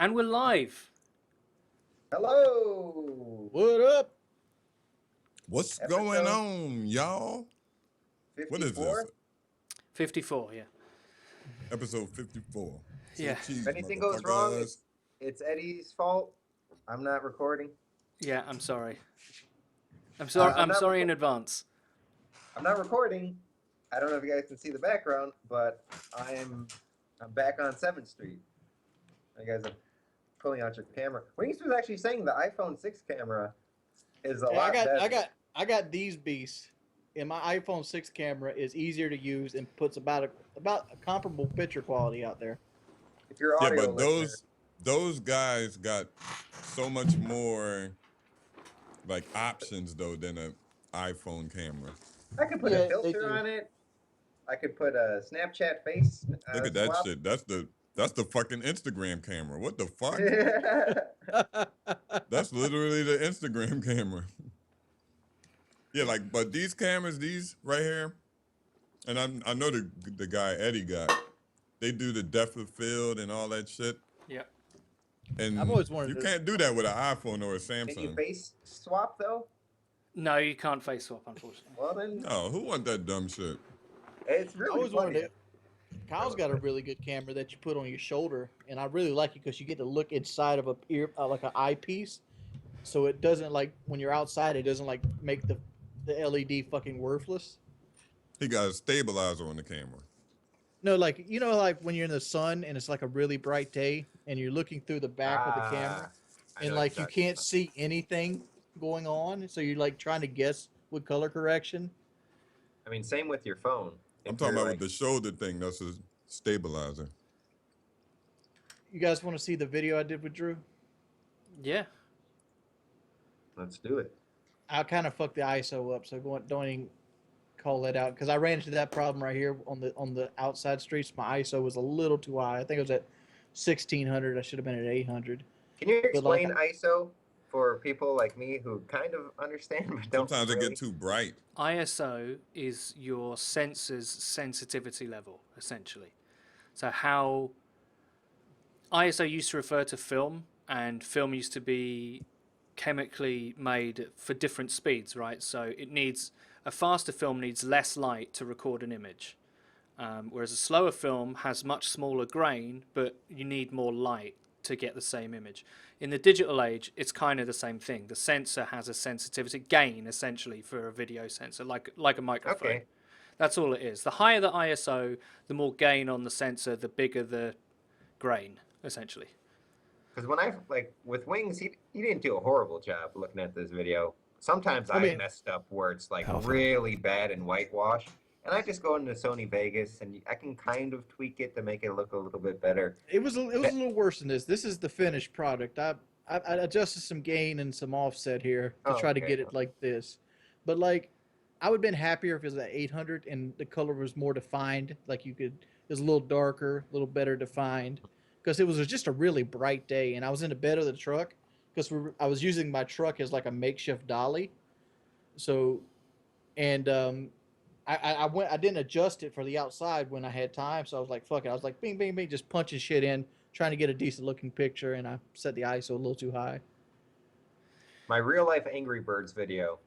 And we're live. Hello. What up? What's Episode going on, y'all? What is this? 54. 54, yeah. Episode 54. Say Yeah. cheese, If anything goes wrong, motherfuckers. it's Eddie's fault. I'm not recording. Yeah, I'm sorry. I'm I'm not sorry in reco- advance. I'm not recording. I don't know if you guys can see the background, but I'm back on 7th Street. You guys are pulling out your camera. Wings was actually saying the iPhone 6 camera is a lot better. I got these beasts. And my iPhone 6 camera is easier to use and puts about a comparable picture quality out there. If you're Yeah, audio but listener, those guys got so much more like options though than an iPhone camera. I could put Yeah, a they filter do. on it. I could put a Snapchat face Look at that swap. shit. That's the fucking Instagram camera. What the fuck? That's literally the Instagram camera. Yeah, like, but these cameras, these right here, and I know the guy Eddie got. They do the depth of field and all that shit. Yeah. And I've always wanted you to- can't do that with an iPhone or a Can you Samsung. face swap though? No, you can't face swap, unfortunately. Well then, No, who want that dumb shit? it's I really always funny. wanted to. Kyle's got a really good camera that you put on your shoulder, and I really like it because you get to look inside of a ear, like an eyepiece, so it doesn't like when you're outside, it doesn't like make the LED fucking worthless. He got a stabilizer on the camera. No, like you know, like when you're in the sun and it's like a really bright day, and you're looking through the back of the camera, I know and what like you're you talking can't about. see anything going on, so you're like trying to guess with color correction. I mean, same with your phone. I'm If talking you're about like, with the shoulder thing. That's a stabilizer. You guys want to see the video I did with Drew? Yeah. let's do it. I kind of fucked the ISO up, so don't even call that out because I ran into that problem right here on the outside streets. My ISO was a little too high. I think it was at 1600. I should have been at 800. Can you like, explain ISO for people like me who kind of understand but don't Sometimes really? it get too bright. ISO is your sensor's sensitivity level, essentially. So how ISO used to refer to film, and film used to be chemically made for different speeds, right? So a faster film needs less light to record an image, whereas a slower film has much smaller grain, but you need more light to get the same image. In the digital age, it's kind of the same thing. The sensor has a sensitivity gain, essentially, for a video sensor, like a microphone. Okay. That's all it is. The higher the ISO, the more gain on the sensor, the bigger the grain, essentially. Because when I like with Wings, he didn't do a horrible job looking at this video. Sometimes I mean- messed up where it's like Oh. really bad and whitewash, and I just go into Sony Vegas and I can kind of tweak it to make it look a little bit better. It was a little worse than this. This is the finished product. I adjusted some gain and some offset here to try to Okay. get it like this, but like I would have been happier if it was at 800 and the color was more defined. Like it was a little darker, a little better defined, because it was just a really bright day and I was in the bed of the truck because I was using my truck as like a makeshift dolly. So, and I didn't adjust it for the outside when I had time, so I was like, fuck it. I was like, bing, bing, bing, just punching shit in, trying to get a decent looking picture, and I set the ISO a little too high. My real life Angry Birds video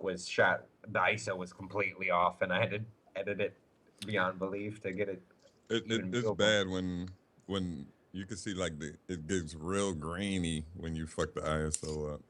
was shot. The ISO was completely off, and I had to edit it beyond belief to get it. Even It's feel bad when you can see like it gets real grainy when you fuck the ISO up.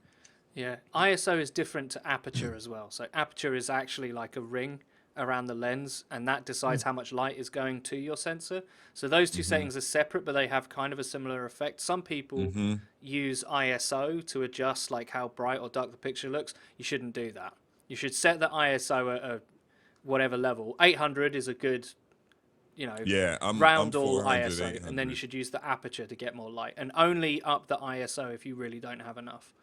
Yeah, ISO is different to aperture as well. So aperture is actually like a ring around the lens, and that decides how much light is going to your sensor. So those two settings are separate, but they have kind of a similar effect. Some people use ISO to adjust like how bright or dark the picture looks. You shouldn't do that. You should set the ISO at a whatever level. 800 is a good, Yeah, I'm round all 400, ISO, and then you 800. should use the aperture to get more light, and only up the ISO if you really don't have enough.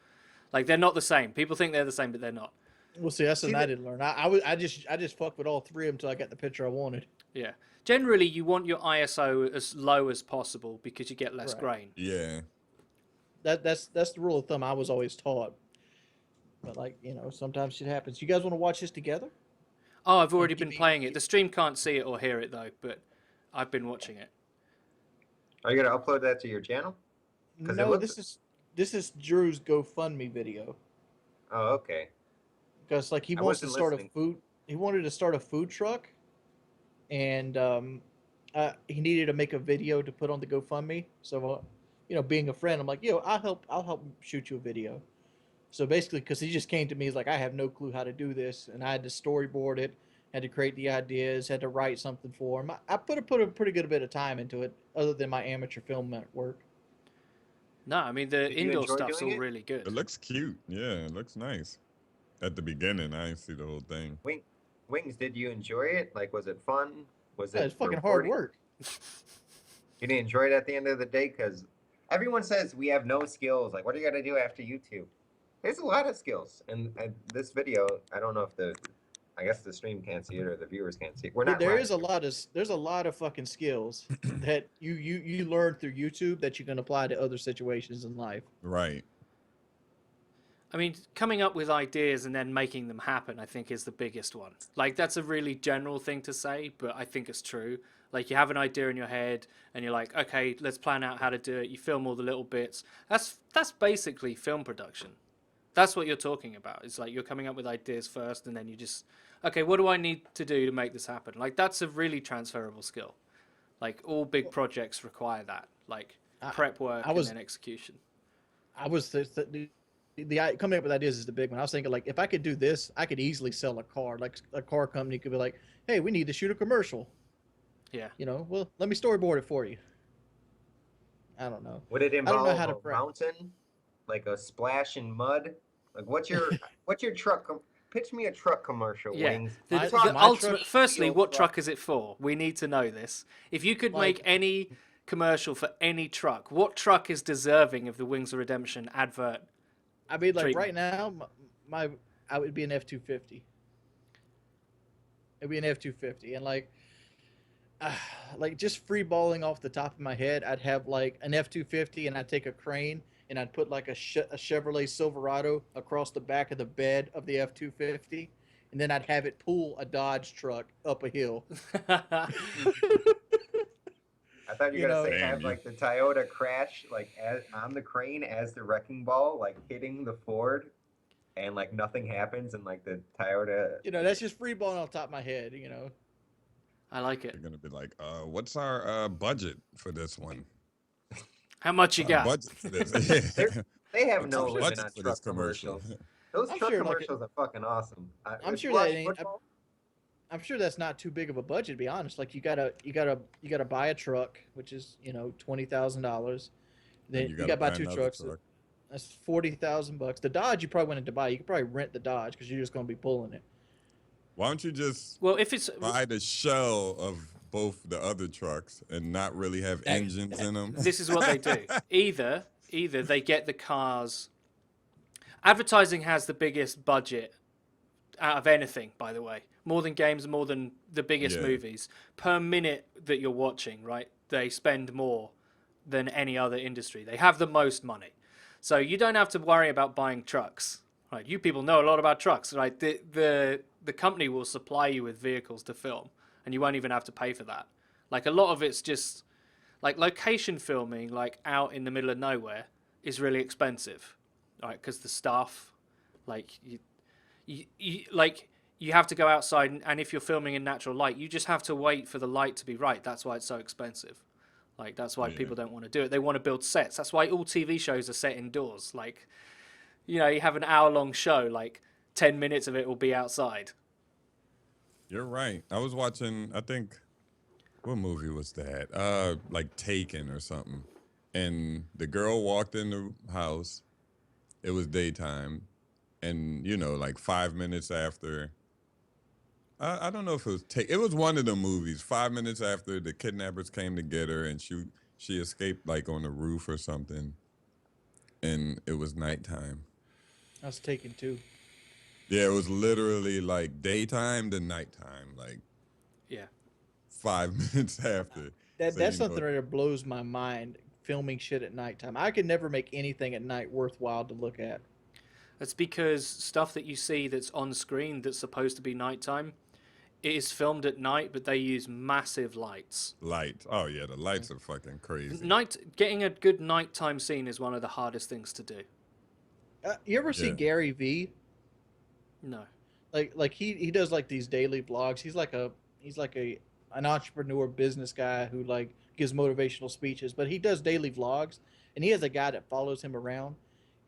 Like, they're not the same. People think they're the same, but they're not. Well, see, that's something I didn't learn. I just fucked with all three of them until I got the picture I wanted. Yeah. Generally, you want your ISO as low as possible because you get less Right. grain. Yeah. That's the rule of thumb I was always taught. But like sometimes shit happens. You guys want to watch this together? Oh, I've already give been me- playing it. The stream can't see it or hear it, though, but I've been watching it. Are you gonna upload that to your channel? 'Cause it No, looked. this is Drew's GoFundMe video Oh, okay. because like he I wants to wasn't start a listening. food. He wanted to start a food truck, and he needed to make a video to put on the GoFundMe. So, being a friend, I'm like, yo, I'll help shoot you a video. So basically, because he just came to me, he's like, I have no clue how to do this, and I had to storyboard it, had to create the ideas, had to write something for him. I put a pretty good bit of time into it, other than my amateur film work. No, I mean the Did you indoor enjoy stuff's doing all it? really good. It looks cute. Yeah, it looks nice. At the beginning, I didn't see the whole thing. Wings, did you enjoy it? Like, was it fun? Was Yeah, it it's fucking hard rewarding? work. You didn't enjoy it at the end of the day? Because everyone says we have no skills. Like, what are you gonna do after YouTube? There's a lot of skills. And this video, I don't know if I guess the stream can't see it or the viewers can't see it. We're not There live. is a lot of there's a lot of fucking skills that you learn through YouTube that you can apply to other situations in life. Right. I mean, coming up with ideas and then making them happen, I think, is the biggest one. Like, that's a really general thing to say, but I think it's true. Like, you have an idea in your head, and you're like, okay, let's plan out how to do it. You film all the little bits. That's basically film production. That's what you're talking about. It's like you're coming up with ideas first, and then you just, okay, what do I need to do to make this happen? Like, that's a really transferable skill. Like, all big projects require that. Like, prep work I was and then execution. I was the coming up with ideas is the big one. I was thinking like if I could do this, I could easily sell a car. Like a car company could be like, "Hey, we need to shoot a commercial." Yeah. Well, let me storyboard it for you. I don't know. Would it I don't know involve how to a mountain, like a splash in mud? Like, what's your truck? Pitch me a truck commercial, Yeah, Wings. the, My- the my ultimate. truck- Firstly, Wheel what truck. truck is it for? We need to know this. If you could Like- make any commercial for any truck, what truck is deserving of the Wings of Redemption advert? I mean, like treatment. right now, I would be an F-250. It'd be an F-250, and like just free balling off the top of my head, I'd have like an F-250, and I'd take a crane and I'd put like a Chevrolet Silverado across the back of the bed of the F-250, and then I'd have it pull a Dodge truck up a hill. I thought you You were gonna know- say Damn, have you- like the Toyota crash like on the crane as the wrecking ball, like hitting the Ford, and like nothing happens, and like the Toyota. That's just free balling off the top of my head. I like it. They're gonna be like, what's our budget for this one? How much you Our got? budget for this. They have What's no our limit budget on for truck this commercial? commercials. Those I'm truck sure, like, commercials are fucking awesome. I'm Is sure watch that ain't- football? I'm sure that's not too big of a budget, to be honest. Like you gotta buy a truck, which is $20,000. Then you got to buy two trucks. That's $40,000. The Dodge you probably wanted to buy. You could probably rent the Dodge because you're just gonna be pulling it. Why don't you just Well, if it's buy the shell of both the other trucks and not really have engines in them? this is what they do. Either they get the cars. Advertising has the biggest budget out of anything, by the way, more than games, more than the biggest Yeah. movies per minute that you're watching. Right, they spend more than any other industry. They have the most money, so you don't have to worry about buying trucks. Right, you people know a lot about trucks. Right, the company will supply you with vehicles to film, and you won't even have to pay for that. Like a lot of it's just like location filming, like out in the middle of nowhere, is really expensive, right? Because the stuff, like you have to go outside, and if you're filming in natural light, you just have to wait for the light to be right. That's why it's so expensive. Like that's why Yeah. people don't want to do it. They want to build sets. That's why all TV shows are set indoors. Like, you have an hour-long show, like 10 minutes of it will be outside. You're right. I was watching, I think, what movie was that? Like Taken or something. And the girl walked in the house. It was daytime. And, like 5 minutes after, I don't know if it was Taken. It was one of the movies. 5 minutes after the kidnappers came to get her and she escaped like on the roof or something. And it was nighttime. I was taking two. Yeah, it was literally like daytime to nighttime. Like Yeah. 5 minutes after. That's So, something that blows my mind. Filming shit at nighttime. I could never make anything at night worthwhile to look at. That's because stuff that you see that's on screen that's supposed to be nighttime it is filmed at night, but they use massive lights. Lights. Oh yeah, the lights are fucking crazy. Getting a good nighttime scene is one of the hardest things to do. You ever see Yeah. Gary V? No. Like he does like these daily vlogs. He's like an entrepreneur business guy who like gives motivational speeches, but he does daily vlogs, and he has a guy that follows him around,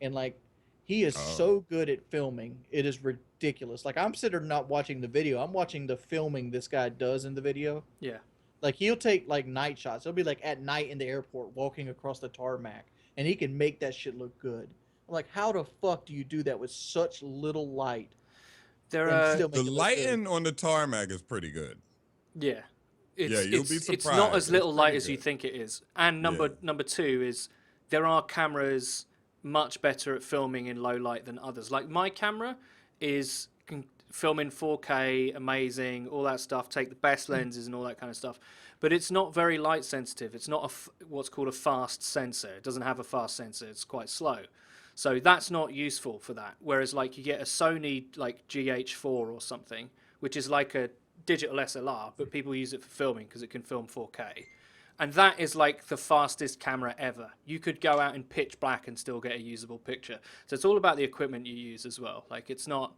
and like he is so good at filming. It is ridiculous. Like I'm sitting not watching the video. I'm watching the filming this guy does in the video. Yeah. Like he'll take like night shots. He'll be like at night in the airport walking across the tarmac, and he can make that shit look good. I'm like, how the fuck do you do that with such little light? There and are still make The it look good? lighting on the tarmac is pretty good. yeah. It's, Yeah, you'll it's, be It's not surprised. as little It's light pretty as you good. think it is. And number two is there are cameras much better at filming in low light than others. Like my camera can film in 4K, amazing, all that stuff. Take the best lenses and all that kind of stuff. But it's not very light sensitive. It's not what's called a fast sensor. It doesn't have a fast sensor. It's quite slow. So that's not useful for that. Whereas like you get a Sony like GH4 or something, which is like a digital SLR, but people use it for filming because it can film 4K. And that is like the fastest camera ever. You could go out in pitch black and still get a usable picture. So it's all about the equipment you use as well. Like it's not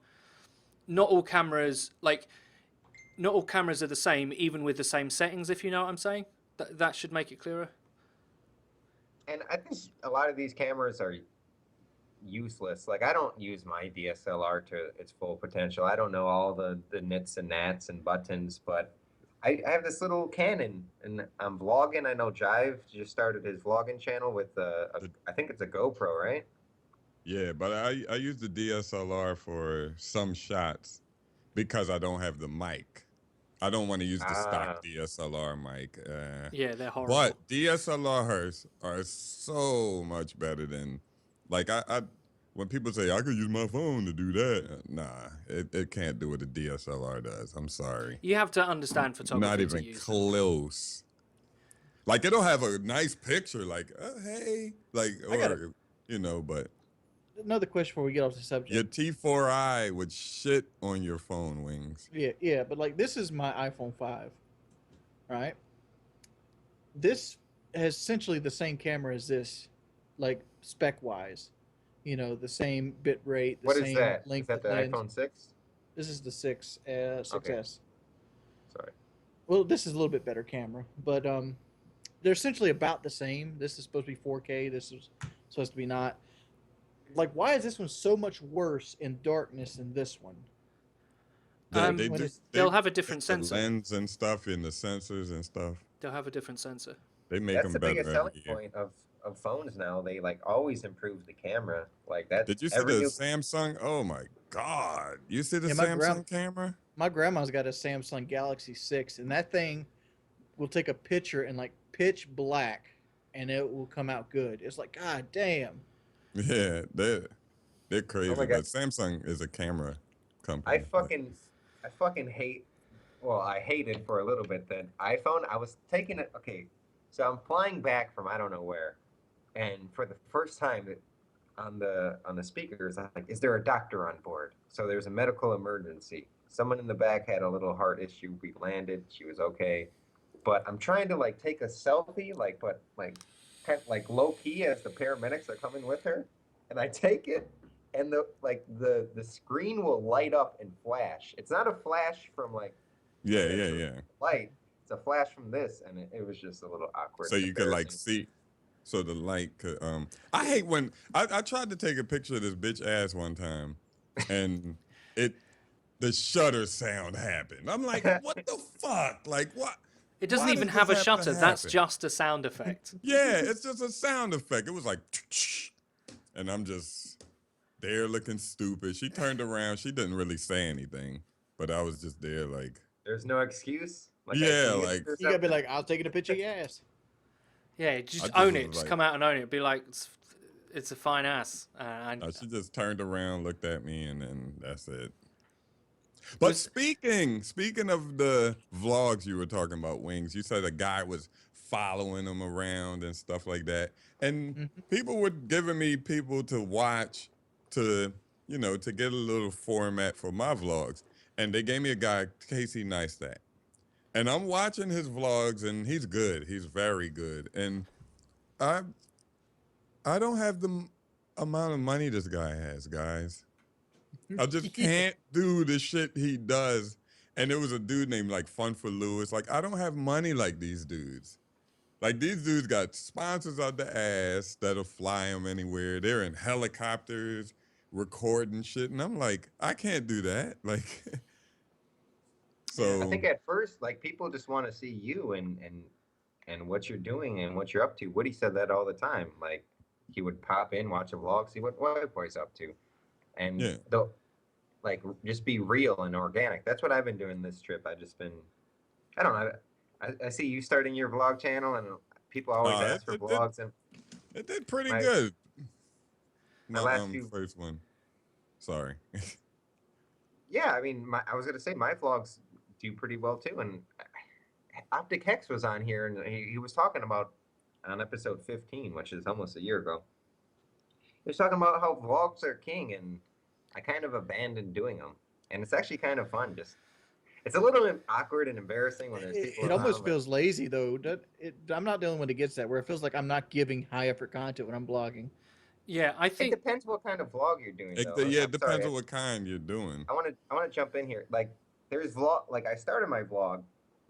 all cameras are the same, even with the same settings, if you know what I'm saying. That should make it clearer. And I think a lot of these cameras are useless. Like I don't use my DSLR to its full potential. I don't know all the nits and nats and buttons, but I have this little Canon, and I'm vlogging. I know Jive just started his vlogging channel with I think it's a GoPro, right? Yeah, but I use the DSLR for some shots because I don't have the mic. I don't want to use the stock DSLR mic. Yeah, they're horrible. But DSLRs are so much better than, like I when people say I could use my phone to do that, nah, it can't do what a DSLR does. I'm sorry. You have to understand photography. Not to even use close. Like it'll have a nice picture, like hey, like or you know, but Another question before we get off the subject. your T4i would shit on your phone wings. Yeah, but like this is my iPhone 5, right? This has essentially the same camera as this, like spec wise. You know, the same bit rate, the What same is that? Is length that of the lens. iPhone 6? This is the 6S. Okay. Sorry. Well, this is a little bit better camera, but they're essentially about the same. This is supposed to be 4K. This is supposed to be not. Like, why is this one so much worse in darkness than this one? They'll have a different the sensor. lens and stuff and the sensors and stuff. They'll have a different sensor. They make That's them the better biggest every selling year. point of phones now. They like always improve the camera. Like that. Did you see the Samsung? Oh my God! You see the Yeah, my Samsung camera? My grandma's got a Samsung Galaxy 6, and that thing will take a picture in like pitch black, and it will come out good. It's like, God damn. Yeah, they're crazy. my God. But Samsung is a camera company. I fucking hate. Well, I hated for a little bit the iPhone. I was taking it. Okay, so I'm flying back from I don't know where, and for the first time on the speakers, I'm like, "Is there a doctor on board?" So there's a medical emergency. Someone in the back had a little heart issue. We landed. She was okay, but I'm trying to like take a selfie, but kind of like low key as the paramedics are coming with her, and I take it. And the screen will light up and flash. It's not a flash from like Yeah. light. It's a flash from this, and it was just a little awkward. So you could like see, so the light could. I hate when I tried to take a picture of this bitch ass one time, and the shutter sound happened. I'm like, what the fuck? Like what? It doesn't Why even does have a this have to shutter. That's happen? just a sound effect. Yeah, it's just a sound effect. It was like, and I'm just there looking stupid. She turned around. She didn't really say anything, but I was just there like, There's no excuse. Like, Yeah, I like- You gotta be like, I'll take a picture of your ass. Yeah, just just own was it. Just like- come out and own it. Be like, it's a fine ass. And she just turned around, looked at me, and then that's it. But Was- speaking of the vlogs you were talking about, Wings, you said a guy was following him around and stuff like that, and people were giving me people to watch to get a little format for my vlogs, and they gave me a guy, Casey Neistat. And I'm watching his vlogs, and he's good. He's very good. And I I don't have the amount of money this guy has, guys. I just can't do the shit he does. And there was a dude named like Fun for Lewis. Like, I don't have money like these dudes. Like, these dudes got sponsors out the ass that'll fly them anywhere. They're in helicopters recording shit. And I'm like, I can't do that. Like, so. I think at first, like, people just want to see you and what you're doing and what you're up to. Woody said that all the time. Like, he would pop in, watch a vlog, see what White Boy's up to. And Yeah. they'll, like, just be real and organic. That's what I've been doing this trip. I've just been, I don't know. I see you starting your vlog channel, and people always ask for vlogs. And it did pretty good. My My last few, first one. Sorry. yeah, I mean, I was gonna say my vlogs do pretty well too. And Optic Hex was on here, and he was talking about on episode 15, which is almost a year ago. He was talking about how vlogs are king, and I kind of abandoned doing them. And it's actually kind of fun. Just it's a little awkward and embarrassing when there's people. It almost feels lazy though. I'm not the only one that gets that, where it feels like I'm not giving high effort content when I'm blogging. Yeah, I think it depends what kind of vlog you're doing. Though. It depends on what kind you're doing. I want to jump in here. Like, there's vlog. Like, I started my vlog,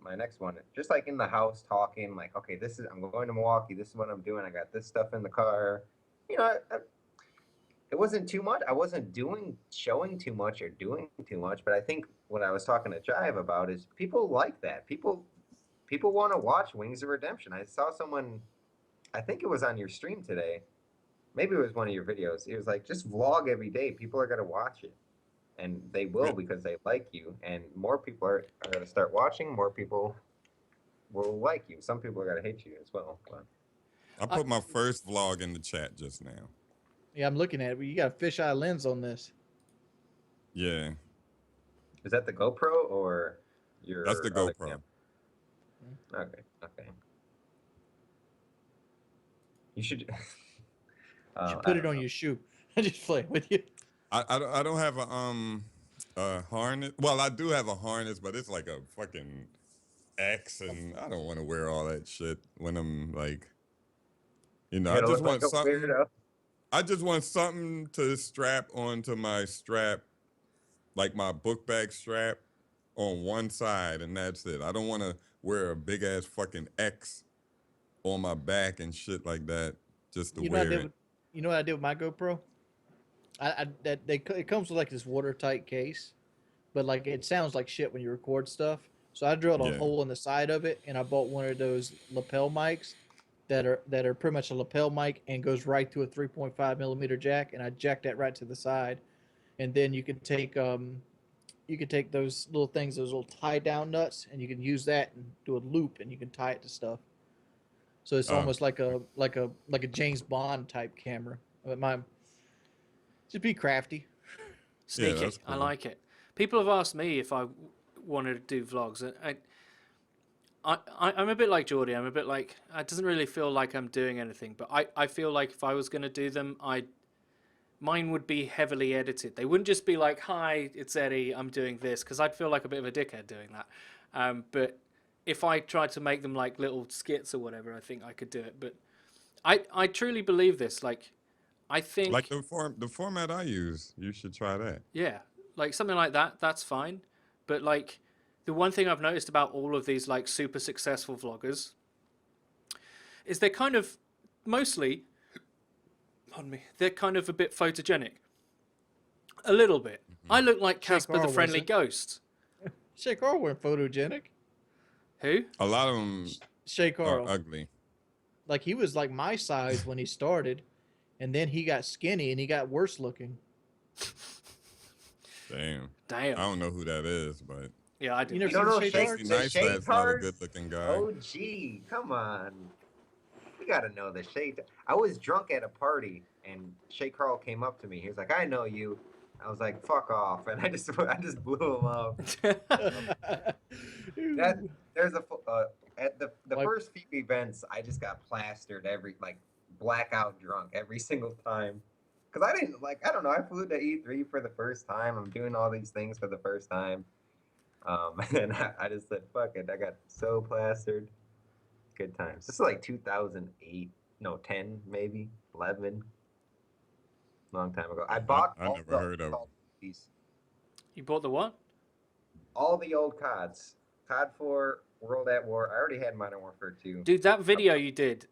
my next one, just like in the house talking. Like, okay, I'm going to Milwaukee. This is what I'm doing. I got this stuff in the car. You know, it wasn't too much. I wasn't showing too much or doing too much. But I think what I was talking to Jive about is people like that. People want to watch Wings of Redemption. I saw someone, I think it was on your stream today. Maybe it was one of your videos. He was like, just vlog every day. People are going to watch it. And they will because they like you. And more people are going to start watching. More people will like you. Some people are going to hate you as well. But I put my first vlog in the chat just now. Yeah, I'm looking at it. You got a fisheye lens on this. Yeah. Is that the GoPro or your? That's the GoPro. Camera? Okay. You should. You should put it on your shoe. I just play with you. I don't have a harness. Well, I do have a harness, but it's like a fucking X, and I don't want to wear all that shit when I'm like, you know, I just want something. I just want something to strap onto my strap, like my book bag strap, on one side, and that's it. I don't want to wear a big ass fucking X on my back and shit like that just to wear it. You know what I did with my GoPro? It comes with like this watertight case, but like it sounds like shit when you record stuff. So I drilled a hole in the side of it, and I bought one of those lapel mics that are pretty much a lapel mic and goes right to a 3.5 millimeter jack, and I jacked that right to the side. And then you could take those little things, those little tie down nuts, and you can use that and do a loop, and you can tie it to stuff. So it's almost like a James Bond type camera. Just be crafty. Sneaky. Yeah, cool. I like it. People have asked me if I wanted to do vlogs. I'm a bit like Geordie. I'm a bit like, it doesn't really feel like I'm doing anything, but I feel like if I was going to do them, mine would be heavily edited. They wouldn't just be like, hi, it's Eddie, I'm doing this, because I'd feel like a bit of a dickhead doing that. But if I tried to make them like little skits or whatever, I think I could do it. But I truly believe this. Like, I think... Like the format I use, you should try that. Yeah, like something like that, that's fine. But like, the one thing I've noticed about all of these like super successful vloggers is they're kind of mostly, pardon me, they're kind of a bit photogenic. A little bit. Mm-hmm. I look like Casper the Friendly Ghost. Shay Carl weren't photogenic. Who? A lot of them Shay Carl. are ugly. Like, he was like my size when he started, and then he got skinny and he got worse looking. Damn. I don't know who that is, but yeah, I do. You don't know Casey Neistat's not a good-looking guy. Oh, gee, come on. You gotta know the Shay. I was drunk at a party, and Shay Carl came up to me. He was like, "I know you." I was like, "Fuck off," and I just blew him up. There's at the first few events, I just got plastered blackout drunk every single time. Because I don't know, I flew to E3 for the first time. I'm doing all these things for the first time. And I just said, fuck it. I got so plastered. Good times. This is like 2008, no, 10 maybe, 11. Long time ago. I bought I all never heard of it. these, You bought the what? all the old CODs. COD 4, World at War. I already had Modern Warfare 2. Dude, that video you did,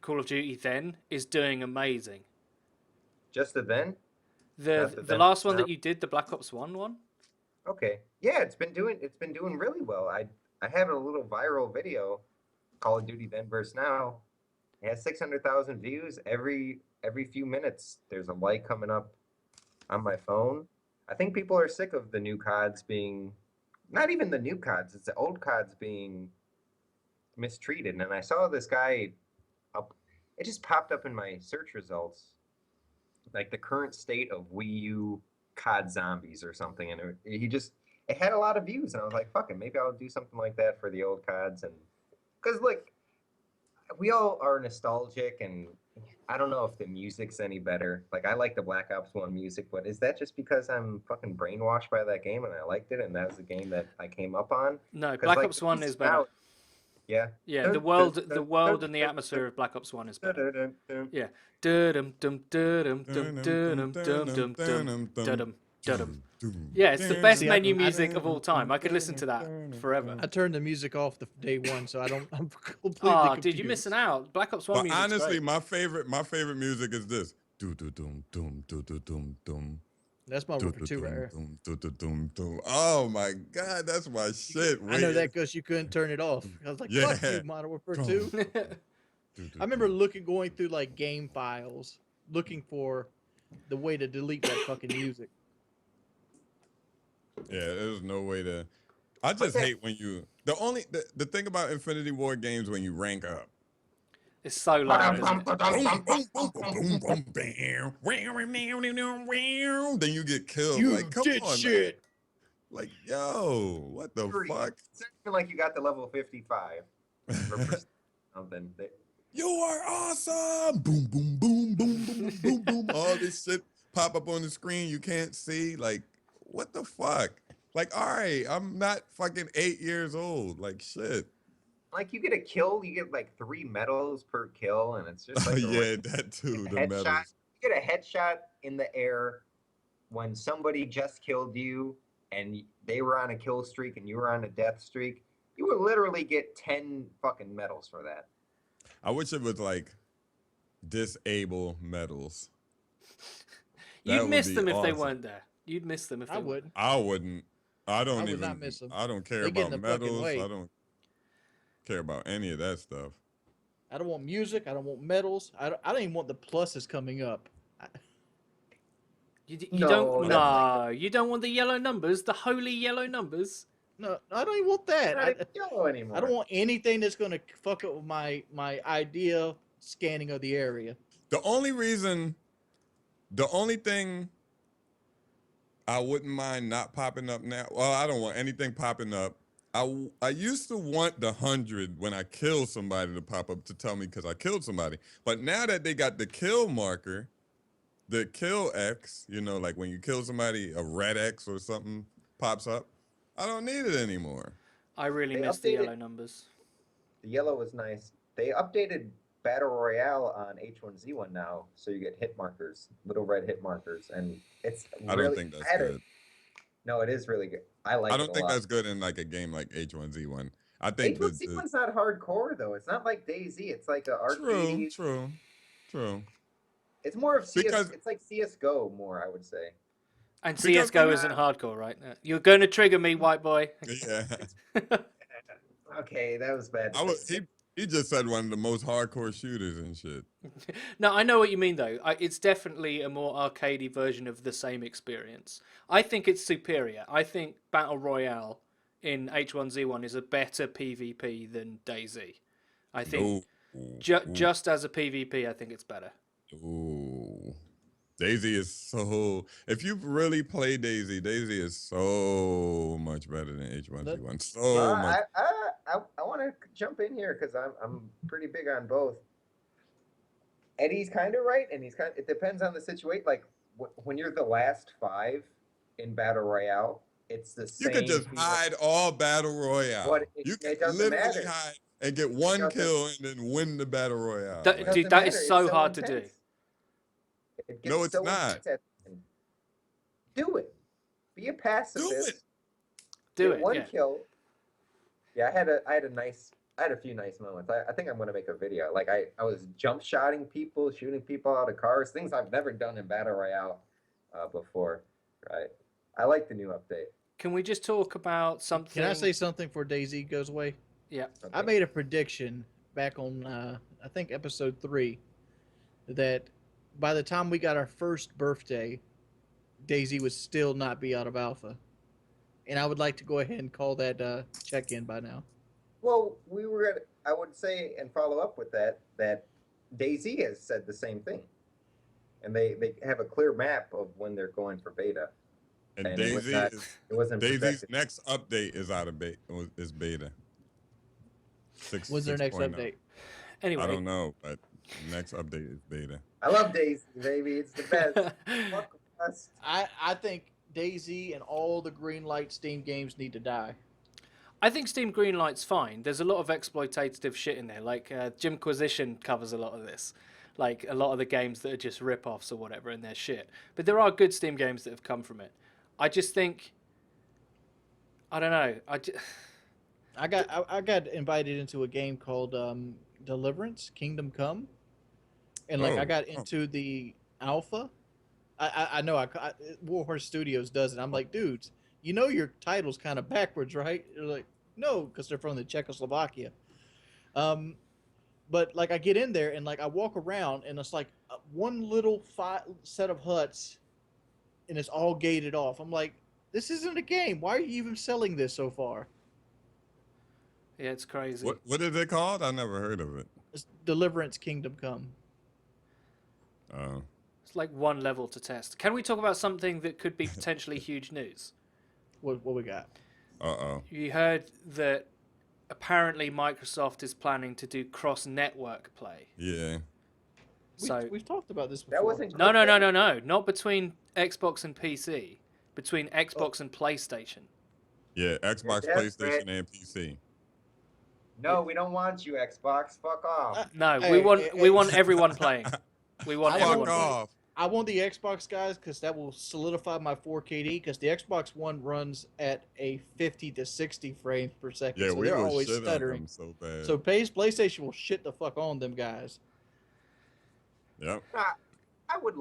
Call of Duty then, is doing amazing. Just the then? The Not the the then last one now? that you did, the Black Ops 1 one? Okay. Yeah, it's been doing really well. I have a little viral video, Call of Duty then versus now. It has 600,000 views every few minutes. There's a light coming up on my phone. I think people are sick of the new CODs being, not even the new CODs, it's the old CODs being mistreated. And I saw this guy up, it just popped up in my search results, like the current state of Wii U COD zombies or something. And it had a lot of views. And I was like, fuck it, maybe I'll do something like that for the old CODs. And because, like, we all are nostalgic, and I don't know if the music's any better. Like, I like the Black Ops 1 music, but is that just because I'm fucking brainwashed by that game and I liked it and that was the game that I came up on? No, 'Cause, Black like, Ops 1 is better. Yeah. Yeah, the world and the atmosphere of Black Ops 1 is better. Yeah. Dum dum dum dum dum dum dum dum dum dum dum. Yeah, it's the best See, menu music of all time. I could listen to that forever. I turned the music off the day one, so I'm completely Oh, confused. dude, you're missing out. Black Ops 1 But music's honestly, great. my favorite music is this. Do do dum dum do do dum dum. That's Modern Warfare 2 right here. Oh my god, that's my shit. I know that because you couldn't turn it off. I was like, fuck Yeah. you, Modern Warfare 2. I remember going through like game files, looking for the way to delete that fucking music. Yeah, there's no way to. I just hate when you. The thing about Infinity War games when you rank up. It's so loud, isn't it? Then you get killed. You like, come did on, shit. man. Like, yo, what the fuck? It's not even like you got the level 55 or something. You are awesome. Boom, boom, boom, boom, boom, boom, boom. All this shit pop up on the screen you can't see. Like, what the fuck? Like, all right, I'm not fucking 8 years old. Like, shit. Like, you get a kill, you get like 3 medals per kill, and it's just like Yeah, that too. The headshot. medals. You get a headshot in the air when somebody just killed you and they were on a kill streak and you were on a death streak. You would literally get 10 fucking medals for that. I wish it was like disable medals. You'd miss them if they weren't there. You'd miss them if they I weren't. wouldn't. I wouldn't. I don't would even. not miss 'em. I don't care They get about in the fucking medals. way. I don't care about any of that stuff. I don't want music. I don't want medals. I don't even want the pluses coming up. You No, don't. that's No, you don't want the yellow numbers, the holy yellow numbers. No, I don't even want that. Not even yellow anymore. I don't want anything that's going to fuck up with my idea scanning of the area. The only thing I wouldn't mind not popping up now. Well, I don't want anything popping up. I used to want the 100 when I kill somebody to pop up to tell me because I killed somebody. But now that they got the kill marker, the kill X, you know, like when you kill somebody, a red X or something pops up. I don't need it anymore. I really They miss the updated- yellow numbers. The yellow was nice. They updated Battle Royale on H1Z1 now, so you get hit markers, little red hit markers, and it's I really don't think that's better. good. No, it is really good. I like it I don't a think lot. that's good in like a game like H1Z1. I think H1Z1's not hardcore though. It's not like DayZ. It's like a arcade. True. It's more of CS. Because- It's like CS:GO more, I would say. And Because CS:GO when isn't hardcore, right? You're going to trigger me, white boy. Yeah. Okay, that was bad. He just said one of the most hardcore shooters and shit. No, I know what you mean though. It's definitely a more arcadey version of the same experience. I think it's superior. I think Battle Royale in H1Z1 is a better PvP than DayZ. I think just as a PvP, I think it's better. Ooh. Daisy is so. If you really play Daisy, Daisy is so much better than H1Z1. So much. I want to jump in here because I'm pretty big on both. Eddie's kind of right, and it depends on the situation. Like when you're the last 5 in Battle Royale, it's the You could same just feeling. hide all battle royale. What You could it doesn't literally matter. hide and get one doesn't- kill and then win the battle royale. That- It Like, dude, doesn't that is matter. so It's hard to do. intense. It no, gets it's so not. intense. At the end. Do it. Be a Do pacifist. it. Do Get it. one Yeah. kill. Yeah, I had a few nice moments. I think I'm gonna make a video. Like I was jump shotting people, shooting people out of cars, things I've never done in Battle Royale before. Right. I like the new update. Can we just talk about something? Can I say something before DayZ goes away? Yeah. I made a prediction back on I think episode 3 that by the time we got our first birthday, DayZ would still not be out of alpha, and I would like to go ahead and call that check-in by now. Well, I would say and follow up with that DayZ has said the same thing, and they have a clear map of when they're going for beta. And And it was Daisy not- is It wasn't Daisy's projected. next update is out of beta. Is beta. When's their next 6.0. update? Anyway. I don't know, but next update is beta. I love DayZ, baby. It's the best. Fuck us. I think DayZ and all the Greenlight Steam games need to die. I think Steam Greenlight's fine. There's a lot of exploitative shit in there. Like Jimquisition covers a lot of this. Like a lot of the games that are just rip-offs or whatever, and they're shit. But there are good Steam games that have come from it. I just think, I don't know. I got invited into a game called Deliverance Kingdom Come, and like I Oh, got oh. into the alpha. I know Warhorse Studios does it. I'm like, dudes, you know your title's kind of backwards, right? They're like, no, because they're from the Czechoslovakia. But like I get in there and like I walk around and it's like one little set of huts, and it's all gated off. I'm like, this isn't a game. Why are you even selling this so far? Yeah, it's crazy. What is it called? I never heard of it. It's Deliverance Kingdom Come. Oh. It's like one level to test. Can we talk about something that could be potentially huge news? What we got? Uh-oh. You heard that apparently Microsoft is planning to do cross-network play. Yeah. So We've talked about this before. That wasn't no, not between Xbox and PC, between Xbox and PlayStation. Yeah, Xbox, You're PlayStation, desperate. and PC. No, we don't want you, Xbox. Fuck off. No, Hey, we want everyone playing. We want I everyone Fuck want- playing. off. I want the Xbox guys because that will solidify my 4KD because the Xbox One runs at a 50 to 60 frames per second. Yeah, so we they're were always shit on stuttering. them so bad. So PlayStation will shit the fuck on them guys. Yep. I would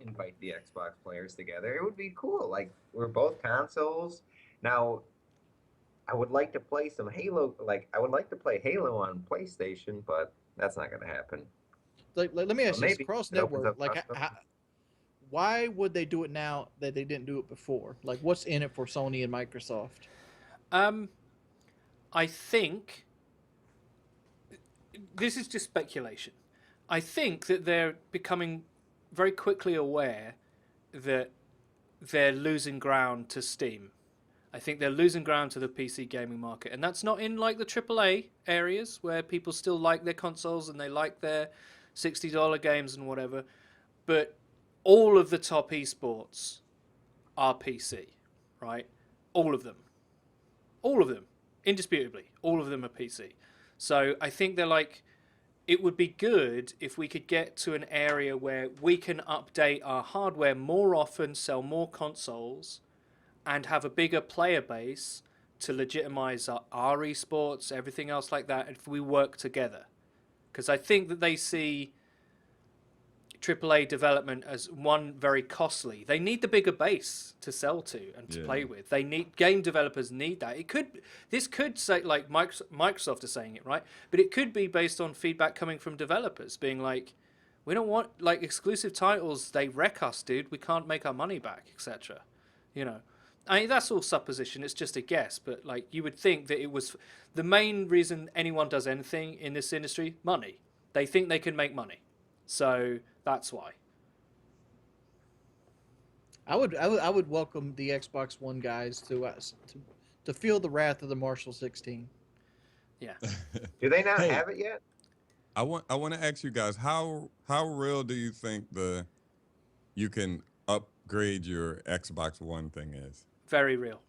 invite the Xbox players together. It would be cool. Like we're both consoles. Now I would like to play some Halo. Like I would like to play Halo on PlayStation, but that's not going to happen. Like, let me ask Well, you, this maybe cross it opens network, up like, possibilities. why would they do it now that they didn't do it before? Like, what's in it for Sony and Microsoft? I think this is just speculation. I think that they're becoming very quickly aware that they're losing ground to Steam. I think they're losing ground to the PC gaming market, and that's not in like the AAA areas where people still like their consoles and they like their $60 games and whatever. But all of the top esports are PC, right? All of them. All of them. Indisputably. All of them are PC. So I think they're like, it would be good if we could get to an area where we can update our hardware more often, sell more consoles, and have a bigger player base to legitimize our esports, everything else like that, if we work together. Because I think that they see AAA development as one very costly. They need the bigger base to sell to and to play with. They need game developers need that. This could say like Microsoft is saying it, right? But it could be based on feedback coming from developers being like, we don't want like exclusive titles. They wreck us, dude. We can't make our money back, etc. You know, I mean that's all supposition. It's just a guess. But like you would think that it was the main reason anyone does anything in this industry: money. They think they can make money. So that's why. I would welcome the Xbox One guys to feel the wrath of the Marshall 16. Yeah. Do they not Hey. have it yet? I want to ask you guys how real do you think you can upgrade your Xbox One thing is? Very real.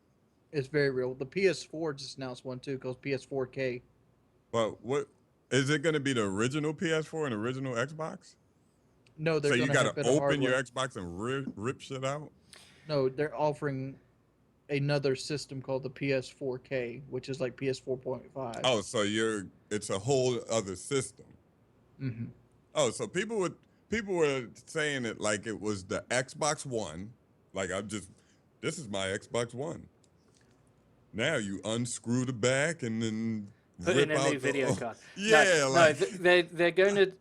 It's very real. The PS4 just announced one too, called PS4K. But what is it going to be? The original PS4 and original Xbox? No, they're So you gonna got have to better open your hardware. Xbox and rip shit out? No, they're offering another system called the PS4K, which is like PS4.5. Oh, so it's a whole other system. Mm-hmm. Oh, so people were saying it like it was the Xbox One. Like this is my Xbox One. Now you unscrew the back and then Put rip in a out new video card. Yeah, No, like they're going to,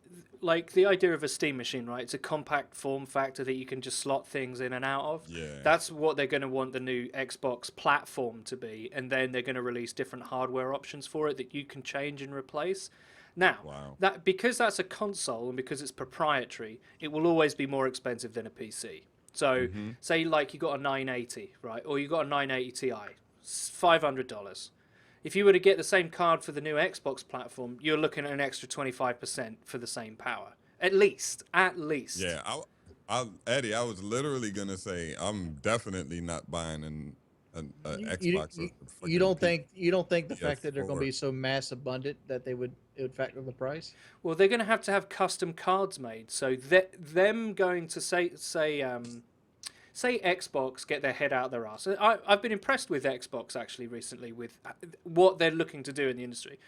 like, the idea of a Steam machine, right? It's a compact form factor that you can just slot things in and out of. yeah. That's what they're going to want the new Xbox platform to be, and then they're going to release different hardware options for it that you can change and replace. Now, Wow. that because that's a console and because it's proprietary, it will always be more expensive than a PC. So, say like you got a 980, right, or you got a 980 Ti, $500. If you were to get the same card for the new Xbox platform, you're looking at an extra 25% for the same power, at least. Yeah, Eddie, I was literally gonna say I'm definitely not buying an Xbox. You don't think the fact that they're going to PS4. be so mass abundant that it would factor the price? Well, they're going to have custom cards made. So them going to say Xbox get their head out their ass. I've been impressed with Xbox actually recently with what they're looking to do in the industry.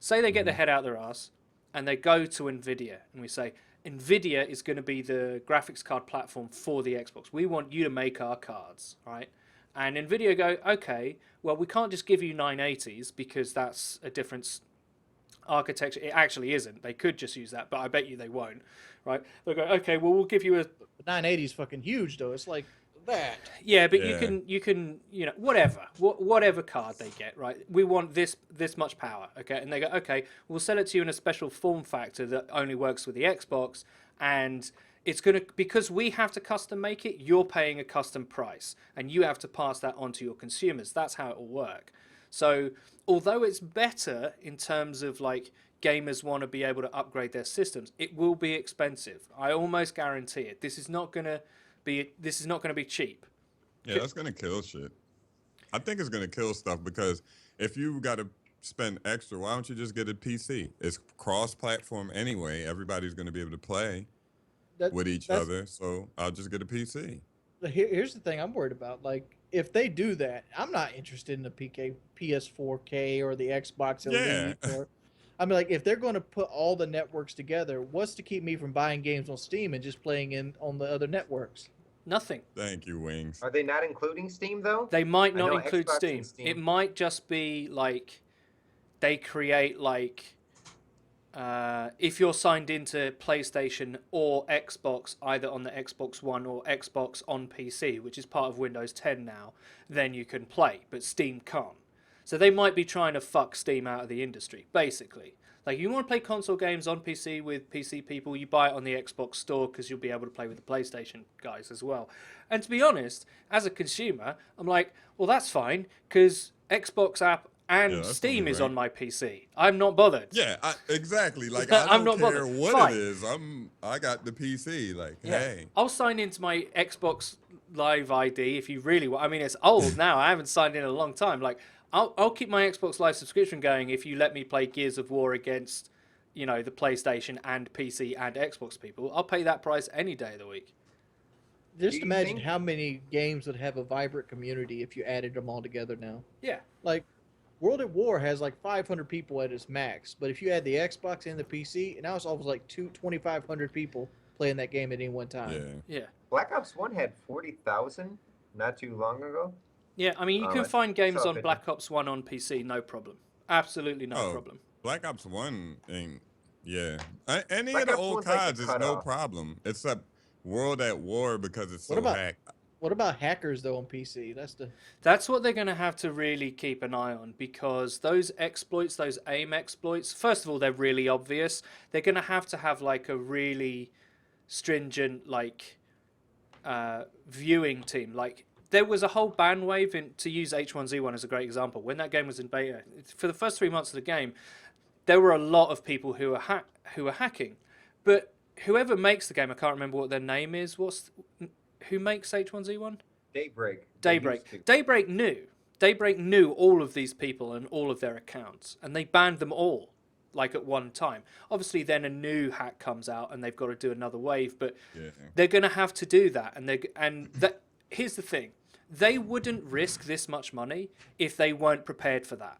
Say they get their head out their ass and they go to Nvidia and we say, Nvidia is going to be the graphics card platform for the Xbox. We want you to make our cards, right? And Nvidia go, okay, well, we can't just give you 980s because that's a different architecture. It actually isn't. They could just use that, but I bet you they won't, right? They'll go, okay, well, we'll give you a... The 980 is fucking huge, though. It's like that. Yeah, but Yeah. you can, whatever card they get, right? We want this much power, okay? And they go, okay, we'll sell it to you in a special form factor that only works with the Xbox, and it's going to, because we have to custom make it, you're paying a custom price, and you have to pass that on to your consumers. That's how it will work. So, although it's better in terms of like gamers want to be able to upgrade their systems, it will be expensive. I almost guarantee it. This is not going to be cheap. Yeah, that's gonna kill shit. I think it's gonna kill stuff because if you got to spend extra, why don't you just get a PC? It's cross-platform anyway. Everybody's gonna be able to play with each other, so I'll just get a PC. Here's the thing I'm worried about. Like, if they do that, I'm not interested in the PS4K or the Xbox Elite. Yeah. Or, I mean, like, if they're going to put all the networks together, what's to keep me from buying games on Steam and just playing on the other networks? Nothing. Thank you, Wings. Are they not including Steam though? They might I not know include Xbox Steam. and Steam. It might just be like they create like if you're signed into PlayStation or Xbox, either on the Xbox One or Xbox on PC, which is part of Windows 10 now, then you can play, but Steam can't. So they might be trying to fuck Steam out of the industry, basically. Like, you want to play console games on PC with PC people, you buy it on the Xbox store because you'll be able to play with the PlayStation guys as well. And to be honest, as a consumer, I'm like, well, that's fine because Xbox app and that's Steam only is right. on my PC. I'm not bothered. Yeah, exactly. Like I'm I not don't care bothered. what Fine. it is. I got the PC. Like, Yeah. hey, I'll sign into my Xbox Live ID if you really want. I mean, it's old now. I haven't signed in a long time. Like, I'll keep my Xbox Live subscription going if you let me play Gears of War against, the PlayStation and PC and Xbox people. I'll pay that price any day of the week. Just Do you imagine think- how many games would have a vibrant community if you added them all together now. Yeah. Like, World at War has like 500 people at its max, but if you add the Xbox and the PC, now it's almost like 2,500 people playing that game at any one time. yeah. Yeah. Black Ops 1 had 40,000 not too long ago. Yeah, I mean, you can I find games saw a on picture. Black Ops 1 on PC, no problem. Absolutely no Oh, problem. Black Ops 1 ain't, yeah. Any Black of the Ops old 1's like the cards is no cutoff. problem, except World at War because it's so What about- hacked. What about hackers though on PC? That's what they're going to have to really keep an eye on because those exploits, those aim exploits, first of all, they're really obvious. They're going to have like a really stringent like viewing team. Like there was a whole ban wave to use H1Z1 as a great example. When that game was in beta, for the first 3 months of the game, there were a lot of people who were hacking. But whoever makes the game, I can't remember what their name is. Who makes H1Z1? Daybreak. Daybreak. They used Daybreak knew. Daybreak knew all of these people and all of their accounts, and they banned them all, like at one time. Obviously, then a new hack comes out, and they've got to do another wave. But Yeah. they're going to have to do that, here's the thing: they wouldn't risk this much money if they weren't prepared for that.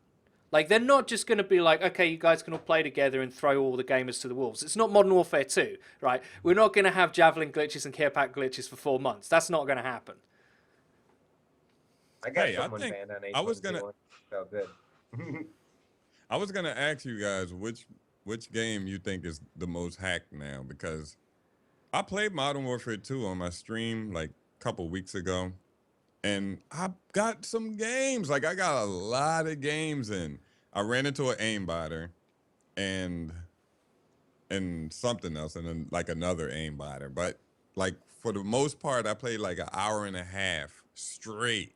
Like, they're not just going to be like, okay, you guys can all play together and throw all the gamers to the wolves. It's not Modern Warfare 2, right? We're not going to have javelin glitches and care pack glitches for 4 months. That's not going to happen. I got Hey, I someone think banned on I was gonna- H1Z1. Felt good. I was gonna ask you guys which game you think is the most hacked now, because I played Modern Warfare 2 on my stream like a couple weeks ago, and I got some games. Like, I got a lot of games in. I ran into an aimbotter and something else, and then like another aimbotter. But like, for the most part, I played like an hour and a half straight.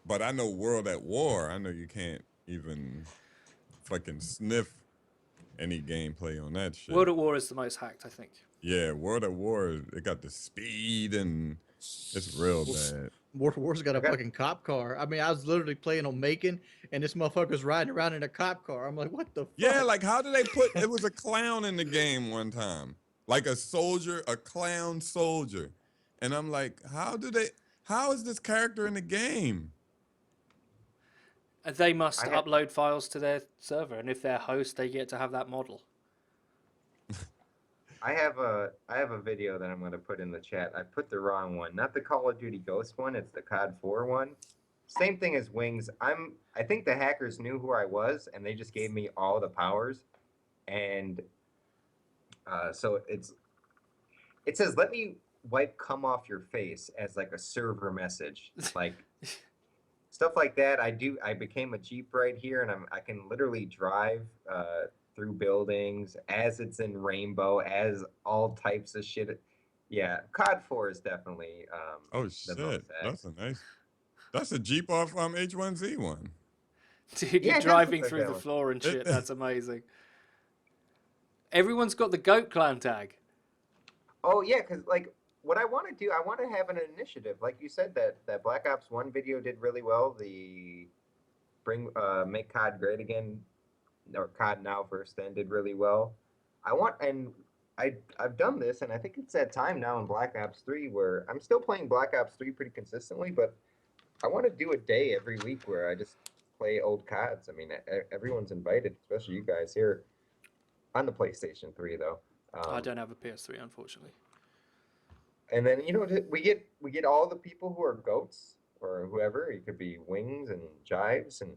But I know World at War, I know you can't even fucking sniff any gameplay on that shit. World at War is the most hacked, I think. Yeah, World at War, it got the speed and it's real bad. World War's got a Okay. fucking cop car. I mean, I was literally playing on Macon, and this motherfucker's riding around in a cop car. I'm like, what the fuck? Yeah, like, how do they put, it was a clown in the game one time. Like a soldier, a clown soldier. And I'm like, how is this character in the game? They must I had- upload files to their server, and if they're host, they get to have that model. I have a video that I'm going to put in the chat. I put the wrong one, not the Call of Duty Ghost one. It's the COD 4 one. Same thing as Wings. I think the hackers knew who I was, and they just gave me all the powers. And so it says, "Let me wipe cum off your face" as like a server message, like stuff like that. I became a Jeep right here, and I can literally drive through buildings as it's in rainbow, as all types of shit. Yeah, COD 4 is definitely Oh the shit, most hacked. that's a Jeep off H1Z1. Dude, Yeah, you're it does driving look like through that the one. floor and shit. That's amazing. Everyone's got the Goat Clan tag. Oh yeah, because like what I want to do, I want to have an initiative. Like you said, that Black Ops 1 video did really well. The make COD great again, or COD Now First Then did really well. I've done this, and I think it's that time now in Black Ops 3 where I'm still playing Black Ops 3 pretty consistently, but I want to do a day every week where I just play old CODs. I mean, everyone's invited, especially you guys here on the PlayStation 3 though. I don't have a PS3, unfortunately. And then we get all the people who are goats or whoever. It could be Wings and Jives and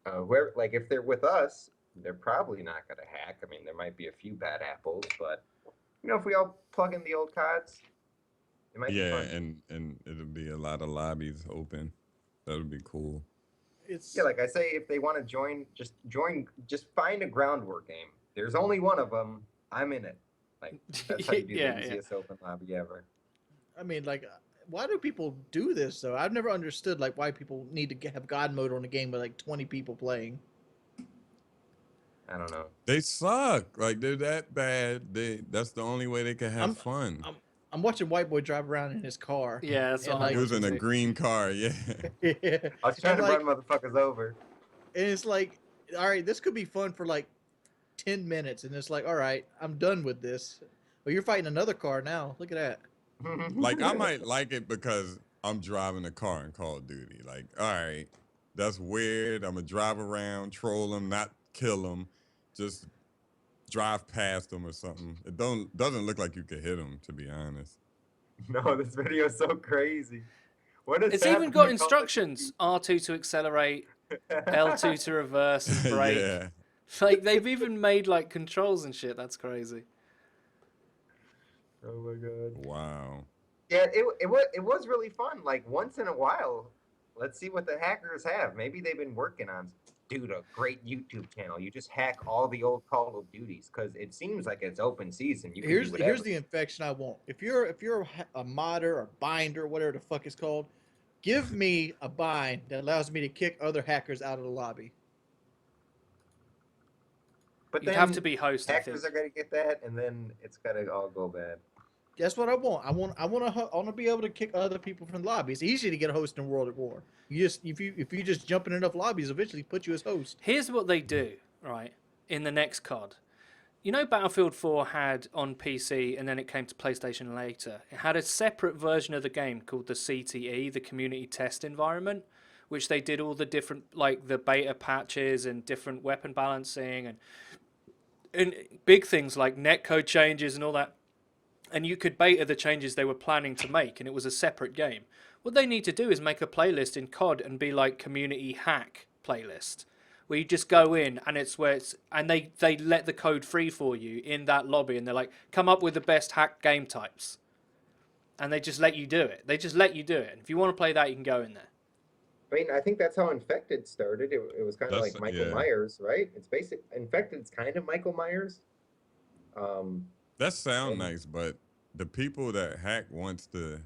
whoever. Like, if they're with us, they're probably not gonna hack. I mean, there might be a few bad apples, but if we all plug in the old CODs, it might be Yeah, fun. and it'll be a lot of lobbies open. That'll be cool. It's Yeah, like I say, if they want to join, just find a ground war game. There's only one of them. I'm in it. Like, that's how you do Yeah, the yeah. easiest open lobby ever. I mean, like, why do people do this though? I've never understood like why people need to have God mode on a game with like 20 people playing. I don't know. They suck. Like, they're that bad. That's the only way they can have fun. I'm watching White Boy drive around in his car. Yeah, that's And, what like- I'm It was in a watching too. green car, yeah. Yeah. I was trying And, to like, run motherfuckers over. And it's like, all right, this could be fun for like 10 minutes, and it's like, all right, I'm done with this. Well, you're fighting another car now. Look at that. Like, I might like it because I'm driving a car in Call of Duty. Like, all right, that's weird. I'm gonna drive around, troll them, not kill them, just drive past them or something. It doesn't look like you could hit them, to be honest. No, this video is so crazy. What is It's even happening got in Call of instructions: R2 to accelerate, Duty? L2 to reverse and brake. Yeah. Like, they've even made like controls and shit. That's crazy. Oh my god. Wow. Yeah, it was really fun. Like, once in a while, let's see what the hackers have. Maybe they've been working on, dude, a great YouTube channel. You just hack all the old Call of Duties because it seems like it's open season. You can do whatever. Here's the infection I want. If you're a modder or binder, whatever the fuck it's called, give me a bind that allows me to kick other hackers out of the lobby. But You'd then have to be host, I think. hackers are gonna get that, and then it's gonna all go bad. That's what I want. I want to be able to kick other people from the lobby. It's easy to get a host in World at War. You just if you just jump in enough lobbies, eventually put you as host. Here's what they do, right? In the next COD. You know, Battlefield 4 had on PC and then it came to PlayStation later. It had a separate version of the game called the CTE, the Community Test Environment, which they did all the different, like the beta patches and different weapon balancing and big things like netcode changes and all that. And you could beta the changes they were planning to make, and it was a separate game. What they need to do is make a playlist in COD and be like community hack playlist, where you just go in and it's where it's and they let the code free for you in that lobby, and they're like, come up with the best hack game types, and they just let you do it. They just let you do it. And if you want to play that, you can go in there. I mean, I think that's how Infected started. It was kind of That's- like Michael yeah. Myers, right? It's basic. Infected's kind of Michael Myers. That sound And- nice, but the people that hack wants to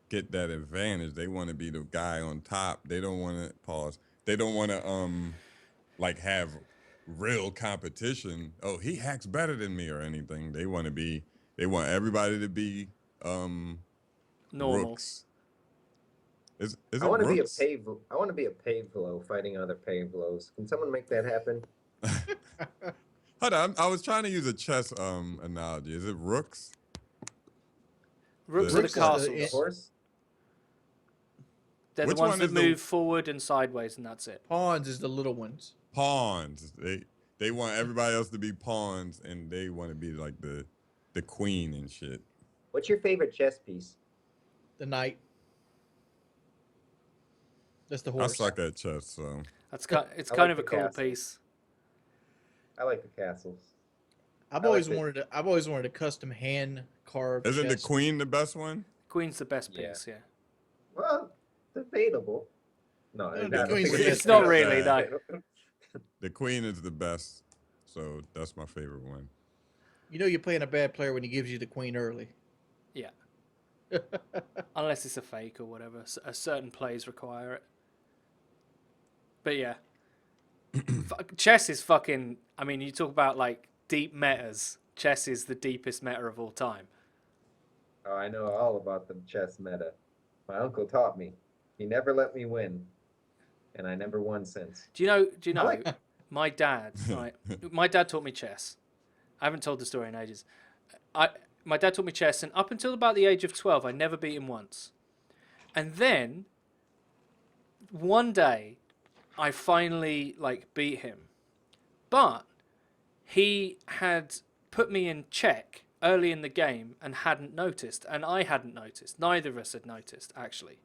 get that advantage. They want to be the guy on top. They don't want to pause. They don't want to like have real competition. Oh, he hacks better than me or anything. They want to be. They want everybody to be Normal. rooks. Is it I want to be a rooks? I want to be a Pavlo fighting other Pavlos. Can someone make that happen? Hold on, I was trying to use a chess analogy. Is it rooks? Rooks The- are the Rooks is the- castles. The horse? They're the Which ones one that is the- move forward and sideways, and that's it. Pawns is the little ones. Pawns. They want everybody else to be pawns, and they want to be like the queen and shit. What's your favorite chess piece? The knight. That's the I horse. suck at chess, so It's I kind like of a the cool castle. piece. I like the castles. I've I always like wanted I've always wanted a custom hand carved. isn't the chest. queen the best one? Queen's the best Yeah. piece, yeah. Well, debatable. No, No, I the don't queen's think the It's best not piece. really, no. The queen is the best, so that's my favorite one. You know you're playing a bad player when he gives you the queen early. Yeah. Unless it's a fake or whatever. A certain plays require it. But yeah. Chess is fucking... I mean, you talk about, like, deep metas. Chess is the deepest meta of all time. Oh, I know all about the chess meta. My uncle taught me. He never let me win, and I never won since. Do you know, I like- my dad, right? My dad taught me chess. I haven't told the story in ages. My dad taught me chess, and up until about the age of 12, I never beat him once. And then, one day, I finally, like, beat him. But he had put me in check early in the game and hadn't noticed, and I hadn't noticed. Neither of us had noticed, actually.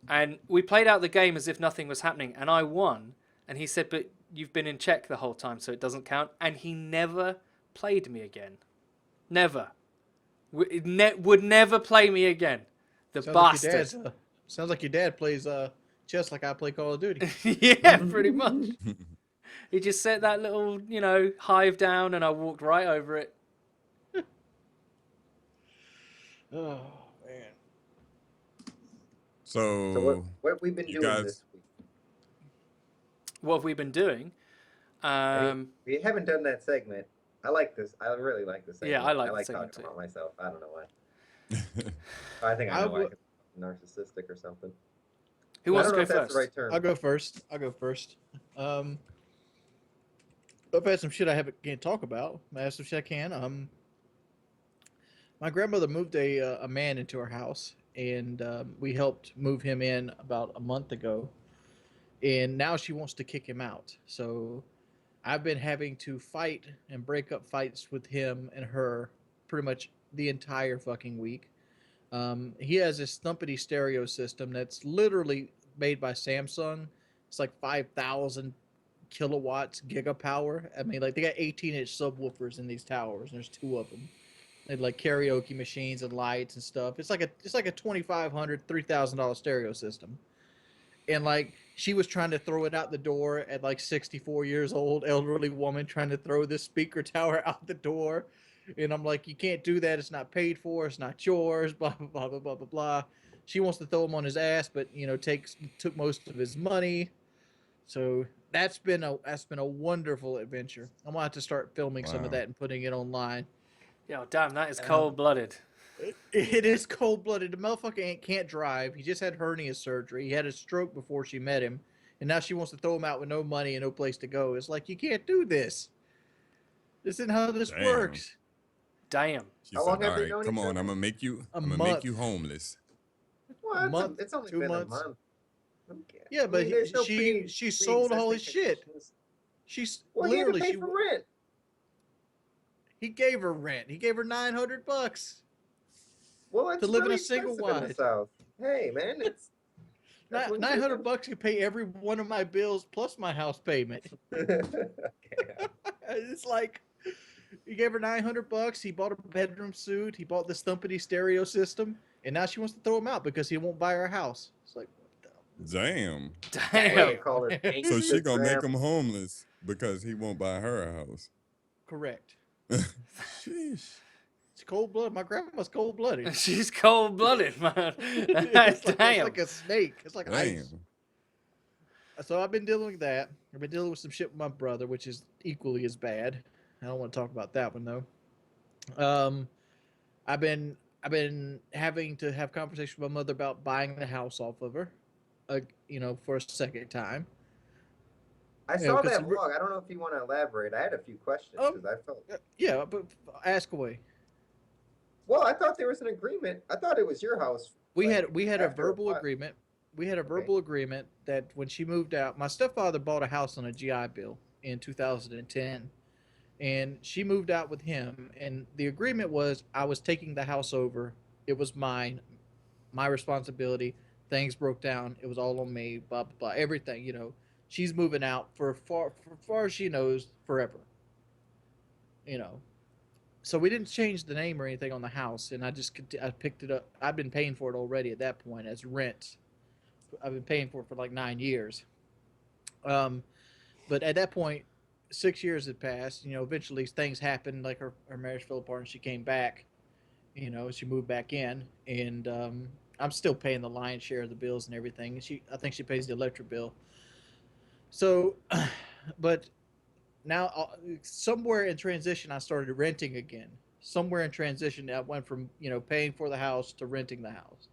And we played out the game as if nothing was happening, and I won. And he said, but you've been in check the whole time, so it doesn't count. And he never played me again. Never. Would never play me again. The bastard. Sounds like your dad plays chess like I play Call of Duty. Yeah, pretty much. He just set that little, hive down, and I walked right over it. Oh man. So, So what have we been you doing guys- this week? What have we been doing? We haven't done that segment. I like this. I really like this segment. Yeah, I like I the like segment talking too. about myself. I don't know why. I think I know why. I'm narcissistic or something. Who wants I to don't go know if that's first? the right term. I'll go first. I've had some shit I haven't can't talk about. I have some shit I can. My grandmother moved a man into our house, and we helped move him in about a month ago. And now she wants to kick him out. So I've been having to fight and break up fights with him and her pretty much the entire fucking week. He has this Thumpity stereo system that's literally made by Samsung. It's like 5,000 kilowatts gigapower. I mean, like they got 18-inch subwoofers in these towers, and there's two of them. They had like karaoke machines and lights and stuff. It's like a $2,500, $3,000 stereo system. And like she was trying to throw it out the door at like 64 years old, elderly woman trying to throw this speaker tower out the door. And I'm like, you can't do that. It's not paid for. It's not yours. Blah blah blah blah blah blah blah. She wants to throw him on his ass, but took most of his money. So that's been a wonderful adventure. I'm gonna have to start filming some of Wow. that and putting it online. Yeah, damn, that is cold-blooded. It is cold blooded. The motherfucker can't drive. He just had hernia surgery. He had a stroke before she met him, and now she wants to throw him out with no money and no place to go. It's like you can't do this. This isn't how this Damn. works. Damn. She How said, long have "All they right, known come each on, other? I'm gonna make you. A I'm gonna make month. you homeless." Well, month, it's only 2 been months. a month. Okay. Yeah, but there's no she sold all his pre-existing shit. conditions. She's Well, he had to literally pay for rent. he gave her rent. He gave her $900 Well, it's to live in really a single expensive in the wide. South. Hey, man, that's what Nine hundred bucks could pay every one of my bills plus my house payment. Okay. It's like he gave her $900. He bought a bedroom suit. He bought this thumpity stereo system, and now she wants to throw him out because he won't buy her house. It's like, Damn. They Damn. call it So she gonna make Instagram. him homeless because he won't buy her a house. correct. Sheesh. It's cold blood. My grandma's cold blooded. She's cold blooded, man. It's Damn. like a snake. It's like ice. Damn. So I've been dealing with that. I've been dealing with some shit with my brother, which is equally as bad. I don't want to talk about that one though. I've been having to have conversations with my mother about buying the house off of her, for a second time. I Yeah, saw 'cause that the- vlog. I don't know if you want to elaborate. I had a few questions because I felt. Yeah, but ask away. Well, I thought there was an agreement. I thought it was your house. We like, had a after verbal while. agreement. We had a Okay. verbal agreement that when she moved out, my stepfather bought a house on a GI Bill in 2010, and she moved out with him. And the agreement was I was taking the house over. It was mine, my responsibility. Things broke down. It was all on me. Blah blah blah. Everything, She's moving out for far as she knows, forever. So we didn't change the name or anything on the house, and I picked it up. I've been paying for it already at that point as rent. I've been paying for it for like 9 years. But at that point, 6 years had passed. Eventually things happened, like her marriage fell apart, and she came back. She moved back in, and I'm still paying the lion's share of the bills and everything. And I think she pays the electric bill. So, but now somewhere in transition, I started renting again. Somewhere in transition, I went from paying for the house to renting the house,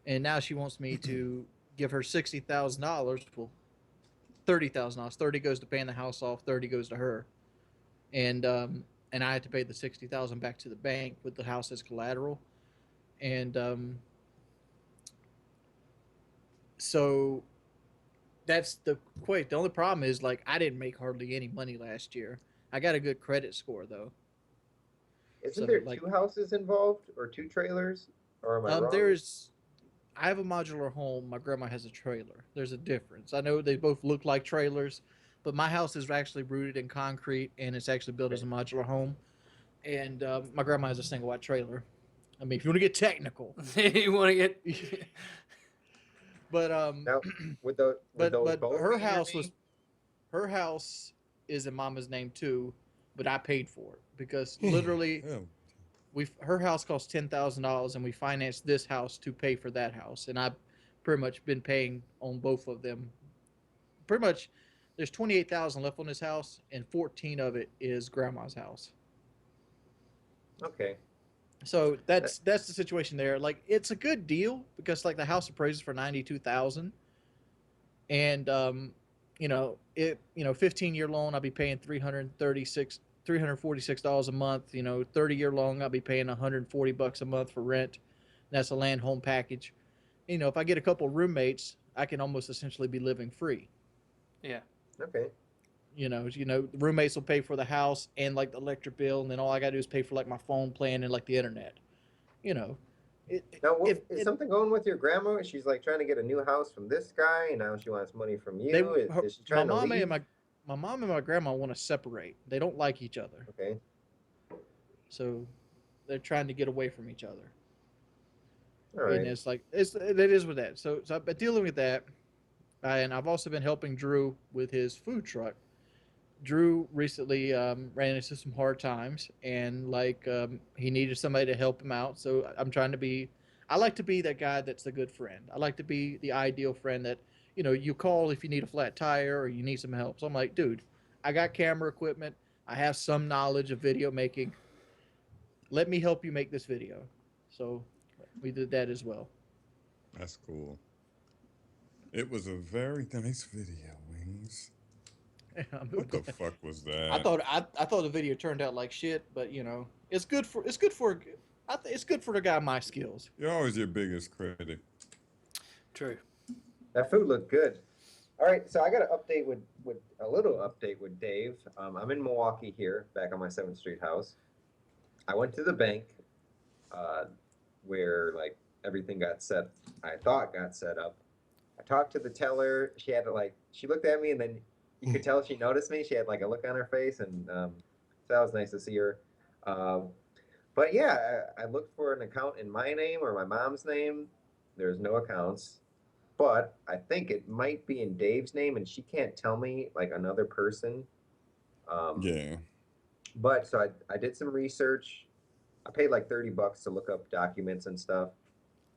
and now she wants me to give her $60,000. Well, $30,000. 30 goes to paying the house off. 30 goes to her, and I had to pay the 60,000 back to the bank with the house as collateral, and so that's the only problem is like I didn't make hardly any money last year. I got a good credit score though. Isn't So, there like- two houses involved or two trailers? Or am I wrong? I have a modular home. My grandma has a trailer. There's a difference. I know they both look like trailers, but my house is actually rooted in concrete and it's actually built as a modular home. And my grandma has a single wide trailer. I mean, if you want to get technical, You want to get. but Now, with those but both her in your house name? her house is in Mama's name too, but I paid for it because literally Yeah. her house cost $10,000 and we financed this house to pay for that house, and I've pretty much been paying on both of them. Pretty much, there's 28,000 left on this house, and 14 of it is Grandma's house. Okay. So that's the situation there. Like it's a good deal because like the house appraises for 92,000, and 15-year loan I'll be paying $346 a month. 30-year loan I'll be paying $140 a month for rent. That's a land home package. If I get a couple roommates, I can almost essentially be living free. Yeah. Okay. The roommates will pay for the house and like the electric bill, and then all I gotta do is pay for like my phone plan and like the internet. Now, is something going with your grandma? She's like trying to get a new house from this guy, and now she wants money from you. Is she trying to leave? my mom and my grandma want to separate. They don't like each other, Okay. so they're trying to get away from each other. All right. And it's like it is with that. So I've been dealing with that, and I've also been helping Drew with his food truck. Drew recently ran into some hard times, and he needed somebody to help him out. So I'm trying to be. I like to be that guy that's a good friend. I like to be the ideal friend that you call if you need a flat tire or you need some help. So I'm like, dude, I got camera equipment. I have some knowledge of video making. Let me help you make this video. So we did that as well. That's cool. It was a very nice video, Wings. What the fuck was I that? thought I thought the video turned out like shit, but you know, it's good for the guy my skills. You're always your biggest critic. True. That food looked good. All right, so I got an update with a little update with Dave. I'm in Milwaukee here, back on my 7th Street house. I went to the bank, where like everything got set. I thought got set up. I talked to the teller. She had to like she looked at me and then you could tell she noticed me. She had like a look on her face, and so that was nice to see her. But yeah, I looked for an account in my name or my mom's name. There's no accounts. But I think it might be in Dave's name, and she can't tell me like another person. Yeah. But so I did some research. I paid like $30 to look up documents and stuff.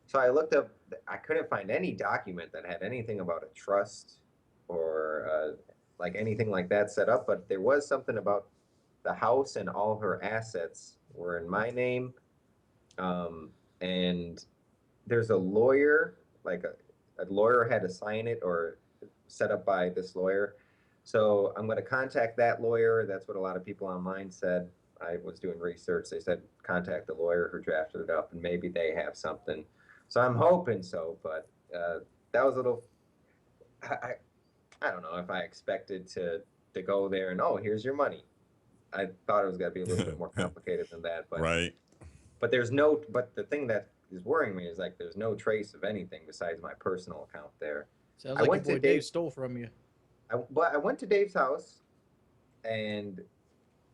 So I looked up. I couldn't find any document that had anything about a trust or like anything like that set up. But there was something about the house and all her assets were in my name, and there's a lawyer like a lawyer had to sign it or set up by this lawyer. So I'm going to contact that lawyer. That's what a lot of people online said. I was doing research. They said contact the lawyer who drafted it up, and maybe they have something. So I'm hoping so, but that was a little. I don't know if I expected to go there and here's your money. I thought it was going to be a little bit more complicated than that, but Right. but there's no. But the thing that is worrying me is like there's no trace of anything besides my personal account there. Sounds I like your went to boy Dave stole from you. I went to Dave's house, and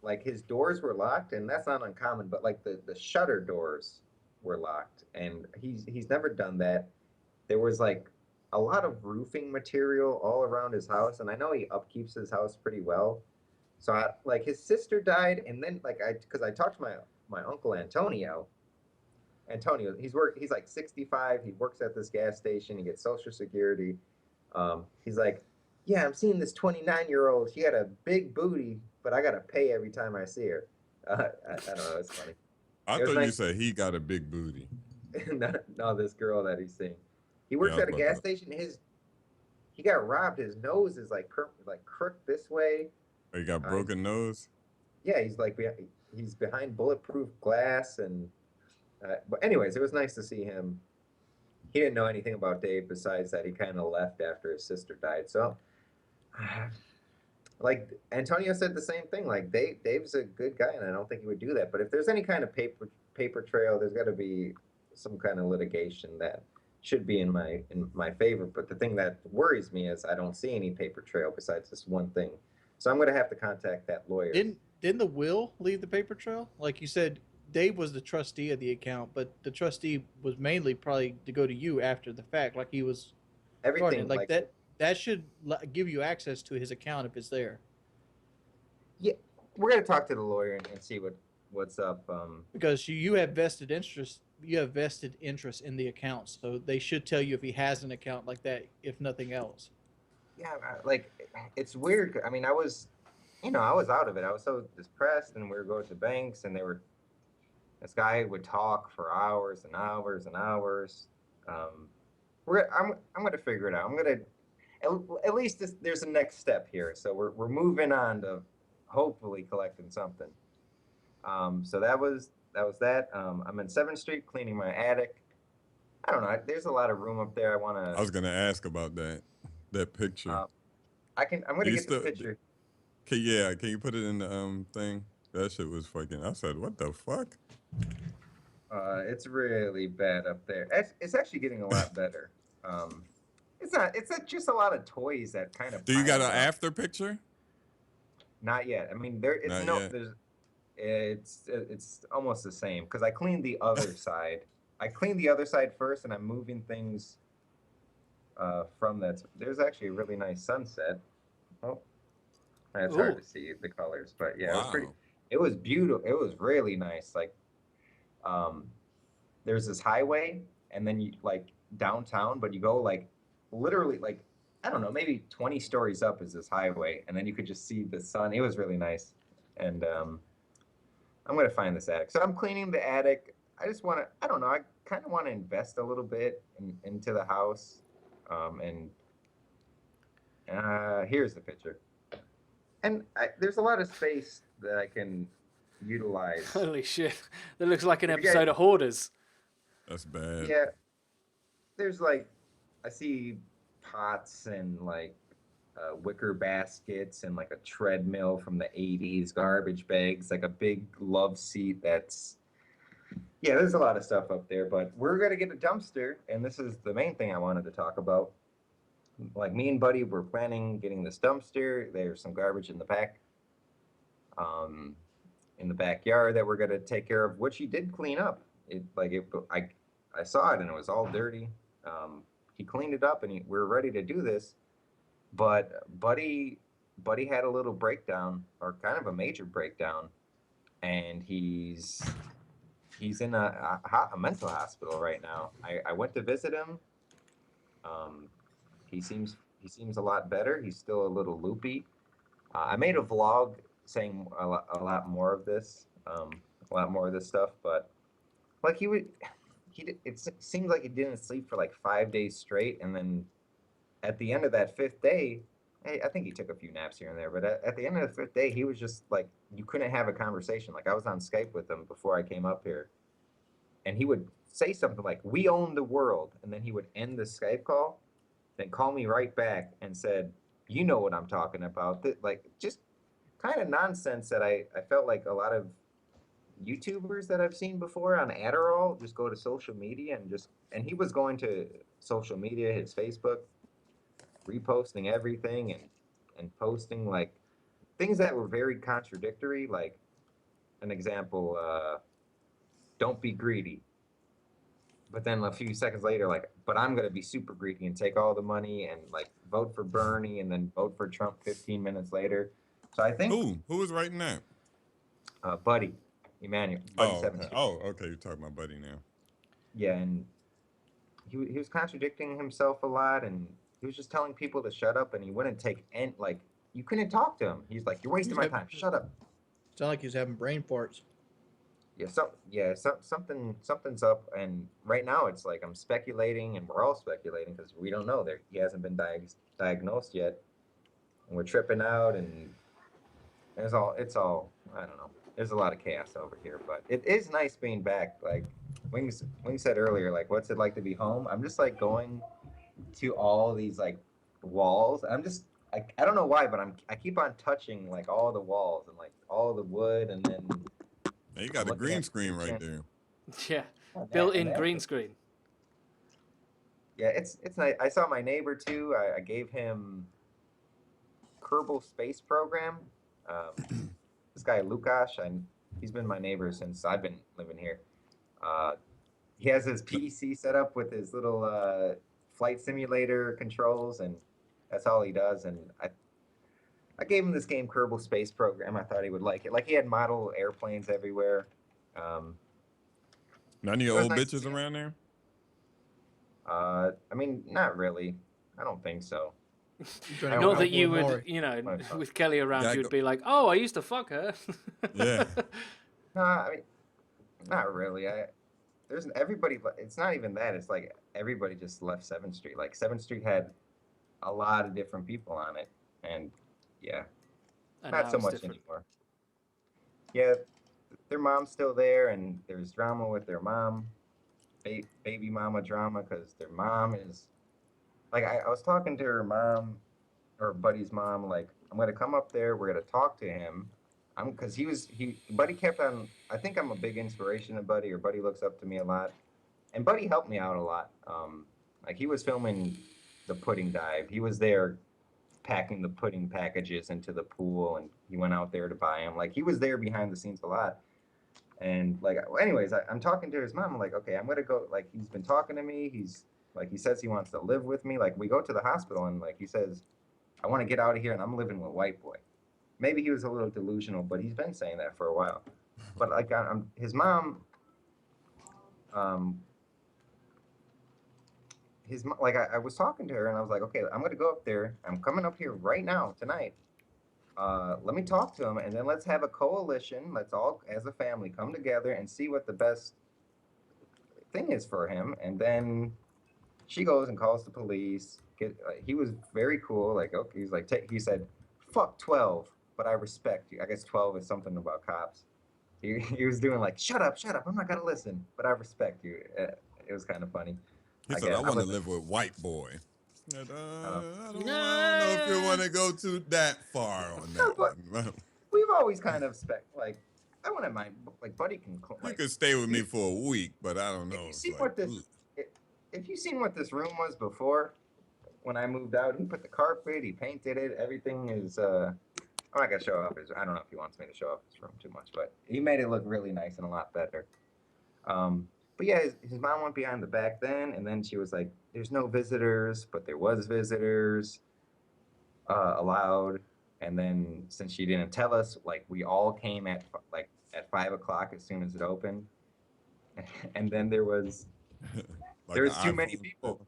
like his doors were locked, and that's not uncommon. But like the shutter doors were locked, and he's never done that. There was like a lot of roofing material all around his house, and I know he upkeeps his house pretty well. So like his sister died, and then like because I talked to my uncle Antonio. Antonio, he's like 65. He works at this gas station. He gets Social Security. He's like, yeah, I'm seeing this 29-year-old. She got a big booty, but I gotta pay every time I see her. I don't know. It's funny. I It was thought you nice. said he got a big booty. No, this girl that he's seeing. He works Yeah, I at a was gas about station. He got robbed. His nose is like crooked this way. Oh, you got broken nose? Yeah, he's behind bulletproof glass, and but anyways, it was nice to see him. He didn't know anything about Dave besides that he kind of left after his sister died. So, like Antonio said the same thing. Like Dave's a good guy, and I don't think he would do that. But if there's any kind of paper trail, there's got to be some kind of litigation that should be in my favor. But the thing that worries me is I don't see any paper trail besides this one thing. So I'm going to have to contact that lawyer. Didn't the will leave the paper trail? Like you said, Dave was the trustee of the account, but the trustee was mainly probably to go to you after the fact, like he was Everything like that. That should give you access to his account if it's there. Yeah, we're going to talk to the lawyer and see what's up. Because you have vested interest. You have vested interest in the account, so they should tell you if he has an account like that, if nothing else. Yeah, like it's weird. I mean, I was out of it. I was so depressed, and we were going to banks, and this guy would talk for hours and hours and hours. I'm gonna figure it out. I'm gonna at least there's a next step here. So we're moving on to hopefully collecting something. So that was that. I'm in 7th Street cleaning my attic. I don't know. There's a lot of room up there. I was gonna ask about that picture. I'm gonna get the picture. Can you put it in the thing? That shit was fucking. I said, what the fuck? It's really bad up there. It's actually getting a lot better. It's not just a lot of toys that kind of. Do you got an pile up. after picture? Not yet. I mean, it's almost the same because I cleaned the other side. I cleaned the other side first, and I'm moving things from that. There's actually a really nice sunset. Oh, it's hard to see the colors, but yeah, Wow. It was beautiful. It was really nice. Like, there's this highway, and then you like downtown, but you go like literally like I don't know, maybe 20 stories up is this highway, and then you could just see the sun. It was really nice, and I'm gonna find this attic. So I'm cleaning the attic. I just want to. I don't know. I kind of want to invest a little bit into the house, and here's the picture. And there's a lot of space that I can utilize. Holy shit! That looks like an If you guys- episode of Hoarders. That's bad. Yeah, there's like I see pots and like wicker baskets and like a treadmill from the 80s, garbage bags, like a big love seat that's yeah, there's a lot of stuff up there, but we're gonna get a dumpster, and this is the main thing I wanted to talk about. Like me and Buddy were planning getting this dumpster. There's some garbage in the back, in the backyard that we're gonna take care of, which he did clean up. I saw it and it was all dirty. He cleaned it up and we're ready to do this, but Buddy had a little breakdown, or kind of a major breakdown, and he's in a mental hospital right now. I went to visit him. He seems a lot better. He's still a little loopy. I made a vlog saying a lot more of this, stuff, but like it seemed like he didn't sleep for like 5 days straight, and then at the end of that fifth day, I think he took a few naps here and there, but at the end of the fifth day, he was just like, you couldn't have a conversation. Like I was on Skype with him before I came up here, and he would say something like, "We own the world," and then he would end the Skype call, then call me right back and said, "You know what I'm talking about." Like just kind of nonsense that I felt like a lot of YouTubers that I've seen before on Adderall just go to social media and he was going to social media, his Facebook, reposting everything and posting like things that were very contradictory. Like an example, don't be greedy. But then a few seconds later, like, but I'm going to be super greedy and take all the money and like vote for Bernie and then vote for Trump 15 minutes later. So I think Who was writing that? Buddy, Emmanuel, Buddy Oh, 17. okay. Oh, okay. You're talking about Buddy now. Yeah, and he was contradicting himself a lot, and he was just telling people to shut up, and he wouldn't take any, like, you couldn't talk to him. He's like, "You're wasting my time. Shut up." Sound like he's having brain farts. Something's up, and right now it's like I'm speculating, and we're all speculating because we don't know. He hasn't been diagnosed yet, and we're tripping out, and it's all I don't know. There's a lot of chaos over here, but it is nice being back. Like Wings said earlier, like, what's it like to be home? I'm just like going to all these like walls. I don't know why, but I keep on touching like all the walls and like all the wood, and then Hey, you got a green screen right there. Yeah, Oh, built-in that- green screen. Yeah, it's nice. I saw my neighbor too. I gave him Kerbal Space Program. This guy Lukash, he's been my neighbor since I've been living here. He has his PC set up with his little flight simulator controls, and that's all he does. And I gave him this game Kerbal Space Program. I thought he would like it. Like he had model airplanes everywhere. None of your It was old nice bitches to- around there? I mean, not really. I don't think so. Trying to Not out that you one would, more. you know, My fault. with Kelly around, Yeah, I you'd go- be like, "Oh, I used to fuck her." Yeah. No, I mean, not really. There's everybody. It's not even that. It's like everybody just left 7th Street. Like 7th Street had a lot of different people on it, and yeah, And not now so it's much different. anymore. Yeah, their mom's still there, and there's drama with their mom, baby mama drama, because their mom is like I was talking to her mom, or Buddy's mom, like I'm gonna come up there, we're gonna talk to him. Because Buddy kept on. I think I'm a big inspiration to Buddy, or Buddy looks up to me a lot, and Buddy helped me out a lot. Like he was filming the pudding dive. He was there packing the pudding packages into the pool, and he went out there to buy them. Like he was there behind the scenes a lot. And like, anyways, I'm talking to his mom. I'm like, okay, I'm gonna go. Like he's been talking to me. He says he wants to live with me. Like we go to the hospital, and like he says, I want to get out of here, and I'm living with White Boy. Maybe he was a little delusional, but he's been saying that for a while. But like his mom, I was talking to her, and I was like, okay, I'm gonna go up there. I'm coming up here right now tonight. Let me talk to him, and then let's have a coalition. Let's all, as a family, come together and see what the best thing is for him. And then she goes and calls the police. He was very cool. Like, okay, he's like, he said, "Fuck 12, but I respect you." I guess 12 is something about cops. He was doing like, "Shut up, shut up. I'm not gonna listen, but I respect you." It was kind of funny. He I said, guess "I I want to wasn't. live with white boy." And, Uh, I don't know if you want to go too that far on no, that but one. we've always kind of like. I wouldn't mind. Like, Buddy can You like. could stay with If me you, for a week, but I don't if know. you It's seen like, what this, if you seen what this room was before, when I moved out, he put the carpet, he painted it. Everything is. I'm not gonna show off his. I don't know if he wants me to show off his room too much, but he made it look really nice and a lot better. But yeah, his mom went behind the back then, and then she was like, "There's no visitors," but there was visitors allowed. And then since she didn't tell us, like we all came at 5 o'clock as soon as it opened, and then like there an was too many iPhone. people.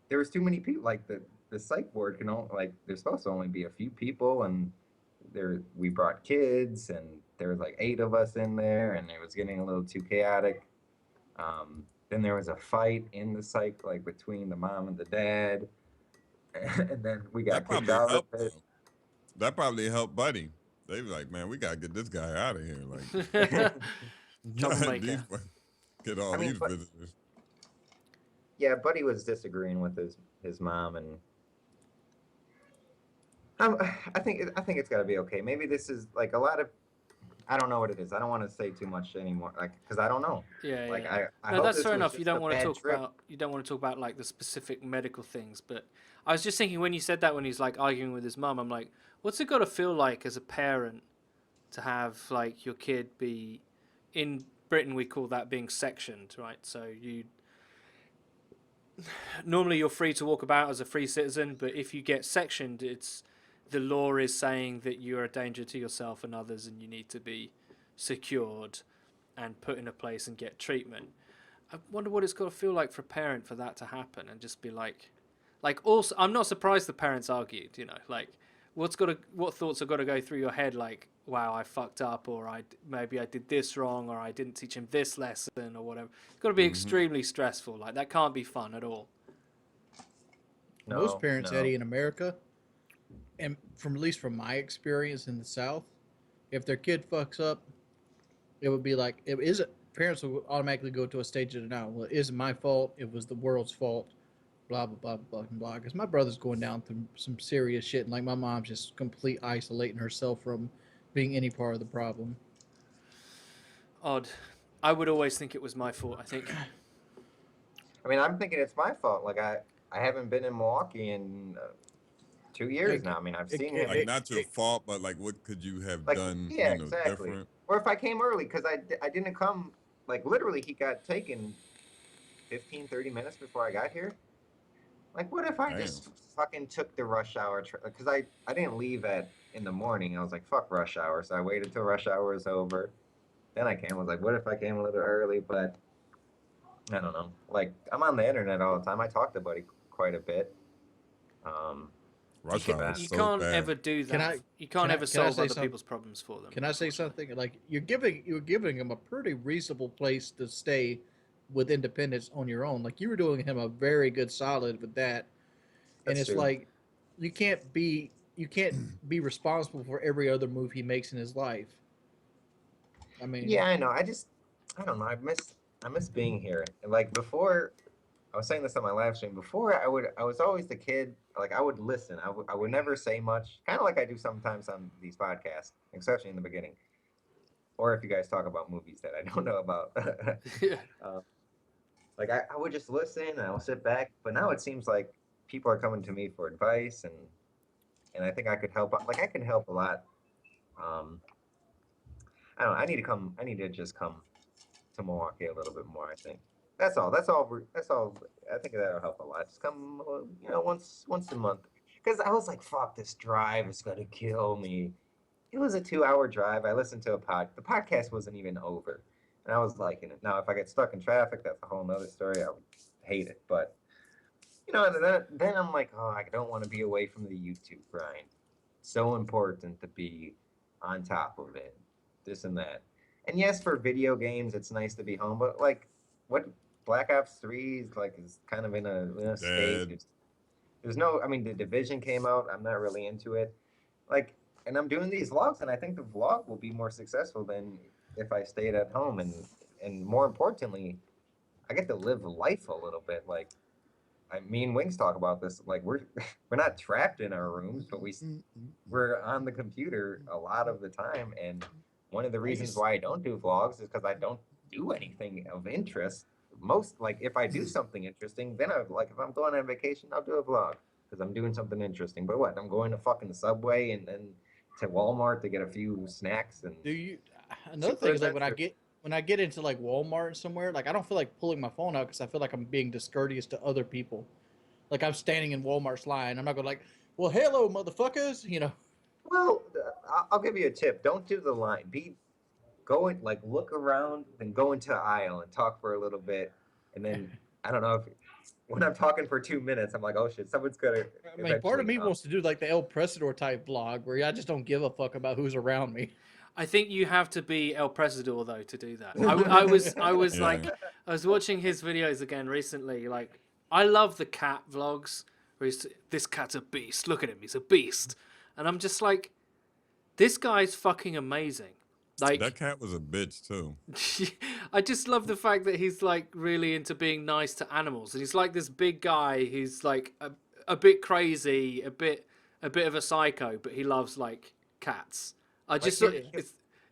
There was too many people. Like the psych ward can only like there's supposed to only be a few people, and we brought kids, and there was like 8 of us in there, and it was getting a little too chaotic. Then there was a fight in the psych, like between the mom and the dad, and then we That got kicked probably out of helped it. though. That probably helped Buddy. They were like, "Man, we gotta get this guy out of here." Like, Troublemaker. get all I mean, these but visitors. yeah, Buddy was disagreeing with his mom, and I think it's got to be okay. Maybe this is like a lot of I don't know what it is. I don't want to say too much anymore, like because I don't know. Yeah, Like yeah. I No, hope that's this fair was enough. You just a don't want to bad talk trip. about like the specific medical things, but I was just thinking when you said that when he's like arguing with his mum, I'm like, what's it got to feel like as a parent to have like your kid be in Britain we call that being sectioned, right? So you normally you're free to walk about as a free citizen, but if you get sectioned, it's the law is saying that you're a danger to yourself and others, and you need to be secured and put in a place and get treatment. I wonder what it's got to feel like for a parent for that to happen and just be like also I'm not surprised the parents argued. You know, like what thoughts have got to go through your head? Like, wow, I fucked up, or maybe I did this wrong, or I didn't teach him this lesson, or whatever. It's got to be extremely stressful. Like that can't be fun at all. Most No, parents, no. Eddie, in America, and from at least from my experience in the South, if their kid fucks up, it would be like it isn't. Parents will automatically go to a stage of denial. Well, it isn't my fault. It was the world's fault. Blah blah blah blah blah. Because my brother's going down through some serious shit, and like my mom's just complete isolating herself from being any part of the problem. Odd. I would always think it was my fault. I think. I mean, I'm thinking it's my fault. Like I haven't been in Milwaukee in 2 years It, now. I mean, I've it, seen it, him. Like it, not your fault, but like what could you have Like, done, yeah, exactly. different? Or if I came early, because I didn't come, like, literally, he got taken 15, 30 minutes before I got here. Like, what if I Damn. just fucking took the rush hour? Because I didn't leave in the morning. I was like, fuck rush hour. So I waited till rush hour was over. Then I came. I was like, what if I came a little early? But I don't know. Like, I'm on the internet all the time. I talk to Buddy quite a bit. Rush You, hour is you so can't bad. ever do that. Can I- you can't can I- ever can I solve say other something? people's problems for them. Can I say something? Like you're giving him a pretty reasonable place to stay with independence on your own. Like you were doing him a very good solid with that. And That's it's true. like you can't be responsible for every other move he makes in his life. I mean, Yeah, I know. I don't know. I miss being here. And like before, I was saying this on my live stream. Before, I was always the kid. Like I would listen. I would never say much. Kind of like I do sometimes on these podcasts, especially in the beginning. Or if you guys talk about movies that I don't know about. Yeah. Like I would just listen and I'll sit back. But now it seems like people are coming to me for advice, and I think I could help. Like I can help a lot. I don't know. I need to just come to Milwaukee a little bit more. I think that's all. That's all. That's all. I think that'll help a lot. Just come, once a month. Because I was like, fuck, this drive is gonna kill me. It was a 2-hour drive. I listened to a The podcast wasn't even over, and I was liking it. Now, if I get stuck in traffic, that's a whole nother story. I would hate it. But then I'm like, oh, I don't want to be away from the YouTube grind. So important to be on top of it, this and that. And yes, for video games, it's nice to be home. But like, what Black Ops 3 is like is kind of in a state. Dead. There's no. I mean, the Division came out. I'm not really into it. Like, and I'm doing these vlogs, and I think the vlog will be more successful than if I stayed at home. And more importantly, I get to live life a little bit. Like, me and Wings talk about this. Like, we're we're not trapped in our rooms, but we're on the computer a lot of the time. And one of the reasons why I don't do vlogs is because I don't do anything of interest. Most like if I do something interesting, then like if I'm going on vacation, I'll do a vlog because I'm doing something interesting. But what? I'm going to fucking Subway and then to Walmart to get a few snacks and Do you? Another super thing is like adventure. when I get into like Walmart somewhere, like I don't feel like pulling my phone out because I feel like I'm being discourteous to other people. Like I'm standing in Walmart's line, I'm not going like, well, hello, motherfuckers. You know, Well, I'll give you a tip. Don't do the line. Go in, like look around, then go into an aisle and talk for a little bit, and then I don't know if when I'm talking for 2 minutes, I'm like, oh shit, someone's gonna I mean, part of eventually me come. wants to do like the El Presidor type vlog where I just don't give a fuck about who's around me. I think you have to be El Presidor though to do that. I was Yeah. like, I was watching his videos again recently. Like, I love the cat vlogs where this cat's a beast. Look at him, he's a beast. And I'm just like, this guy's fucking amazing. That Like, cat was a bitch too. I just love the fact that he's like really into being nice to animals, and he's like this big guy who's like a bit crazy, a bit of a psycho, but he loves like cats. I just Like,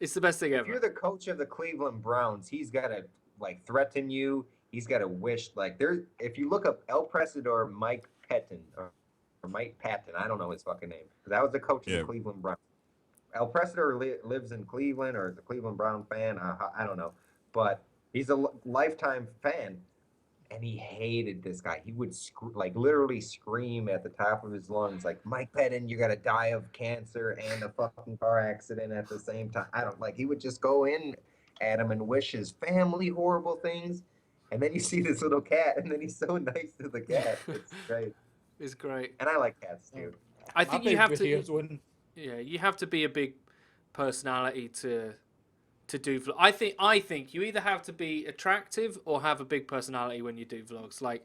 it's the best thing if you're ever. the coach of the Cleveland Browns, he's gotta like threaten you. He's gotta wish like there. If you look up El Presidor Mike Patton or Mike Patton, I don't know his fucking name. That was the coach of the Yeah. Cleveland Browns. El Presidor lives in Cleveland or is a Cleveland Brown fan. I don't know, but he's a lifetime fan, and he hated this guy. He would like literally scream at the top of his lungs, like Mike Pettin, you're gonna die of cancer and a fucking car accident at the same time. I don't like. He would just go in at him and wish his family horrible things, and then you see this little cat, and then he's so nice to the cat. It's great, It's great. and I like cats too. I My think you have favorite to. videos when Yeah, you have to be a big personality to do vlog. I think you either have to be attractive or have a big personality when you do vlogs. Like,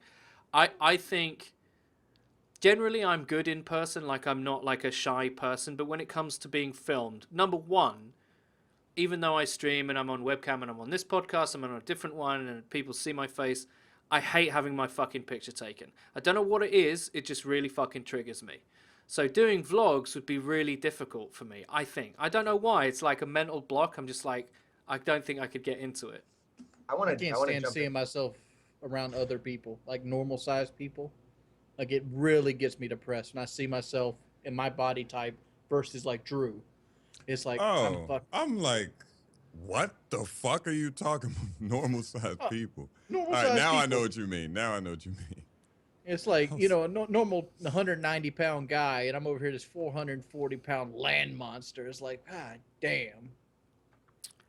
I think generally I'm good in person. Like, I'm not like a shy person, but when it comes to being filmed, number one, even though I stream and I'm on webcam and I'm on this podcast, I'm on a different one and people see my face, I hate having my fucking picture taken. I don't know what it is, it just really fucking triggers me. So doing vlogs would be really difficult for me, I think. I don't know why. It's like a mental block. I'm just like, I don't think I could get into it. I I want to. can't I want to stand jump seeing in. myself around other people, like normal sized people. Like it really gets me depressed when I see myself in my body type versus like Drew. It's like I'm Oh, fuck I'm like, what the fuck are you talking about? Normal sized uh, people. normal All right, sized now I know people. what you mean. Now I know what you mean. It's like you know a normal 190-pound guy, and I'm over here this 440-pound land monster. It's like god damn.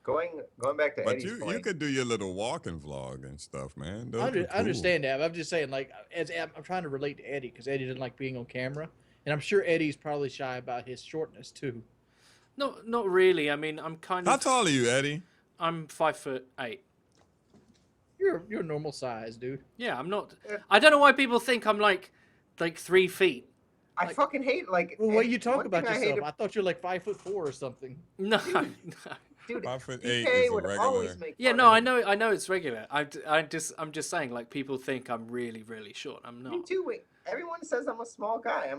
Going back to But Eddie's you point. could do your little walking vlog and stuff, man. Those are I cool. understand that. But I'm just saying, like, as I'm trying to relate to Eddie because Eddie didn't like being on camera, and I'm sure Eddie's probably shy about his shortness too. Not really. I mean, I'm kind How of. tall are you, Eddie? I'm 5'8". You're normal size, dude. Yeah, I'm not. eh, I don't know why people think I'm like 3 feet. I Like, fucking hate like. Well, what you talk one thing about I yourself? hate, I thought you're like 5'4" or something. no, no. dude. 5'8" DK is a would regular. always make Yeah, fun no, of me. I know it's regular. I'm just saying, like, people think I'm really, really short. I'm Me not. too. Wait, everyone says I'm a small guy.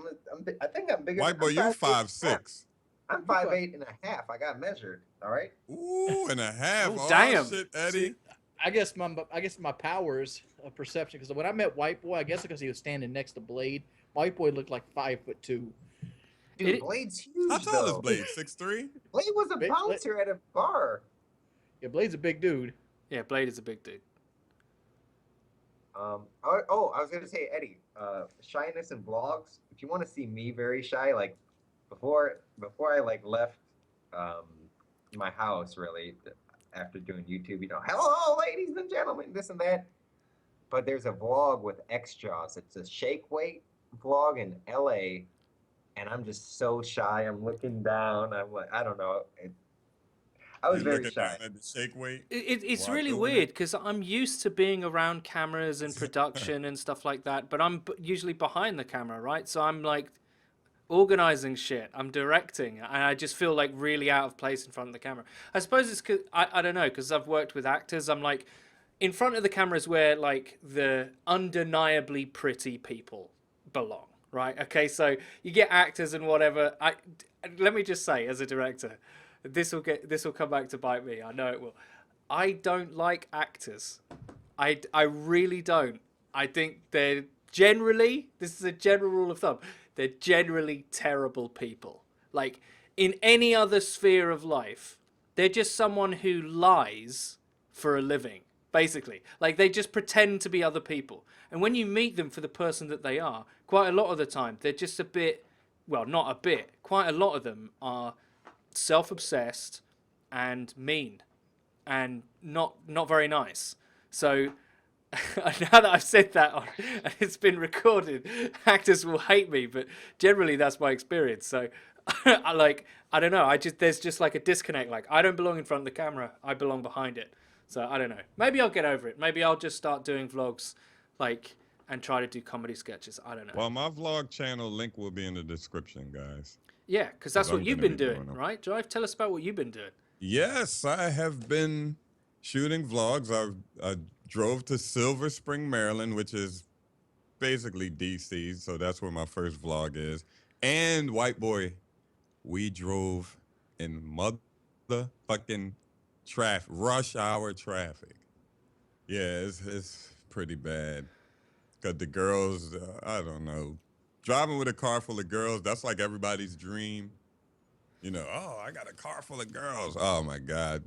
I think I'm bigger. White boy, I'm you 5'8". 5'6". I'm 5'8.5". I got measured. All right. Ooh, and a half. Oh, Oh, damn. shit, See, Eddie. I guess my powers of perception because when I met White Boy, I guess because he was standing next to Blade, White Boy looked like 5'2". Dude, It- Blade's How huge tall is though. Blade? 6'3"? Blade was a Blade- bouncer at a bar. Yeah, Blade's a big dude. Yeah, Blade is a big dude. I was gonna say, Eddie, shyness in vlogs. If you want to see me very shy, like before I like left um, my house, really, after doing YouTube, hello, ladies and gentlemen, this and that. But there's a vlog with X Jaws. It's a shake weight vlog in LA, and I'm just so shy. I'm looking down. I'm like, I don't know. I was You very looking shy. down at the shake weight It's while really doing weird because I'm used to being around cameras and it? production and stuff like that, but I'm usually behind the camera, right? So I'm like organizing shit, I'm directing, and I just feel like really out of place in front of the camera. I suppose it's cause I don't know, because I've worked with actors. I'm like, in front of the camera is where like the undeniably pretty people belong, right? Okay, so you get actors and whatever. Let me just say, as a director, this will come back to bite me. I know it will. I don't like actors. I really don't. I think they're generally, this is a general rule of thumb, they're generally terrible people. Like, in any other sphere of life, they're just someone who lies for a living, basically. Like, they just pretend to be other people. And when you meet them for the person that they are, quite a lot of the time, they're just a bit, well, not a bit, quite a lot of them are self-obsessed and mean and not very nice. So now that I've said that and it's been recorded, actors will hate me, but generally that's my experience. So I don't know. There's just like a disconnect. Like I don't belong in front of the camera. I belong behind it. So I don't know. Maybe I'll get over it. Maybe I'll just start doing vlogs, like and try to do comedy sketches. I don't know. Well, my vlog channel link will be in the description, guys. Yeah, because that's what I'm you've gonna been be doing, doing them. right? Drive. Tell us about what you've been doing. Yes, I have been shooting vlogs. I drove to Silver Spring, Maryland, which is basically DC, so that's where my first vlog is. And White Boy, we drove in motherfucking rush hour traffic. Yeah, it's pretty bad. Cause the girls, I don't know, driving with a car full of girls, that's like everybody's dream. You know, oh, I got a car full of girls. Oh my God.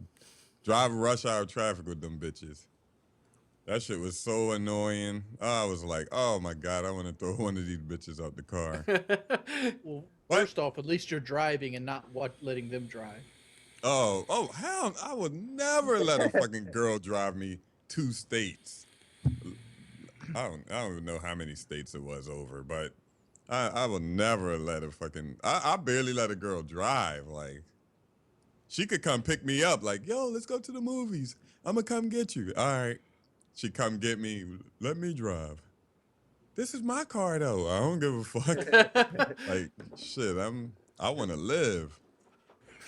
Driving rush hour traffic with them bitches. That shit was so annoying. I was like, oh my God, I want to throw one of these bitches out the car. Well, What? first off, at least you're driving and not letting them drive. Oh, hell, I would never let a fucking girl drive me 2 states. I don't even know how many states it was over, but I will never let a fucking, I barely let a girl drive. Like, she could come pick me up, like, yo, let's go to the movies. I'm gonna come get you. All right. She come get me. Let me drive. This is my car though. I don't give a fuck. Like, shit, I want to live.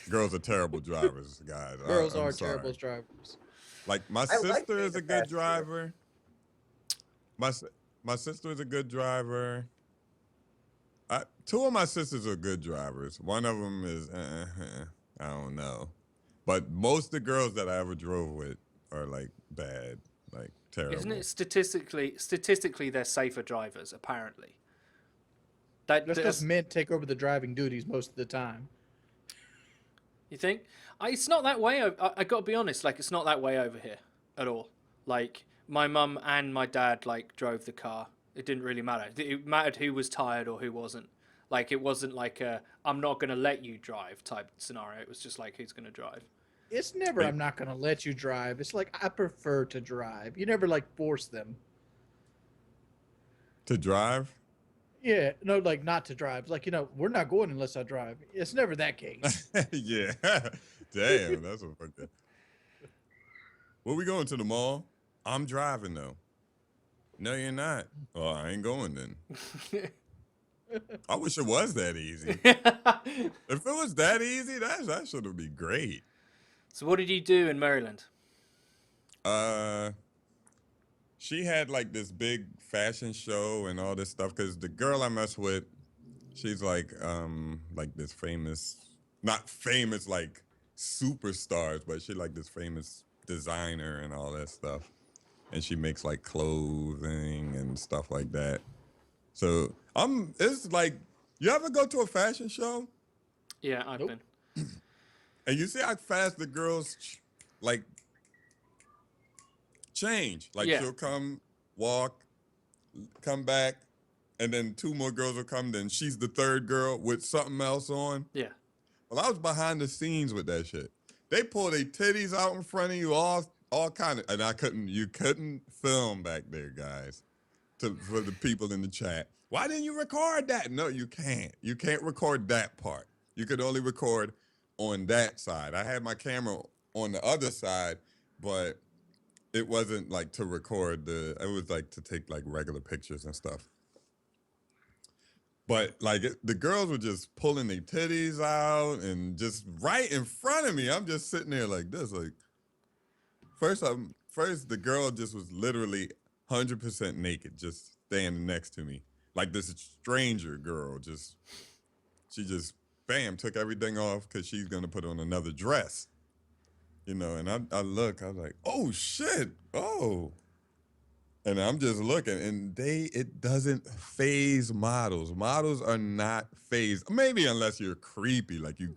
Girls are terrible drivers, guys. Girls I'm are sorry. terrible drivers. Like, my I like sister being is a a good passenger. driver. My sister is a good driver. Two of my sisters are good drivers. One of them is, I don't know. But most of the girls that I ever drove with are like bad, like terrible. Isn't it statistically they're safer drivers apparently? That's because men take over the driving duties most of the time. You think? It's not that way. I got to be honest. Like, it's not that way over here at all. Like, my mum and my dad like drove the car. It didn't really matter. It mattered who was tired or who wasn't. Like, it wasn't like a I'm not gonna let you drive type scenario. It was just like who's gonna drive. It's never I'm not going to let you drive. It's like I prefer to drive. You never like force them. To drive? Yeah, no, like not to drive. It's like, we're not going unless I drive. It's never that case. Yeah. Damn, that's a fucking. Where we going, to the mall? I'm driving though. No, you're not. Oh, I ain't going then. I wish it was that easy. If it was that easy, that should be great. So what did you do in Maryland? She had like this big fashion show and all this stuff. Cause the girl I mess with, she's like this famous, not famous like superstars, but she like this famous designer and all that stuff. And she makes like clothing and stuff like that. So it's like, you ever go to a fashion show? Yeah, I've Nope. been. And you see how fast the girls like change. Like, Yeah. she'll come, walk, come back, and then two more girls will come. Then she's the third girl with something else on. Yeah. Well, I was behind the scenes with that shit. They pull their titties out in front of you, all kind of, and you couldn't film back there, guys. For the people in the chat, why didn't you record that? No, you can't. You can't record that part. You could only record on that side. I had my camera on the other side, but it wasn't like to record it was like to take like regular pictures and stuff. But like the girls were just pulling their titties out and just right in front of me. I'm just sitting there like this. Like first the girl just was literally 100% naked, just standing next to me. Like this stranger girl, she just bam took everything off because she's gonna put on another dress. And I was like, oh shit, oh. And I'm just looking, and it doesn't phase models. Models are not phased. Maybe unless you're creepy, like you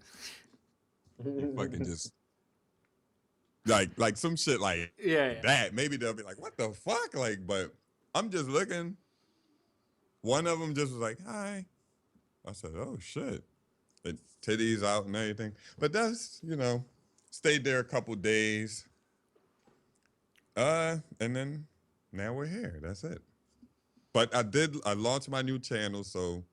fucking just like some shit like Yeah. that. Maybe they'll be like, what the fuck? Like, but I'm just looking. One of them just was like, hi. I said, oh shit. And titties out and everything. But that's, stayed there a couple days. And then now we're here. That's it. But I launched my new channel, so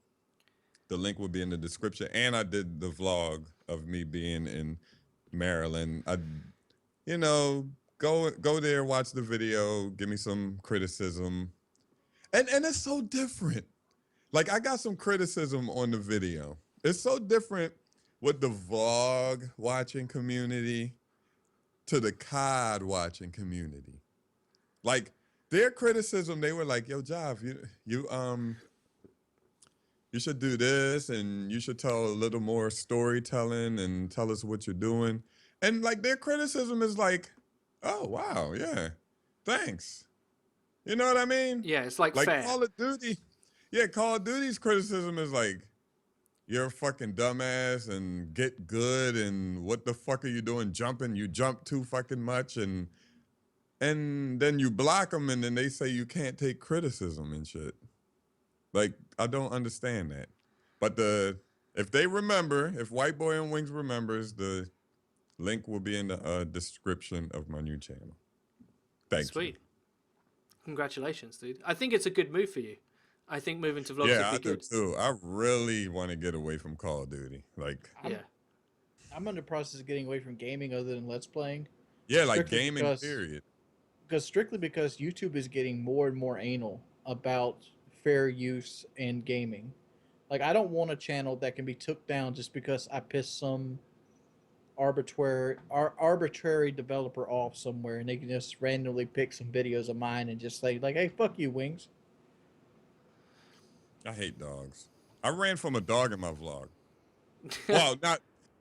the link will be in the description. And I did the vlog of me being in Maryland. Go there, watch the video, give me some criticism. And it's so different. Like I got some criticism on the video. It's so different with the vlog watching community to the COD watching community. Like their criticism, they were like, yo, Jav, you should do this and you should tell a little more storytelling and tell us what you're doing. And like their criticism is like, oh wow, yeah, thanks. You know what I mean? Yeah, it's like fair. Call of Duty. Yeah, Call of Duty's criticism is like, you're a fucking dumbass and get good and what the fuck are you doing jumping? You jump too fucking much and then you block them and then they say you can't take criticism and shit. Like, I don't understand that. But if they remember, if White Boy on Wings remembers, the link will be in the description of my new channel. Thanks. Sweet. Congratulations, dude. I think it's a good move for you. I think moving to vlogs Yeah, I would be do good. too. I really want to get away from Call of Duty. Like, I'm in the process of getting away from gaming other than Let's Playing. yeah, like gaming, period. Strictly because YouTube is getting more and more anal about fair use in gaming. Like, I don't want a channel that can be took down just because I pissed some arbitrary developer off somewhere and they can just randomly pick some videos of mine and just say, like, hey, fuck you, Wings. I hate dogs. I ran from a dog in my vlog. Well,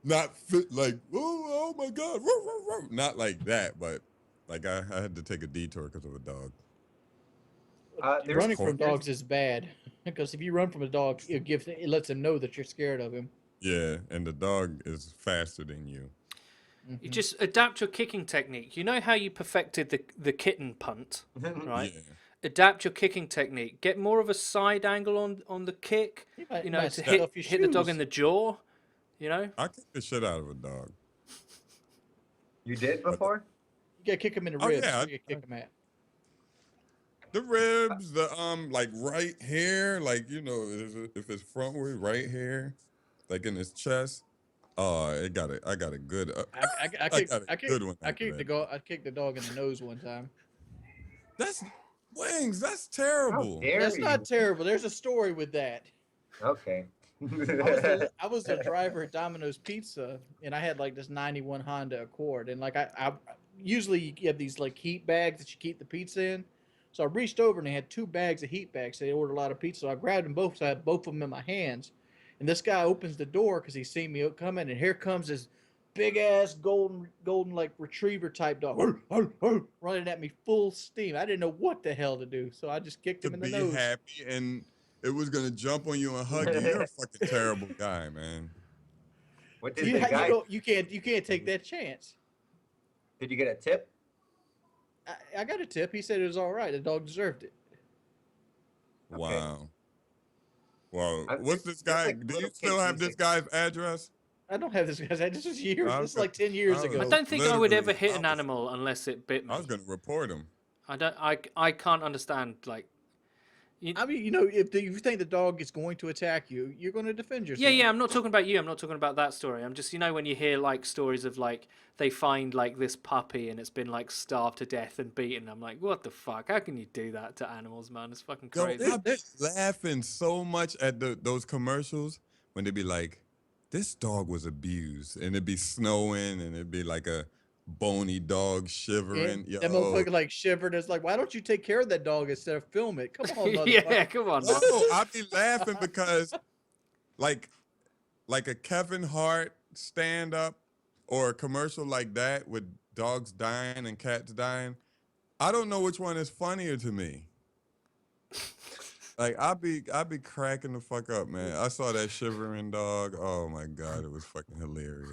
not fit, like, oh my God. Not like that, but like I had to take a detour because of a dog. Running from dogs is bad because if you run from a dog, it lets him know that you're scared of him. Yeah, and the dog is faster than you. You just adapt your kicking technique. You know how you perfected the kitten punt, right? Yeah. Adapt your kicking technique. Get more of a side angle on the kick. To hit the dog in the jaw. I kicked the shit out of a dog. You did before? You gotta kick him in the ribs. Yeah, You kick him at. The ribs, the like right here, like if it's frontward, right here, like in his chest. Oh, I got a good. I kicked the dog in the nose one time. That's Wings. That's terrible. That's not terrible. There's a story with that. Okay. I was the driver at Domino's Pizza, and I had like this '91 Honda Accord, and like I usually you have these like heat bags that you keep the pizza in. So I reached over and they had 2 bags of heat bags. They ordered a lot of pizza, so I grabbed them both. So I had both of them in my hands, and this guy opens the door because he seen me coming, and here comes this big ass golden like retriever type dog running at me full steam. I didn't know what the hell to do, so I just kicked him in the nose. To be happy and it was gonna jump on you and hug you. You're a fucking terrible guy, man. What did the guy? You can't take that chance. Did you get a tip? I got a tip. He said it was all right. The dog deserved it. Wow. Well, what's this guy? Like do you still have this guy's address? I don't have this guy's address. This was years. This is like 10 years ago. I don't think I would ever hit an animal unless it bit me. I was gonna report him. I can't understand, like, I mean, if you think the dog is going to attack you, you're going to defend yourself. Yeah, I'm not talking about you. I'm not talking about that story. I'm just, when you hear like stories of like they find like this puppy and it's been like starved to death and beaten. I'm like, what the fuck? How can you do that to animals, man? It's fucking Yo, crazy. I've been laughing so much at those commercials when they be like, this dog was abused, and it'd be snowing, and it'd be like a bony dog shivering. That motherfucker like shivered. It's like, why don't you take care of that dog instead of film it? Come on, motherfucker. Yeah, come on. No, Man. I be laughing because, like a Kevin Hart stand up or a commercial like that with dogs dying and cats dying. I don't know which one is funnier to me. Like I be cracking the fuck up, man. I saw that shivering dog. Oh my god, it was fucking hilarious.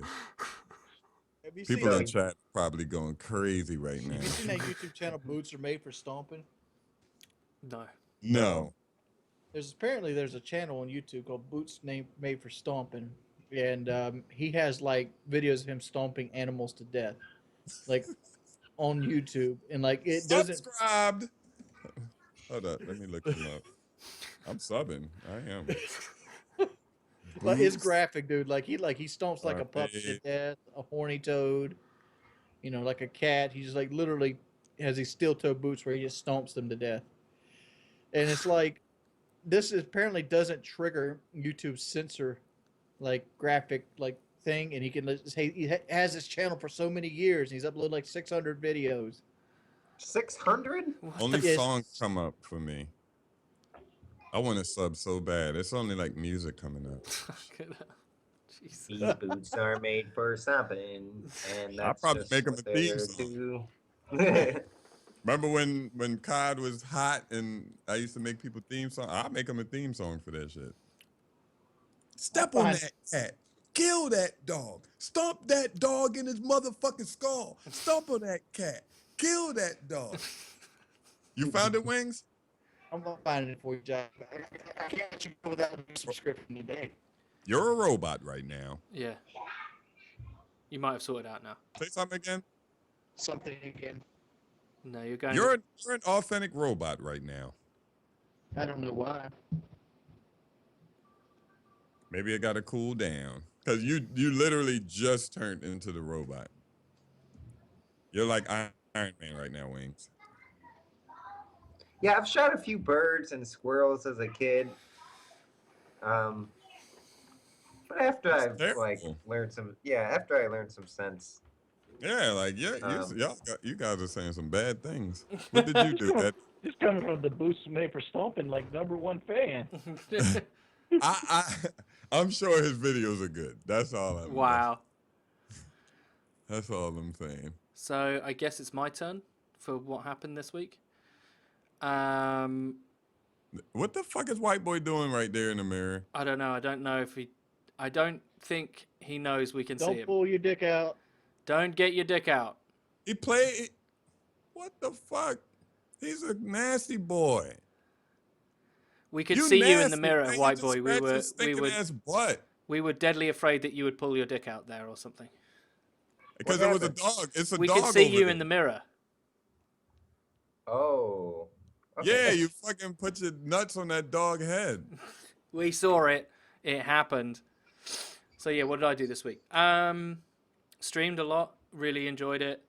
Have you People seen, in chat probably going crazy right now. have you seen that YouTube channel, Boots Are Made for Stomping? No. No. There's a channel on YouTube called Made for Stomping, and he has like videos of him stomping animals to death, like on YouTube, and like it doesn't. Subscribed. Hold up, let me look him up. I'm subbing. I am. Like it's Boots graphic, dude. Like he stomps like Are a puppy to Made- death, a horny toad, like a cat. He just like literally has these steel toe boots where he just stomps them to death. And it's like this apparently doesn't trigger YouTube's censor like graphic like thing, and he can say he has this channel for so many years, and he's uploaded like 600 videos. 600? Only Yes. songs come up for me. I want to sub so bad. It's only like music coming up. Jesus. These boots are made for stomping, and that's probably just make 'em what a theme they're song. do. Remember when COD was hot and I used to make people theme song? I'll make them a theme song for that shit. Step on that cat. Kill that dog. Stomp that dog in his motherfucking skull. Stomp on that cat. Kill that dog. You found it, Wings? I'm gonna find it for you, Jack. I can't let you go without a subscription today. You're a robot right now. Yeah. You might have sorted out now. Say something again. Something again. No, you're going. You're an authentic robot right now. I don't know why. Maybe it got to cool down. Because you literally just turned into the robot. You're like Iron Man right now, Wings. Yeah, I've shot a few birds and squirrels as a kid. But after That's I've like terrible. learned some, after I learned some sense. Yeah, like you guys are saying some bad things. What did you do, Ed? This coming from the Boots Made for Stomping, like #1 fan. I'm sure his videos are good. That's all I'm Wow. That's all I'm saying. So I guess it's my turn for what happened this week. What the fuck is White Boy doing right there in the mirror? I don't know. I don't know if I don't think he knows we can see Don't him. pull your dick out. Don't get your dick out. He played. What the fuck? He's a nasty boy. We could see you in the nasty, mirror, man. You White just Boy. scratched his stinking ass butt. We were deadly afraid that you would pull your dick out there or something. Because What it was a happened? dog. It's a We dog. could see over you there. in the mirror. Oh. Yeah, you fucking put your nuts on that dog head. We saw it. It happened. So yeah, what did I do this week? Streamed a lot. Really enjoyed it.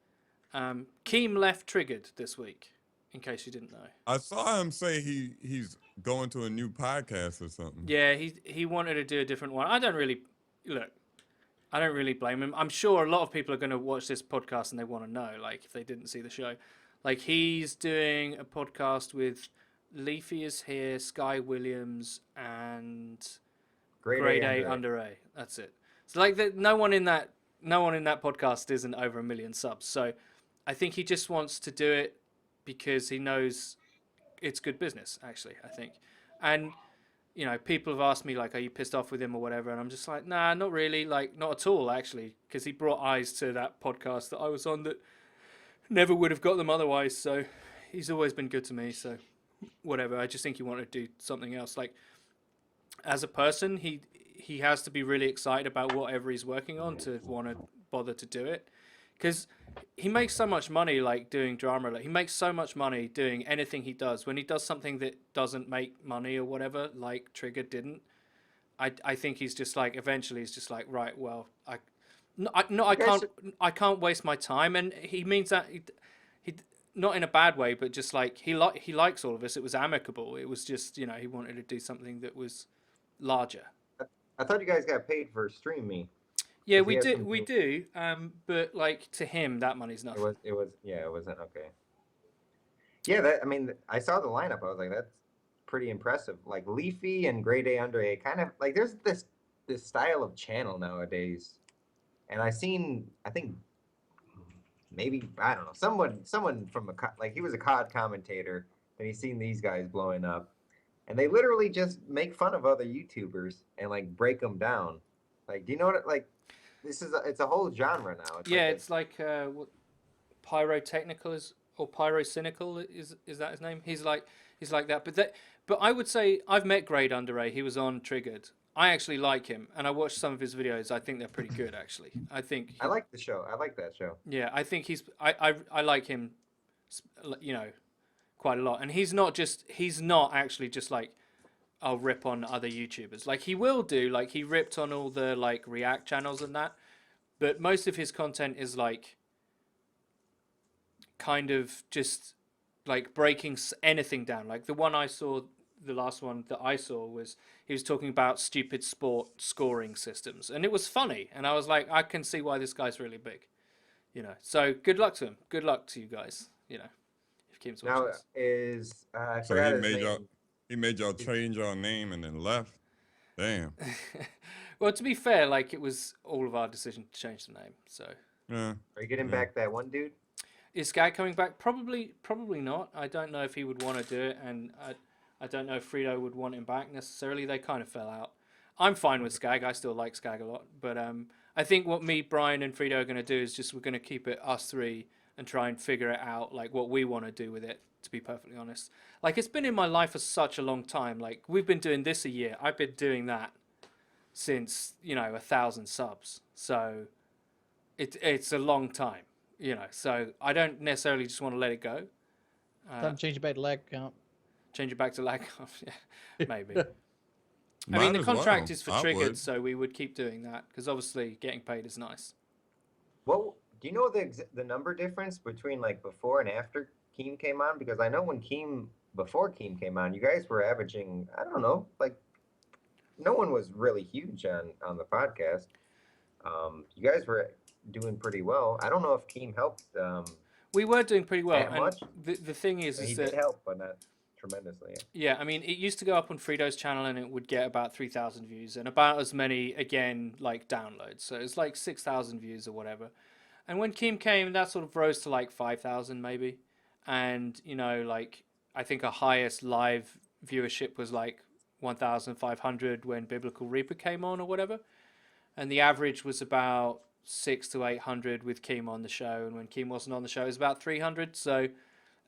Keem left triggered this week, in case you didn't know. I saw him say he's going to a new podcast or something. Yeah, he wanted to do a different one. I don't really blame him. I'm sure a lot of people are going to watch this podcast and they want to know, like, if they didn't see the show. Like, he's doing a podcast with Leafy is here, Sky Williams, and Grade A Under A. That's it. So like, no one in that podcast isn't over 1 million subs. So I think he just wants to do it because he knows it's good business. Actually, I think, and people have asked me like, "Are you pissed off with him or whatever?" And I'm just like, "Nah, not really. Like, not at all, actually." Because he brought eyes to that podcast that I was on that never would have got them otherwise. So he's always been good to me. So whatever. I just think he wanted to do something else. Like, as a person, he has to be really excited about whatever he's working on to want to bother to do it. because he makes so much money like doing drama. Like he makes so much money doing anything he does. When he does something that doesn't make money or whatever, like Trigger didn't, I think he's just like eventually he's just like, right, well, I You guys can't waste my time, and he means that he not in a bad way, but just like he likes all of us. It was amicable. It was just, you know, he wanted to do something that was larger. I thought you guys got paid for Stream Me. Yeah, 'Cause he had we something- do. But like to him, that money's It nothing. was yeah, it wasn't okay. Yeah, that I mean, I saw the lineup. I was like, that's pretty impressive. Like Leafy and Grade A Under A, kind of like there's this style of channel nowadays, and I think maybe I don't know someone from like he was a COD commentator, and he's seen these guys blowing up, and they literally just make fun of other YouTubers and like break them down. Like, do you know what like this is? It's a whole genre now. It's Yeah, like it's like what pyrotechnical is or pyrocynical is that his name? He's like that. But I would say I've met Grade Under A. He was on Triggered. I actually like him, and I watched some of his videos. I think they're pretty good, actually. I think I like the show. I like that show. yeah, I think I like him, you know, quite a lot. And he's not actually just like I'll rip on other YouTubers. Like he will do, like he ripped on all the like React channels and that. But most of his content is like kind of just like breaking anything down. Like the one I saw, the last one that I saw was he was talking about stupid sport scoring systems, and it was funny. And I was like, I can see why this guy's really big, you know. So good luck to him. Good luck to you guys, you know. If Kim's watching Now this. is I So forgot he his made name. y'all he made y'all change your name and then left. Damn. Well, to be fair, like it was all of our decision to change the name. So Yeah. Are you getting Yeah. back that one dude? is Skag coming back? Probably not. I don't know if he would want to do it, and I don't know if Frito would want him back necessarily. They kind of fell out. I'm fine with Skag. I still like Skag a lot, but I think what me, Brian, and Frito are going to do is just we're going to keep it us three and try and figure it out, like what we want to do with it. To be perfectly honest, like it's been in my life for such a long time. Like we've been doing this a year. I've been doing that since 1,000 subs. So it's a long time, you know. So I don't necessarily just want to let it go. Time to change it back to lag count. Change it back to lag. Yeah, maybe. I Might mean, the as contract well. is for I Triggered, would. so we would keep doing that because obviously getting paid is nice. Well, do you know the number difference between like before and after Keem came on? Because I know when before Keem came on, you guys were averaging, I don't know, like no one was really huge on the podcast. You guys were doing pretty well. I don't know if Keem helped. We were doing pretty well, That and much? the thing is He that did help, but not tremendously. yeah, I mean, it used to go up on Frito's channel and it would get about 3,000 views and about as many again like downloads. So it's like 6,000 views or whatever. And when Keem came, that sort of rose to like 5,000 maybe. And like I think our highest live viewership was like 1,500 when Biblical Reaper came on or whatever. And the average was about 600 to 800 with Keem on the show, and when Keem wasn't on the show, it was about 300. So,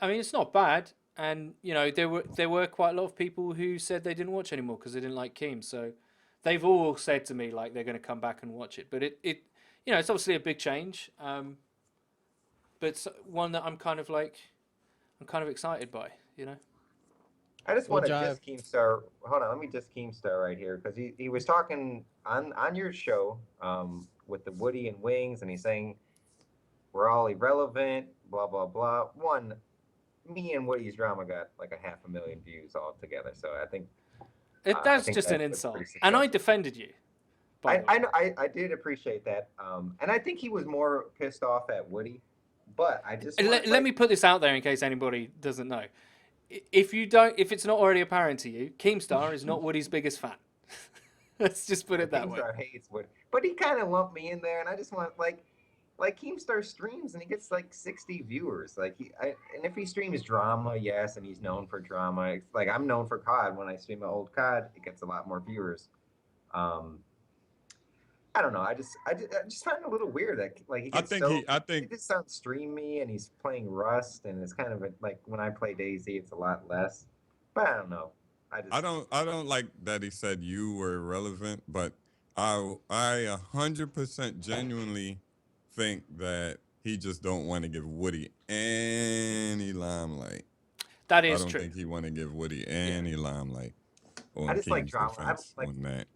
I mean, it's not bad. And there were quite a lot of people who said they didn't watch anymore because they didn't like Keem. So, they've all said to me like they're going to come back and watch it. But it's obviously a big change, but it's one that I'm kind of excited by. I just Well, want to Jive. just Keemstar. Hold on, let me just Keemstar right here because he was talking on your show with the Woody and Wings, and he's saying we're all irrelevant, blah blah blah. One, me and Woody's drama got like 500,000 views all together, so I think That's think just an that's insult, pretty and I successful. defended you. by the way. I know I did appreciate that, and I think he was more pissed off at Woody, but I just Let me put this out there in case anybody doesn't know. If it's not already apparent to you, Keemstar is not Woody's biggest fan. Let's just put it that way. Keemstar hates Woody, but he kind of lumped me in there, and I just want like Keemstar streams and he gets like 60 viewers. And if he streams drama, yes, and he's known for drama. It's like I'm known for COD. When I stream an old COD, it gets a lot more viewers. I don't know. I just find it a little weird that like he I gets think so he. I he think just sounds streamy and he's playing Rust and it's kind of like when I play DayZ, it's a lot less. But I don't know. I don't like that he said you were irrelevant, but I 100% genuinely think that he just don't want to give Woody any limelight. That I is don't true. think he want to give Woody any limelight on I just like King's drama. defense on that.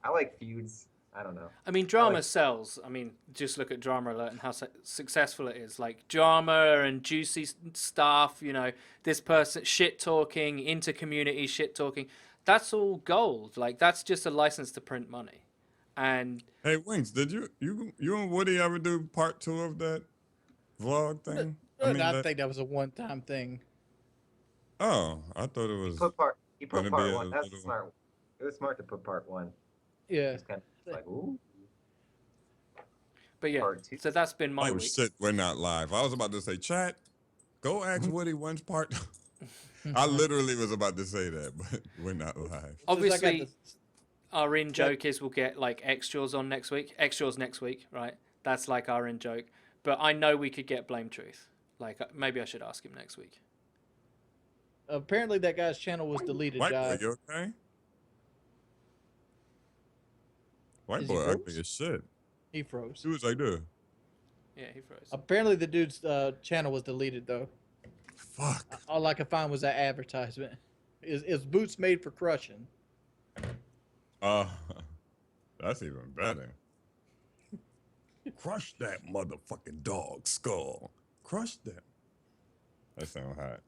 I like feuds. I don't know. I mean, drama like- sells. I mean, just look at Drama Alert and how successful it is. Like drama and juicy stuff. You know, this person shit talking, inter-community shit talking. That's all gold. Like that's just a license to print money. And Hey, Wings, did you and Woody ever do part 2 of that vlog thing? I think that was a one-time thing. Oh, I thought it was. He put gonna part be a one. That's little- smart. It was smart to put part one. Yeah. It's kind of like, ooh. but yeah, Part 2. so that's been my Oh week. shit, we're not live. I was about to say, chat, go ask Woody when's part. I literally was about to say that, but we're not live. Obviously, our in joke is we'll get like extras on next week. Extras next week, right? That's like our in joke. But I know we could get Blame Truth. Like maybe I should ask him next week. Apparently, that guy's channel was deleted. White boy, Jive. you okay? White Is he boy ugly froze? as shit. He froze. He was like, dude, Yeah, he froze. Apparently, the dude's channel was deleted though. fuck. All I could find was that advertisement. Is boots made for crushing? That's even better. Crush that motherfucking dog skull. Crush them. That sound hot.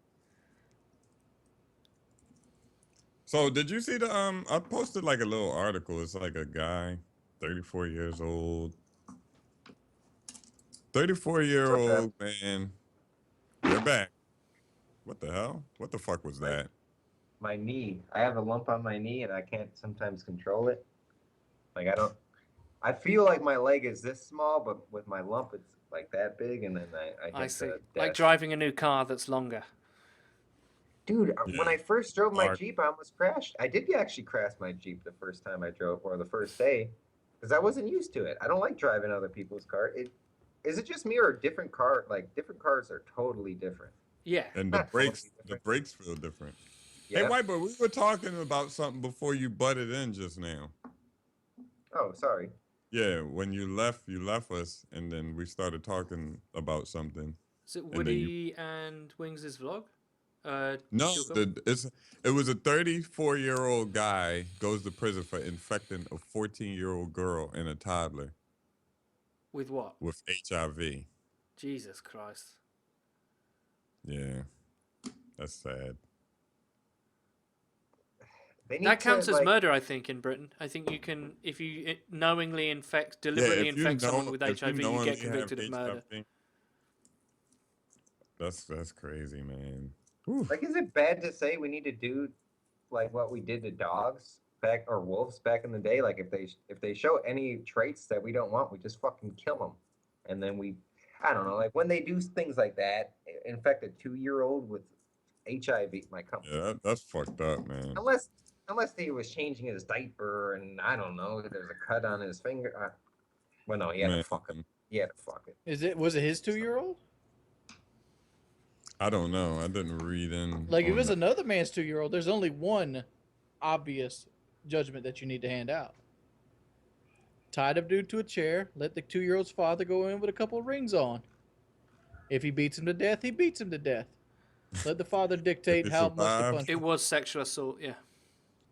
So did you see the I posted like a little article. It's like a guy, 34 years old. 34-year-old man. You're back. What the hell? What the fuck was that? My knee. I have a lump on my knee and I can't sometimes control it. Like I feel like my leg is this small, but with my lump it's like that big, and then I I hit see. the Like dash. driving a new car that's longer. Dude, Yeah. when I first drove my Hard. Jeep, I almost crashed. I did actually crash my Jeep the first time I drove, or the first day, because I wasn't used to it. I don't like driving other people's car. Is it just me or a different car? Like different cars are totally different. Yeah. And the Not totally brakes different. feel different. Yeah. Hey, White Boy, we were talking about something before you butted in just now. Oh, sorry. Yeah, when you left us, and then we started talking about something. Is it then Woody and Wings' vlog? No, Sugar? it was a 34-year-old guy goes to prison for infecting a 14-year-old girl and a toddler With what? with HIV. Jesus Christ. Yeah, that's sad. They need That counts to, as like, murder, I think, in Britain. I think you can, if you knowingly deliberately if you infect someone know- with if HIV, you knowingly get convicted have of murder. HIV, That's crazy, man. Whew. Like, is it bad to say we need to do like what we did to dogs back, or wolves back in the day? Like, if they show any traits that we don't want, we just fucking kill them, and then I don't know, like when they do things like that, infect a 2-year-old with HIV. My company, Yeah, that's fucked up, man. unless he was changing his diaper, and I don't know, there's a cut on his finger. Well, no, he had Man, to fuck him. He had to fuck it. Was it his 2-year-old? I don't know. I didn't read in. Like, if it on was that. another man's 2-year-old, there's only one obvious judgment that you need to hand out. Tie the dude to a chair, let the 2-year-old's father go in with a couple of rings on. If he beats him to death, he beats him to death. Let the father dictate he how much the survives. punishment. It was sexual assault, yeah.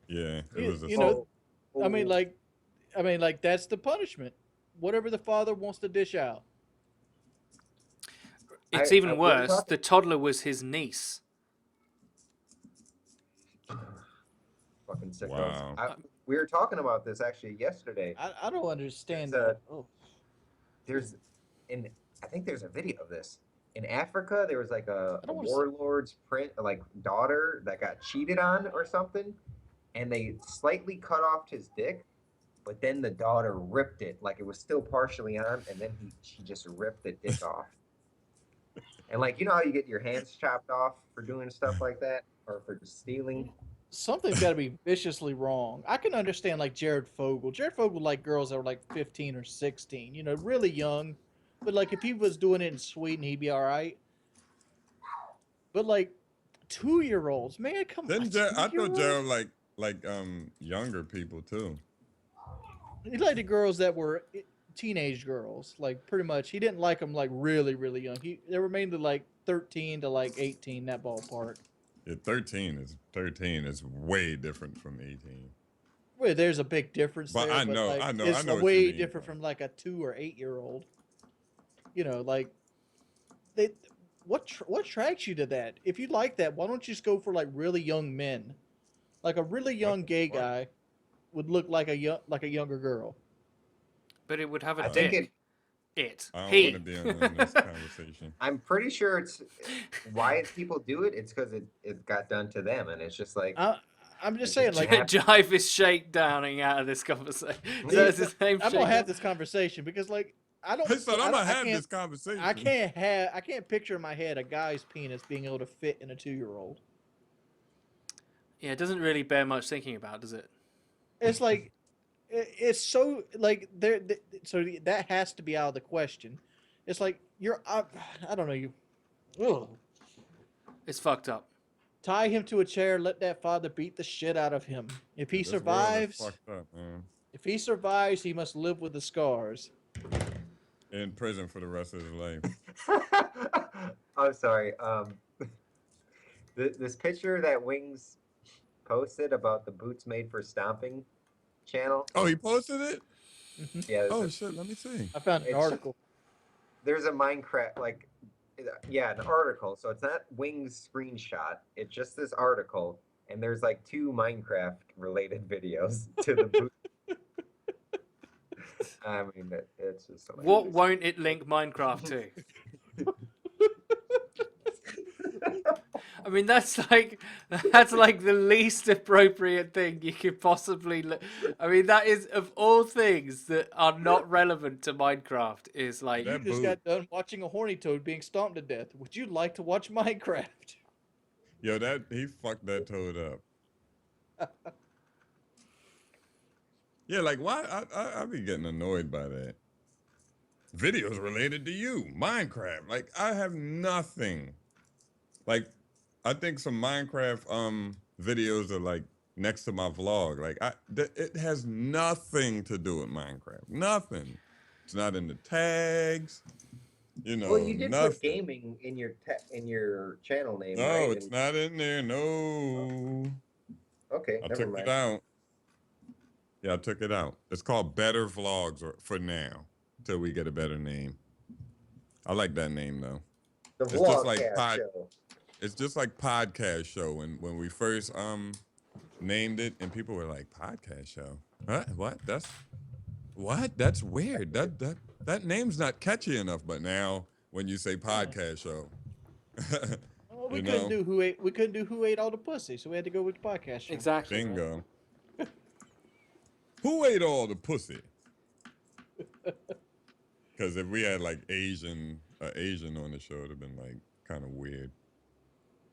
Yeah, it You- was a. you know, Oh, I mean, like that's the punishment. Whatever the father wants to dish out. It's I- even we were worse. talking- The toddler was his niece. fucking sickos. Wow. We were talking about this actually yesterday. I don't understand It's, that. Oh. I think there's a video of this. In Africa, there was like a I don't wanna see- warlord's daughter that got cheated on or something, and they slightly cut off his dick, but then the daughter ripped it, like it was still partially on, and then she just ripped the dick off. And like, you know how you get your hands chopped off for doing stuff like that, or for stealing? Something's got to be viciously wrong. I can understand like Jared Fogle. Jared Fogle liked girls that were like 15 or 16, you know, really young. But like if he was doing it in Sweden, he'd be all right. But like 2-year-olds, man, come on. I thought 2-year-old? Gerald like younger people too. He liked the girls that were teenage girls, like pretty much. He didn't like them like really, really young. They were mainly like 13 to like 18, that ballpark. Yeah, 13 is way different from 18. Well, there's a big difference But there, I but know, like I know, I it's know what you way mean. different from like a 2 or 8 year old. You know, like they. What attracts you to that? If you like that, why don't you just go for like really young men? Like a really young the gay fuck? guy would look like a younger girl. But it would have a I think dick. it. I don't He. want to be in this conversation. I'm pretty sure it's why people do it. It's because it got done to them, and it's just like I'm just It saying, just like, happened. Jive is shakedowning out of this conversation. So it's the same I'm gonna have shakedown. this conversation because, like, I don't. Hey, son, I I'm don't- gonna I have can't- this conversation. I can't picture in my head a guy's penis being able to fit in a 2-year-old. Yeah, it doesn't really bear much thinking about, does it? It's like, it's so like there. So that has to be out of the question. It's like I don't know you. Ugh. It's fucked up. Tie him to a chair. Let that father beat the shit out of him. If he This world is survives, fucked up, man. if he survives, he must live with the scars. In prison for the rest of his life. I'm sorry. This picture that Wings posted about the boots made for stomping channel. Oh, he posted it? Yeah. Oh shit, let me see. I found an It's- article. There's a Minecraft an article. So it's not Wings screenshot. It's just this article, and there's like 2 Minecraft related videos to the boot. I mean, it's just hilarious. What won't it link Minecraft to? I mean, that's like the least appropriate thing you could possibly. I mean, that is of all things that are not relevant to Minecraft. Is like You That just boot. got done watching a horny toad being stomped to death. Would you like to watch Minecraft? Yo, he fucked that toad up. Yeah, like why? I be getting annoyed by that. Videos related to you, Minecraft. Like I have nothing. Like I think some Minecraft videos are like next to my vlog. Like it has nothing to do with Minecraft. Nothing. It's not in the tags. You know, Well, you did nothing. put gaming in your channel name, No, right? it's not in there. No. Okay, I never took mind. it out. Yeah, I took it out. It's called Better Vlogs for now, till we get a better name. I like that name though. The It's just like vlogcast show. It's just like podcast show. When we first named it, and people were like, podcast show. What? That's weird. That name's not catchy enough. But now when you say podcast show, Well, we You couldn't know? do we couldn't do who ate all the pussy, so we had to go with the podcast show. exactly. right? bingo. Who ate all the pussy? Because if we had like Asian on the show, it'd have been like kind of weird.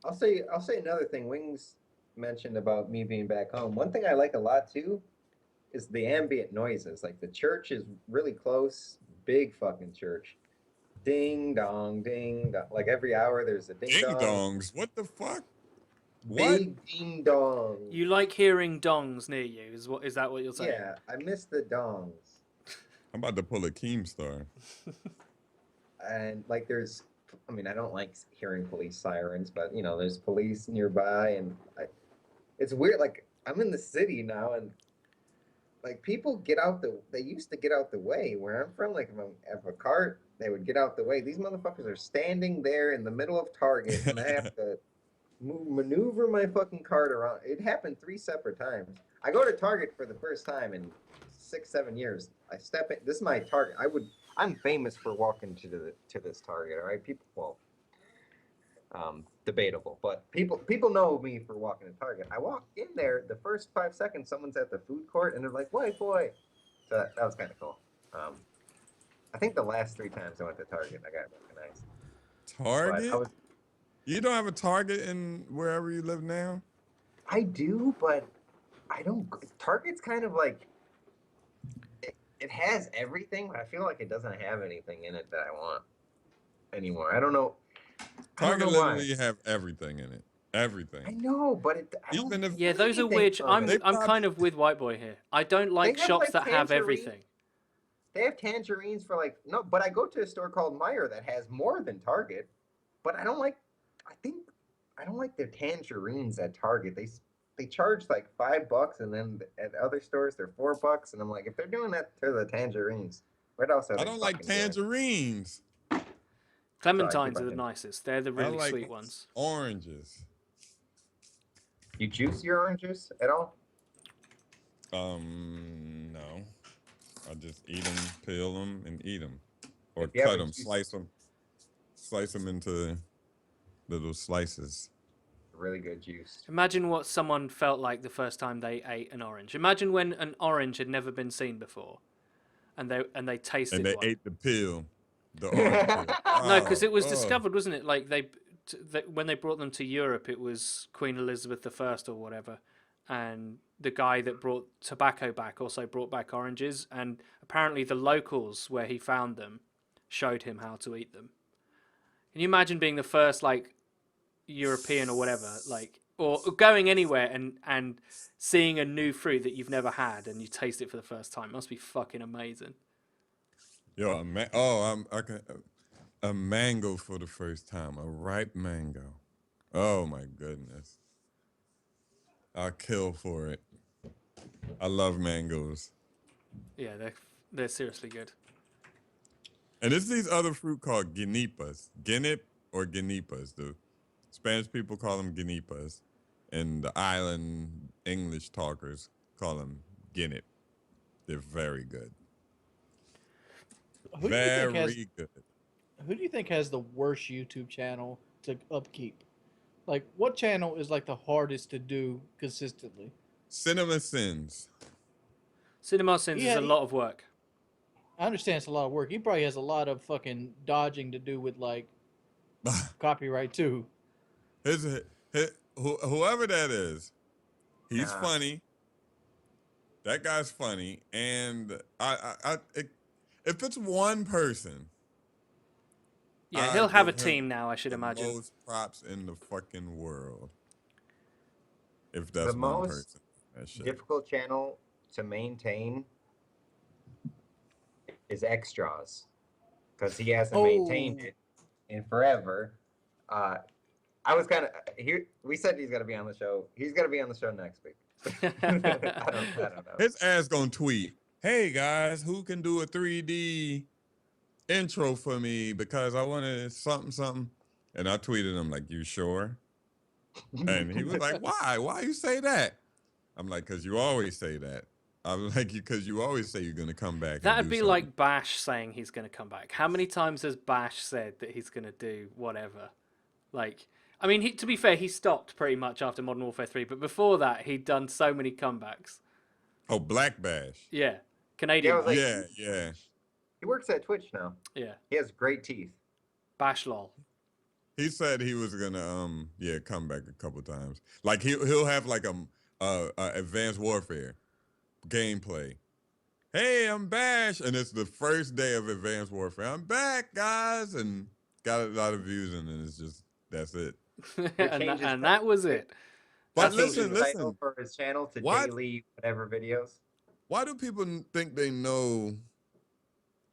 I'll say another thing. Wings mentioned about me being back home. One thing I like a lot too is the ambient noises. Like the church is really close, big fucking church. Ding dong, ding dong. Like every hour there's a ding, Ding dong. dongs. What the fuck? What? Big ding dong. You like hearing dongs near you? Is that what you're saying? Yeah, I miss the dongs. I'm about to pull a Keemstar. And like there's, I mean, I don't like hearing police sirens, but you know, there's police nearby, and it's weird. Like I'm in the city now, and like people they used to get out the way where I'm from. Like if a car, they would get out the way. These motherfuckers are standing there in the middle of Target, and I have to maneuver my fucking cart around. It happened 3 separate times. I go to Target for the first time in 6-7 years. I step in. This is my Target. I'm famous for walking to this Target. All right, people. Well, debatable, but people know me for walking to Target. I walk in there. The first 5 seconds, someone's at the food court, and they're like, "White boy." So that was kind of cool. I think the last 3 times I went to Target, I got recognized. Target? But You don't have a Target in wherever you live now? I do, but I don't. Target's kind of like it has everything, but I feel like it doesn't have anything in it that I want anymore. I don't know. Target I don't know why. literally have everything in it. Everything. I know, but I don't Even if Yeah, those are anything weird. from I'm it. I'm kind of with White Boy here. I don't like have, shops like, that have tangerine. everything. They have tangerines for like no, but I go to a store called Meyer that has more than Target, but I don't like. I think I don't like their tangerines at Target. They charge like $5, and then at other stores they're $4, and I'm like, if they're doing that to the tangerines, what else are I they don't like fucking doing? tangerines. Sorry, Clementines keep are on the him. nicest. They're the I really like sweet ones. oranges. You juice your oranges at all? No. I just eat them, peel them, and eat them, or If you have cut a them, juice, slice them into little slices. really good juice. Imagine what someone felt like the first time they ate an orange. Imagine when an orange had never been seen before, and they tasted And they one. ate the peel, the orange peel. No, because Wow. it was Oh. discovered, wasn't it? Like when they brought them to Europe, it was Queen Elizabeth I or whatever, and the guy that brought tobacco back also brought back oranges, and apparently the locals where he found them showed him how to eat them. Can you imagine being the first like European or whatever, like or going anywhere and seeing a new fruit that you've never had and you taste it for the first time? It must be fucking amazing. Yo, a mango for the first time, a ripe mango. Oh my goodness. I'll kill for it. I love mangoes. Yeah, they're seriously good. And it's these other fruit called guinipas. Guinip or guinipas. The Spanish people call them guinipas. And the island English talkers call them guinip. They're very good. Who do you think has Very good. Who do you think has the worst YouTube channel to upkeep? Like, what channel is like the hardest to do consistently? Cinema Sins. Cinema Sins is Yeah, a lot of work. I understand it's a lot of work. He probably has a lot of fucking dodging to do with like copyright too. Whoever that is, he's Nah. funny. That guy's funny, and if it's one person, Yeah, I he'll have a give him team now, I should the imagine. most props in the fucking world. If The that's one most person, that shit. difficult channel to maintain is Extras, because he hasn't maintained Oh. it in forever. I was kind of here. We said he's gonna be on the show. He's gonna be on the show next week. I don't know. His ass gonna tweet, "Hey guys, who can do a 3D intro for me because I wanted something?" And I tweeted him like, "You sure?" And he was like, "Why? Why you say that?" I'm like, "Cause you always say that." I'm like, "Because you always say you're gonna come back." That'd and do be something. like Bash saying he's going to come back. How many times has Bash said that he's going to do whatever? Like, I mean, to be fair, he stopped pretty much after Modern Warfare 3, but before that, he'd done so many comebacks. Oh, Black Bash. Yeah, Canadian. Yeah, I was Bash. like- Yeah. He works at Twitch now. Yeah, He has great teeth. Bash lol. He said he was gonna come back a couple times. Like he'll have like a Advanced Warfare gameplay. Hey, I'm Bash, and it's the first day of Advanced Warfare. I'm back, guys, and got a lot of views, and then it's just that's it. and that was it. But He changed listen, his title for his channel to What? daily whatever videos. Why do people think they know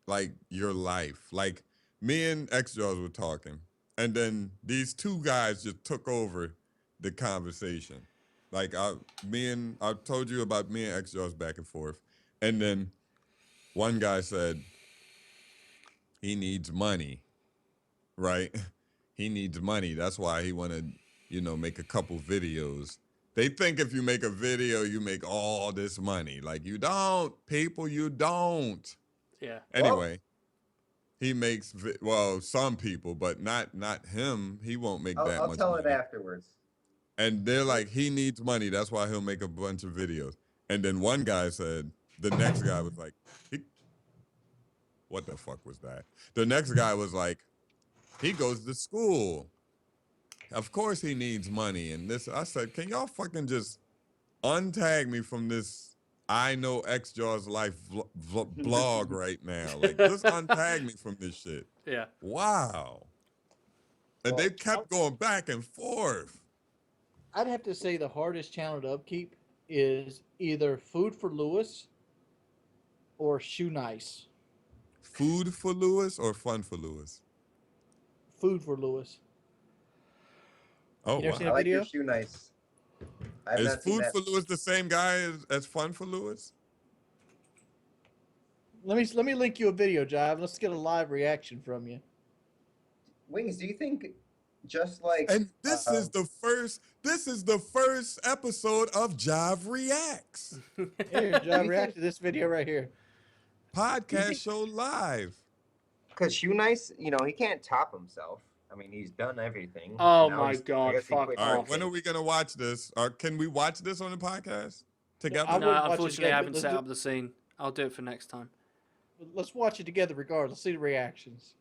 like your life? Like me and X Jaws were talking, and then these two guys just took over the conversation. Like I told you about me and X Jaws back and forth, and then one guy said he needs money, right? He needs money. That's why he wanted, make a couple videos. They think if you make a video, you make all this money. Like you don't, people, you don't. Yeah. Anyway, he makes some people, but not him. He won't make that I'll much tell money. it afterwards. And they're like, he needs money. That's why he'll make a bunch of videos. And then one guy said, the next guy was like, what the fuck was that? The next guy was like, he goes to school. Of course he needs money. And I said, can y'all fucking just untag me from this I Know X Jaws Life blog right now? Like, just untag me from this shit. Yeah. Wow. And they kept going back and forth. I'd have to say the hardest channel to upkeep is either Food for Lewis or Shoe Nice. Food for Lewis or Fun for Lewis? Food for Lewis. Oh, You never seen I a wow. like your video? shoe nice. I have Is not seen Food that. for Lewis the same guy as Fun for Lewis? Let me link you a video, Jive. Let's get a live reaction from you. Wings, do you think just like And this is the first episode of Jive Reacts. Here, do Jive, you react think to this video right here. Podcast show live. because shoe nice, he can't top himself. I mean, he's done everything. Oh Now my I God, guess he fuck quit All right, off. when are we gonna watch this? Or can we watch this on the podcast together? I No, wouldn't watch it unfortunately, again, I but haven't let's set do- up the scene. I'll do it for next time. Let's watch it together regardless. See the reactions.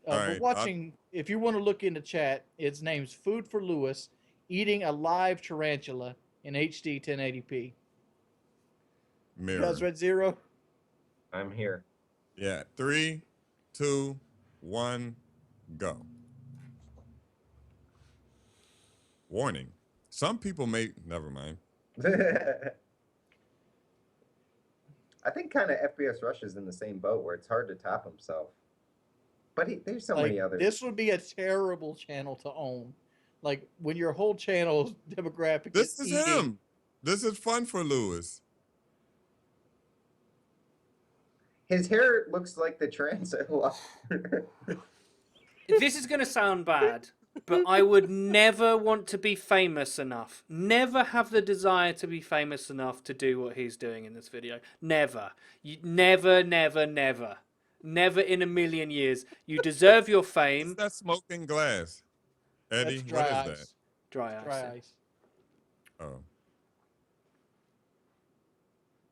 All But right, watching, if you want to look in the chat, its name's Food for Lewis, eating a live tarantula in HD 1080p. You Mirror. guys read zero? I'm here. Yeah. 3, 2, 1, go. Warning. Some people may never mind. I think kind of FPS Rush is in the same boat where it's hard to top himself. But there's so many others. This would be a terrible channel to own. Like when your whole channel demographic This is is eating. him. This is Fun for Lewis. His hair looks like the translator. This is going to sound bad, but I would never want to be famous enough. Never have the desire to be famous enough to do what he's doing in this video. Never. Never, never, never. Never in a million years. You deserve your What's fame. that smoking glass? Eddie, That's what dry is ice. Dry ice. Dry yeah. ice. that? Oh.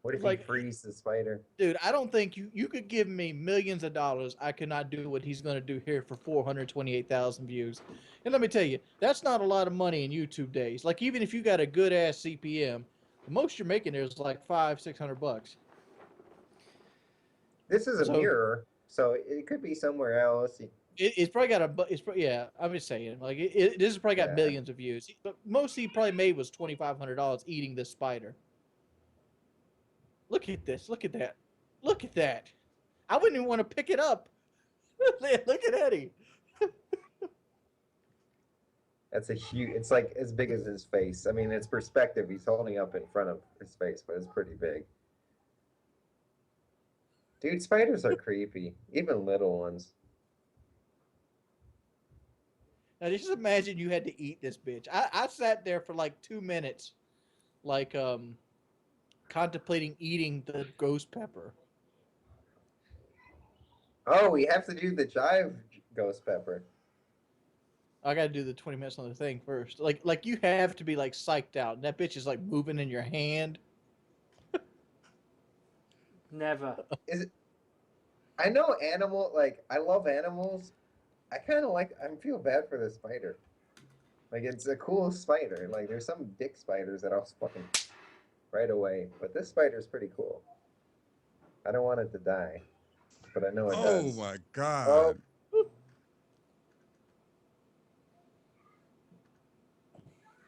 What if Like- he frees the spider? Dude, I don't think you could give me millions of dollars. I could not do what he's going to do here for 428,000 views. And let me tell you, that's not a lot of money in YouTube days. Like even if you got a good ass CPM, the most you're making there is like $500-600. This is a So- mirror, so it could be somewhere else. It's probably got yeah. I'm just saying, like this has probably got Yeah. millions of views. But most he probably made was $2,500 eating this spider. Look at this. Look at that. Look at that. I wouldn't even want to pick it up. Look at Eddie. That's a huge. It's like as big as his face. I mean, it's perspective. He's holding up in front of his face, but it's pretty big. Dude, spiders are creepy, even little ones. Now just imagine you had to eat this bitch. I sat there for like 2 minutes, like contemplating eating the ghost pepper. Oh, we have to do the jive ghost pepper. I gotta do the 20 minutes on the thing first. Like you have to be like psyched out. And that bitch is like moving in your hand. Never. Is it? I know animal. Like I love animals. I kind of like. I feel bad for the spider. Like it's a cool spider. Like there's some dick spiders that I'll fucking right away, but this spider's pretty cool. I don't want it to die, but I know it Oh does. my God. Oh.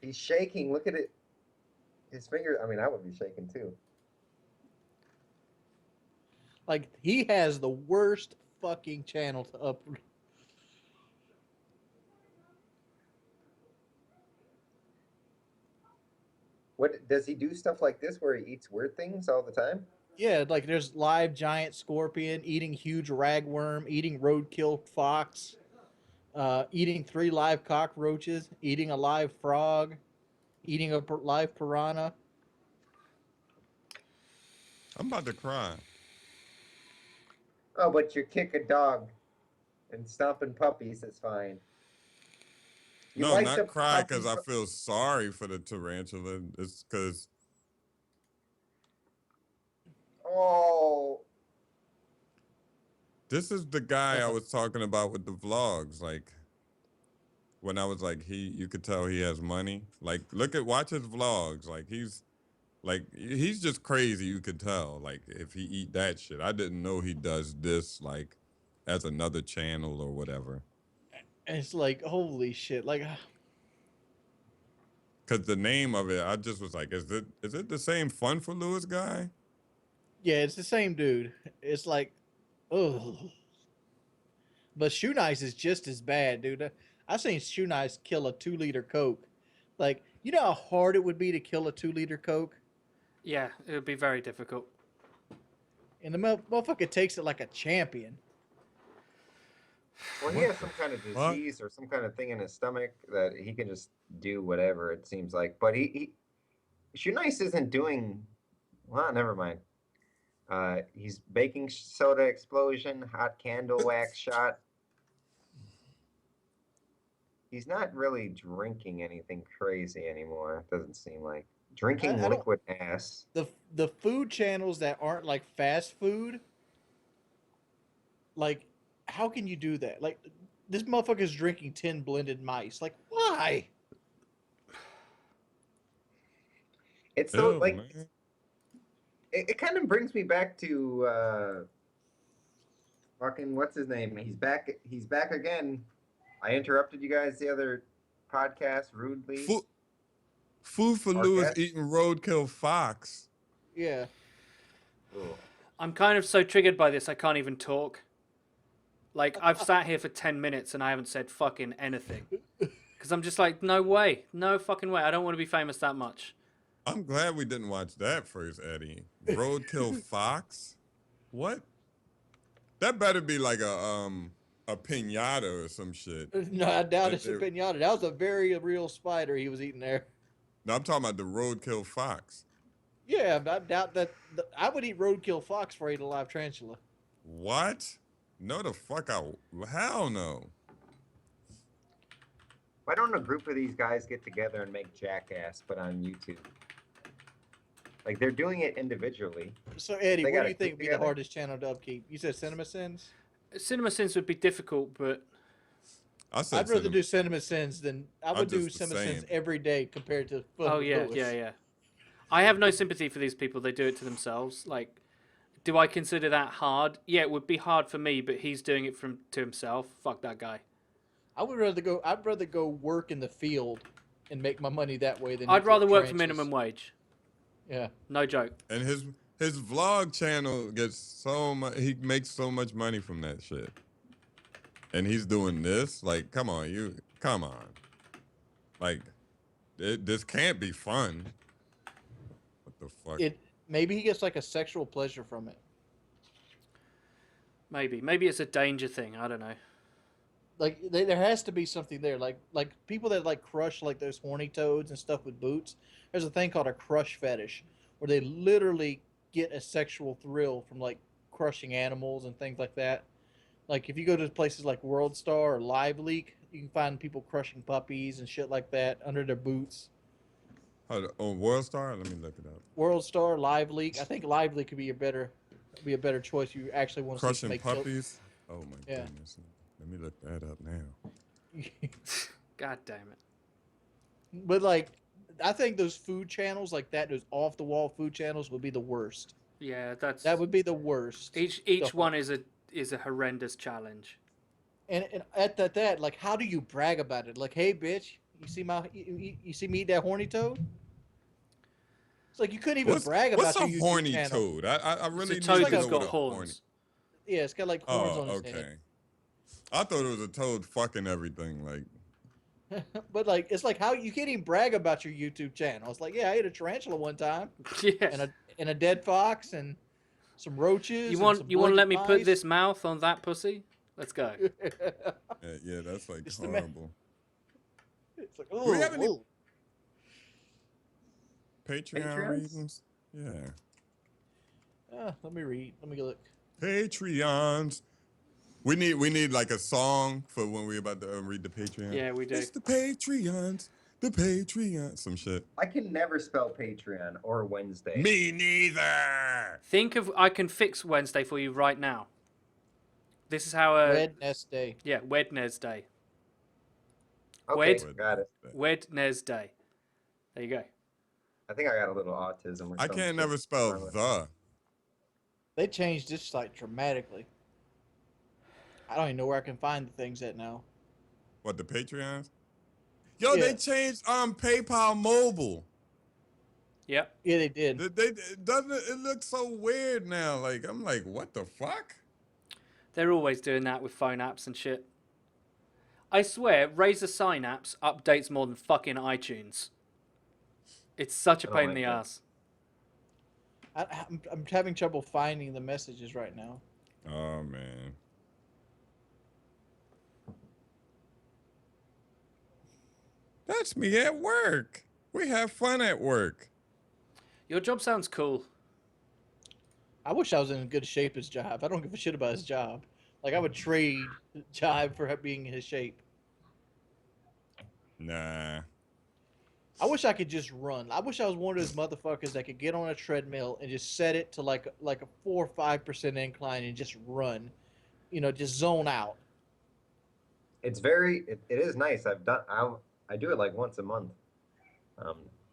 He's shaking. Look at it. His finger. I mean, I would be shaking too. Like he has the worst fucking channel to up. What does he do stuff like this where he eats weird things all the time? Yeah, like there's live giant scorpion eating huge ragworm, eating roadkill fox, eating 3 live cockroaches, eating a live frog, eating a live piranha. I'm about to cry. Oh, but you kick a dog and stomping puppies is fine. You No, like not the cry because I puppies- feel sorry for the tarantula. It's because Oh, this is the guy I was talking about with the vlogs. Like when I was like, you could tell he has money. Like, watch his vlogs. Like he's just crazy. You could tell. Like if he eat that shit, I didn't know he does this like as another channel or whatever. And it's like, holy shit. Like, Cause the name of it, I just was like, is it the same Fun for Lewis guy? yeah, it's the same dude. It's like, Ugh. But Shoe Nice is just as bad, dude. I've seen Shoe Nice kill a 2-liter Coke. Like, you know how hard it would be to kill a 2-liter Coke? Yeah, it would be very difficult. And the motherfucker takes it like a champion. Well, he What has the some kind of fuck? disease or some kind of thing in his stomach that he can just do whatever, it seems like. But Shoe Nice isn't doing, well, never mind. He's baking soda explosion, hot candle wax shot. He's not really drinking anything crazy anymore. Doesn't seem like drinking I don't. liquid ass. The food channels that aren't like fast food, like, how can you do that? Like, this motherfucker's drinking 10 blended mice. Like, why? It's so Ew, like man. it kind of brings me back to fucking what's his name? He's back. He's back again. I interrupted you guys the other podcast rudely. Food for Lou is Arquette? eating roadkill fox. Yeah. Ooh. I'm kind of so triggered by this, I can't even talk. Like, I've sat here for 10 minutes and I haven't said fucking anything. Because I'm just like, no way. No fucking way. I don't want to be famous that much. I'm glad we didn't watch that first, Eddie. Roadkill fox? What? That better be like a pinata or some shit. No, I doubt That it's a they're- pinata. That was a very real spider he was eating there. No, I'm talking about the roadkill fox. Yeah, I doubt that. I would eat roadkill fox before I eat a live tarantula. What? No, the fuck out. Hell no. Why don't a group of these guys get together and make Jackass, but on YouTube? Like they're doing it individually. So, Eddie, They what got do a you think group would be the together? hardest channel to upkeep? You said Cinema Sins? Cinema Sins would be difficult, but I said I'd rather cinema. do Cinema Sins than I would do just the Cinema Sins same. every day compared to. oh yeah, Lewis. yeah. I have no sympathy for these people. They do it to themselves. Like, do I consider that hard? Yeah, it would be hard for me, but he's doing it to himself. Fuck that guy. I'd rather go work in the field and make my money that way than. I'd eat rather work for trenches. minimum wage. Yeah. No joke. And his vlog channel gets so much. He makes so much money from that shit. And he's doing this. Like, come on. Like, this can't be fun. What the fuck? Maybe he gets like a sexual pleasure from it. Maybe it's a danger thing. I don't know. Like there has to be something there. Like people that like crush like those horny toads and stuff with boots. There's a thing called a crush fetish, where they literally get a sexual thrill from like crushing animals and things like that. Like if you go to places like World Star or Live Leak, you can find people crushing puppies and shit like that under their boots. Oh, World Star? Let me look it up. World Star, Live Leak. I think Live Leak could be a better choice. You actually want to see Crushing make puppies? Oh my Yeah. goodness. Let me look that up now. God damn it. But like, I think those food channels like that, those off the wall food channels, would be the worst. Yeah, that's That would be the worst. each The- one is a horrendous challenge. And at that, like, how do you brag about it? Like, hey, bitch, you see you see me eat that horny toad? It's like you couldn't even brag about what's your a YouTube horny channel. toad? I really It's need a to toad know that's what got a horns. horny. Yeah, it's got like horns Oh, on his okay. head. I thought it was a toad fucking everything. Like, But like, it's like how you can't even brag about your YouTube channel. It's like, yeah, I ate a tarantula one time, Yeah. and a dead fox, and some roaches. You and want some to let me blended put mice. this mouth on that pussy? Let's go. yeah, that's like It's the horrible. It's like, we have any- oh. Patreon Patreons? reasons? Yeah. Let me read. Let me look. Patreons. We need like a song for when we're about to read the Patreon. Yeah, we do. It's the Patreons. The Patreon. Some shit. I can never spell Patreon or Wednesday. Me neither. Think of I can fix Wednesday for you right now. This is how Wednesday. yeah, Wednesday. Okay, Wed- got it. Wednesday. There you go. I think I got a little autism. Or I some can't shit never spell wrong with the. They changed this site dramatically. I don't even know where I can find the things at now. What, the Patreons? Yo, Yeah. they changed PayPal Mobile. Yep. Yeah, they did. It looks so weird now. Like, I'm like, what the fuck? They're always doing that with phone apps and shit. I swear, Razer Synapse updates more than fucking iTunes. It's such a I don't pain in like the that. ass. I'm having trouble finding the messages right now. Oh man. That's me at work. We have fun at work. Your job sounds cool. I wish I was in good shape as Jive. I don't give a shit about his job. Like I would trade Jive for being in his shape. Nah. I wish I could just run. I wish I was one of those motherfuckers that could get on a treadmill and just set it to like a 4 or 5% incline and just run. You know, just zone out. It's very. It is nice. I do it like once a month.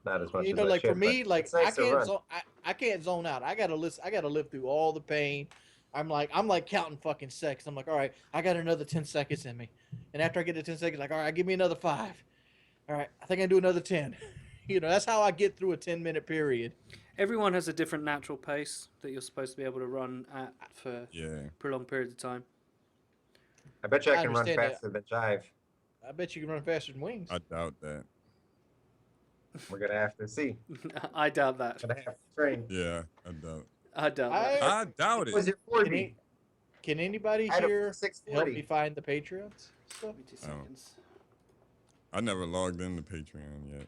Not as much You as know, I like for should, me, but like it's nice to run. I can't zone out. I gotta listen. I gotta live through all the pain. I'm like counting fucking seconds. I'm like, all right, I got another 10 seconds in me, and after I get to 10 seconds, like, all right, give me another 5. All right, I think I can do another 10. You know, that's how I get through a 10-minute period. Everyone has a different natural pace that you're supposed to be able to run at for Yeah. prolonged periods of time. I bet you I I can run understand that. faster than Jive. I bet you can run faster than Wings. I doubt that. We're gonna have to see. I doubt that. Gonna have to train. Yeah, I doubt. I doubt that. I doubt What was it. your Can, 40? can anybody I had a here help 640. me find the Patreons stuff? Give me 2 Oh. seconds. I never logged into Patreon yet.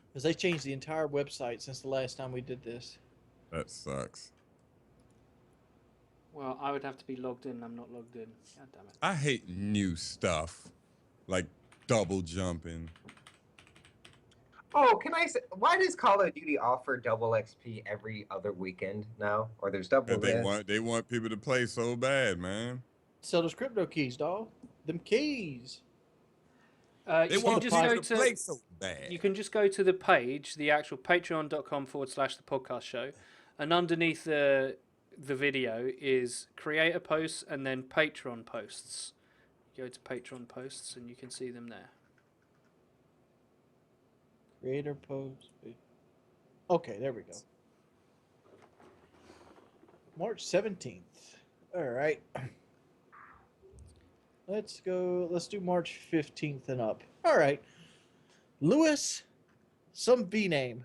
Because they changed the entire website since the last time we did this. That sucks. Well, I would have to be logged in. I'm not logged in. God damn it. I hate new stuff. Like double jumping. Oh, can I say? Why does Call of Duty offer double XP every other weekend now? Or there's double But they want people to play so bad, man. Sell those crypto keys, dog. Them keys. They You can want just people go to play to. so bad. You can just go to the page, the actual patreon.com/the podcast show, and underneath the video is creator posts and then Patreon posts. Go to Patreon posts and you can see them there. Creator post. Okay, there we go. March 17th. All right. Let's go. Let's do March 15th and up. All right. Lewis, some V name.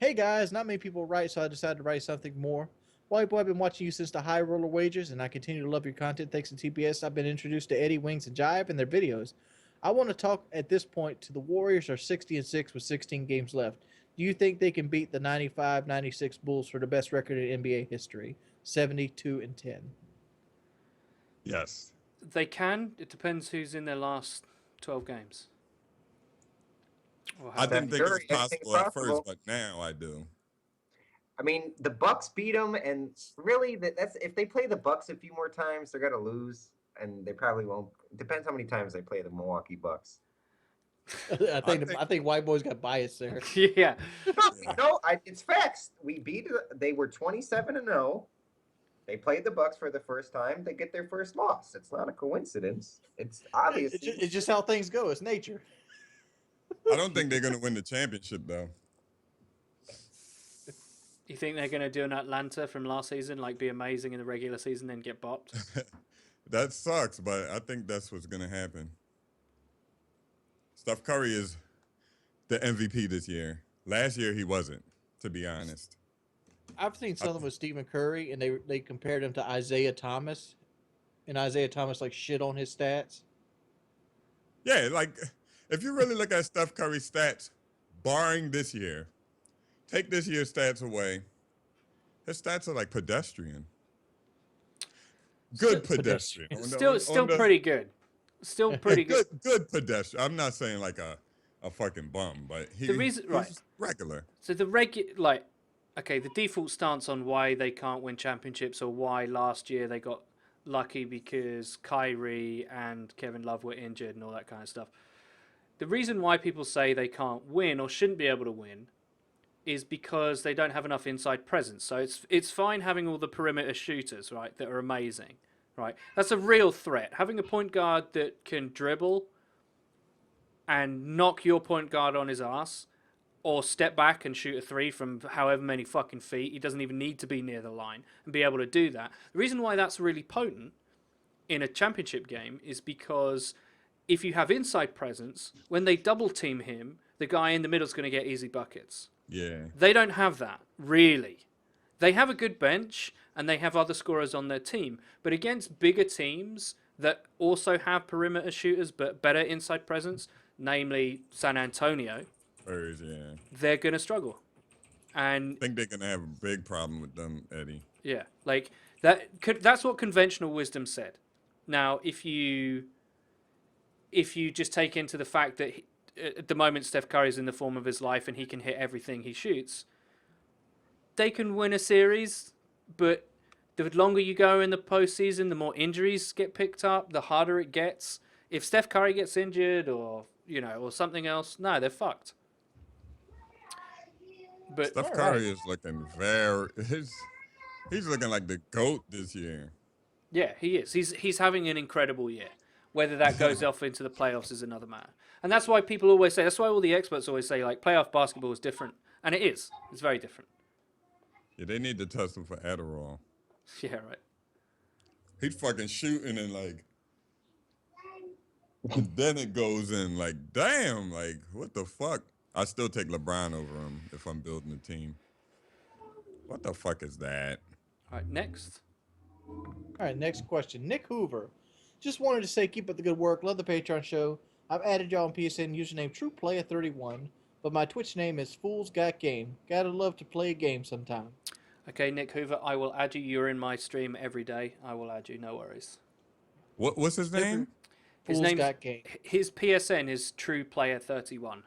Hey guys, not many people write, so I decided to write something more. White Boy, I've been watching you since the High Roller Wages, and I continue to love your content. Thanks to TPS, I've been introduced to Eddie, Wings, and Jive and their videos. I want to talk at this point to the Warriors are 60-6 with 16 games left. Do you think they can beat the 95-96 Bulls for the best record in NBA history, 72-10? Yes. They can. It depends who's in their last 12 games. Or how I didn't think it was Curry, possible anything's at first, possible. but now I do. I mean, the Bucks beat them, and really, that's if they play the Bucks a few more times, they're gonna lose, and they probably won't. Depends how many times they play the Milwaukee Bucks. I think White Boy's got bias there. yeah. No, it's facts. They were 27-0. They played the Bucks for the first time. They get their first loss. It's not a coincidence. It's obvious. It's just how things go. It's nature. I don't think they're going to win the championship, though. You think they're going to do an Atlanta from last season, like be amazing in the regular season, then get bopped? That sucks, but I think that's what's going to happen. Steph Curry is the MVP this year. Last year, he wasn't, to be honest. I've seen something with Stephen Curry, and they compared him to Isaiah Thomas, and Isaiah Thomas like shit on his stats. Yeah, like if you really look at Steph Curry's stats, barring this year, take this year's stats away, his stats are like pedestrian. Good pedestrian. Still pretty good. Still pretty good. Good pedestrian. I'm not saying like a fucking bum, but he's regular. So the default stance on why they can't win championships or why last year they got lucky because Kyrie and Kevin Love were injured and all that kind of stuff. The reason why people say they can't win or shouldn't be able to win is because they don't have enough inside presence. So it's fine having all the perimeter shooters, right, that are amazing, right? That's a real threat. Having a point guard that can dribble and knock your point guard on his ass or step back and shoot a three from however many fucking feet. He doesn't even need to be near the line and be able to do that. The reason why that's really potent in a championship game is because if you have inside presence, when they double team him, the guy in the middle is going to get easy buckets. Yeah. They don't have that, really. They have a good bench and they have other scorers on their team. But against bigger teams that also have perimeter shooters but better inside presence, namely San Antonio, Spurs, yeah. they're going to struggle. And I think they're gonna have a big problem with them, Eddie. yeah, like that's what conventional wisdom said. Now, if you just take into the fact that at the moment Steph Curry's in the form of his life and he can hit everything he shoots, they can win a series, but the longer you go in the postseason, the more injuries get picked up, the harder it gets. If Steph Curry gets injured or something else, no, they're fucked. But Steph Curry is looking he's looking like the GOAT this year. yeah, he is. He's having an incredible year. Whether that goes off into the playoffs is another matter. And that's why people always say, that's why all the experts always say, like, playoff basketball is different. And it is. It's very different. Yeah, they need to test him for Adderall. Yeah, right. He's fucking shooting and like, and then it goes in like, damn, like, what the fuck? I still take LeBron over him if I'm building a team. What the fuck is that? All right, next. All right, next question. Nick Hoover. Just wanted to say keep up the good work. Love the Patreon show. I've added y'all on PSN username TruePlayer31, but my Twitch name is Fools Got Game. Gotta love to play a game sometime. Okay, Nick Hoover, I will add you. You're in my stream every day. I will add you. No worries. What's his name? His Fools Got Game. His PSN is TruePlayer31.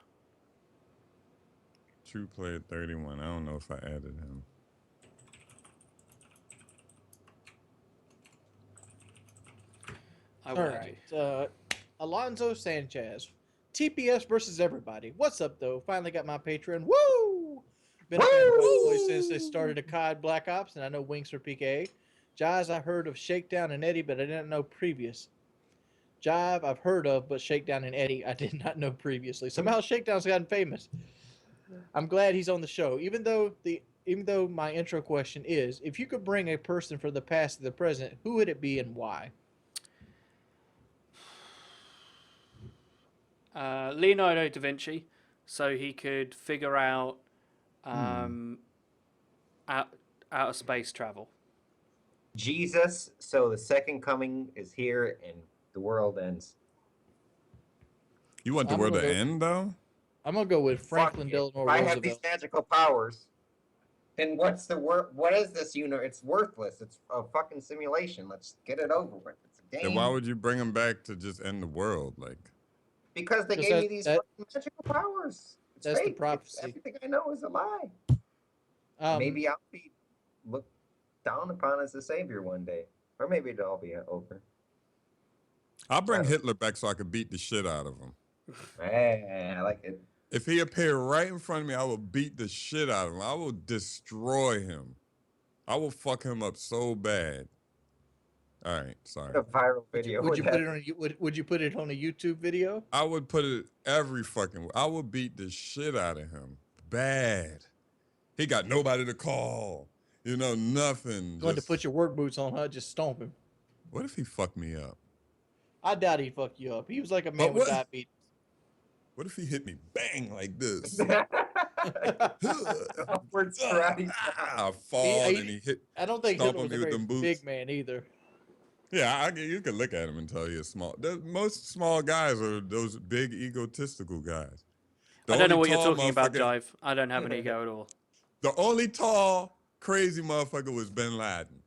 True Player 31. I don't know if I added him. I will add you. Alonzo Sanchez. TPS versus everybody. What's up, though? Finally got my Patreon. Woo! Been a fan of WHITEBOY since they started a COD Black Ops, and I know Winks for PK. Jive, I heard of Shakedown and Eddie, but I didn't know previous. Jive, I've heard of, but Shakedown and Eddie, I did not know previously. Somehow Shakedown's gotten famous. I'm glad he's on the show. Even though my intro question is, if you could bring a person from the past to the present, who would it be and why? Leonardo da Vinci, so he could figure out outer space travel. Jesus, so the second coming is here and the world ends. You want the world to end though? I'm gonna go with Franklin Fuck it. Delano If I have Roosevelt. these magical powers, then what's the what is this universe? It's worthless. It's a fucking simulation. Let's get it over with. It's a game. Then why would you bring him back to just end the world? Like, Because they gave me these fucking magical powers. It's that's the fake. prophecy. Everything I know is a lie. Maybe I'll be looked down upon as a savior one day, or maybe it'll all be over. I'll bring Hitler back so I could beat the shit out of him. Man, I like it. If he appeared right in front of me, I will beat the shit out of him. I will destroy him. I will fuck him up so bad. All right, sorry. A viral video. Would you put it on? Would you put it on a YouTube video? I would put it every fucking. I would beat the shit out of him. Bad. He got nobody to call. You know, nothing. Going to put your work boots on, huh? Just stomp him. What if he fucked me up? I doubt he'd fuck you up. He was like a man with diabetes. What if he hit me bang like this? Upward strike. I fall and he hit. I don't think stomp Hitler on was a me with very them boots. big man either. Yeah, you can look at him and tell you're small. Most small guys are those big egotistical guys. I don't know what you're tall talking about, motherfucker- Jive. I don't have an ego at all. The only tall, crazy motherfucker was Bin Laden.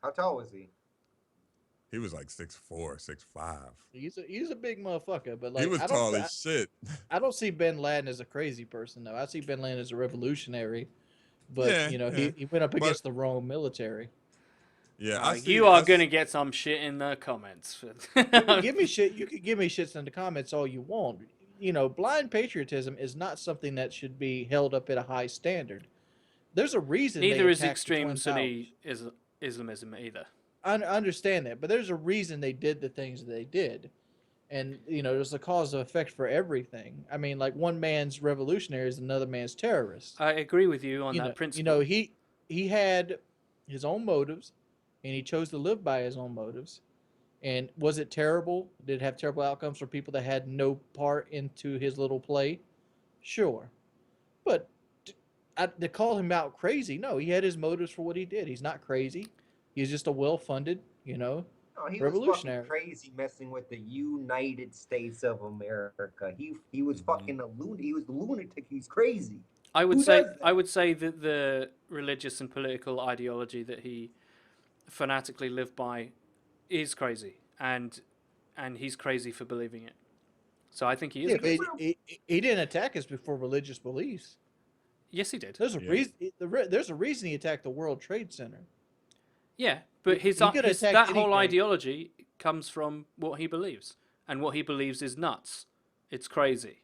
How tall was he? He was like 6'4", 6'5". He's a big motherfucker, but like He was tall as shit. I don't see Bin Laden as a crazy person though. I see Bin Laden as a revolutionary, but Yeah, he went up against the Rome military. Yeah, You are going to get some shit in the comments. Give me shit. You can give me shits in the comments all you want. You know, blind patriotism is not something that should be held up at a high standard. There's a reason. Neither is they attacked the extreme Twin Sunni Islamism either. Towers. I understand that, but there's a reason they did the things that they did. And there's a cause and effect for everything. I mean, like one man's revolutionary is another man's terrorist. I agree with you on that principle. He had his own motives, and he chose to live by his own motives. And was it terrible? Did it have terrible outcomes for people that had no part into his little play? Sure, but to call him out crazy, no, he had his motives for what he did. He's not crazy. He's just a well-funded, No, he was fucking revolutionary. crazy messing with the United States of America. He was fucking a lunatic. He was a lunatic. He's crazy. I would Who say does that? I would say that the religious and political ideology that he fanatically lived by is crazy, and he's crazy for believing it. So I think he is. Yeah, crazy. but he didn't attack us before religious beliefs. Yes, he did. There's a Yeah. reason. There's a reason he attacked the World Trade Center. Yeah, but He could attack that whole anything. ideology comes from what he believes, and what he believes is nuts. It's crazy,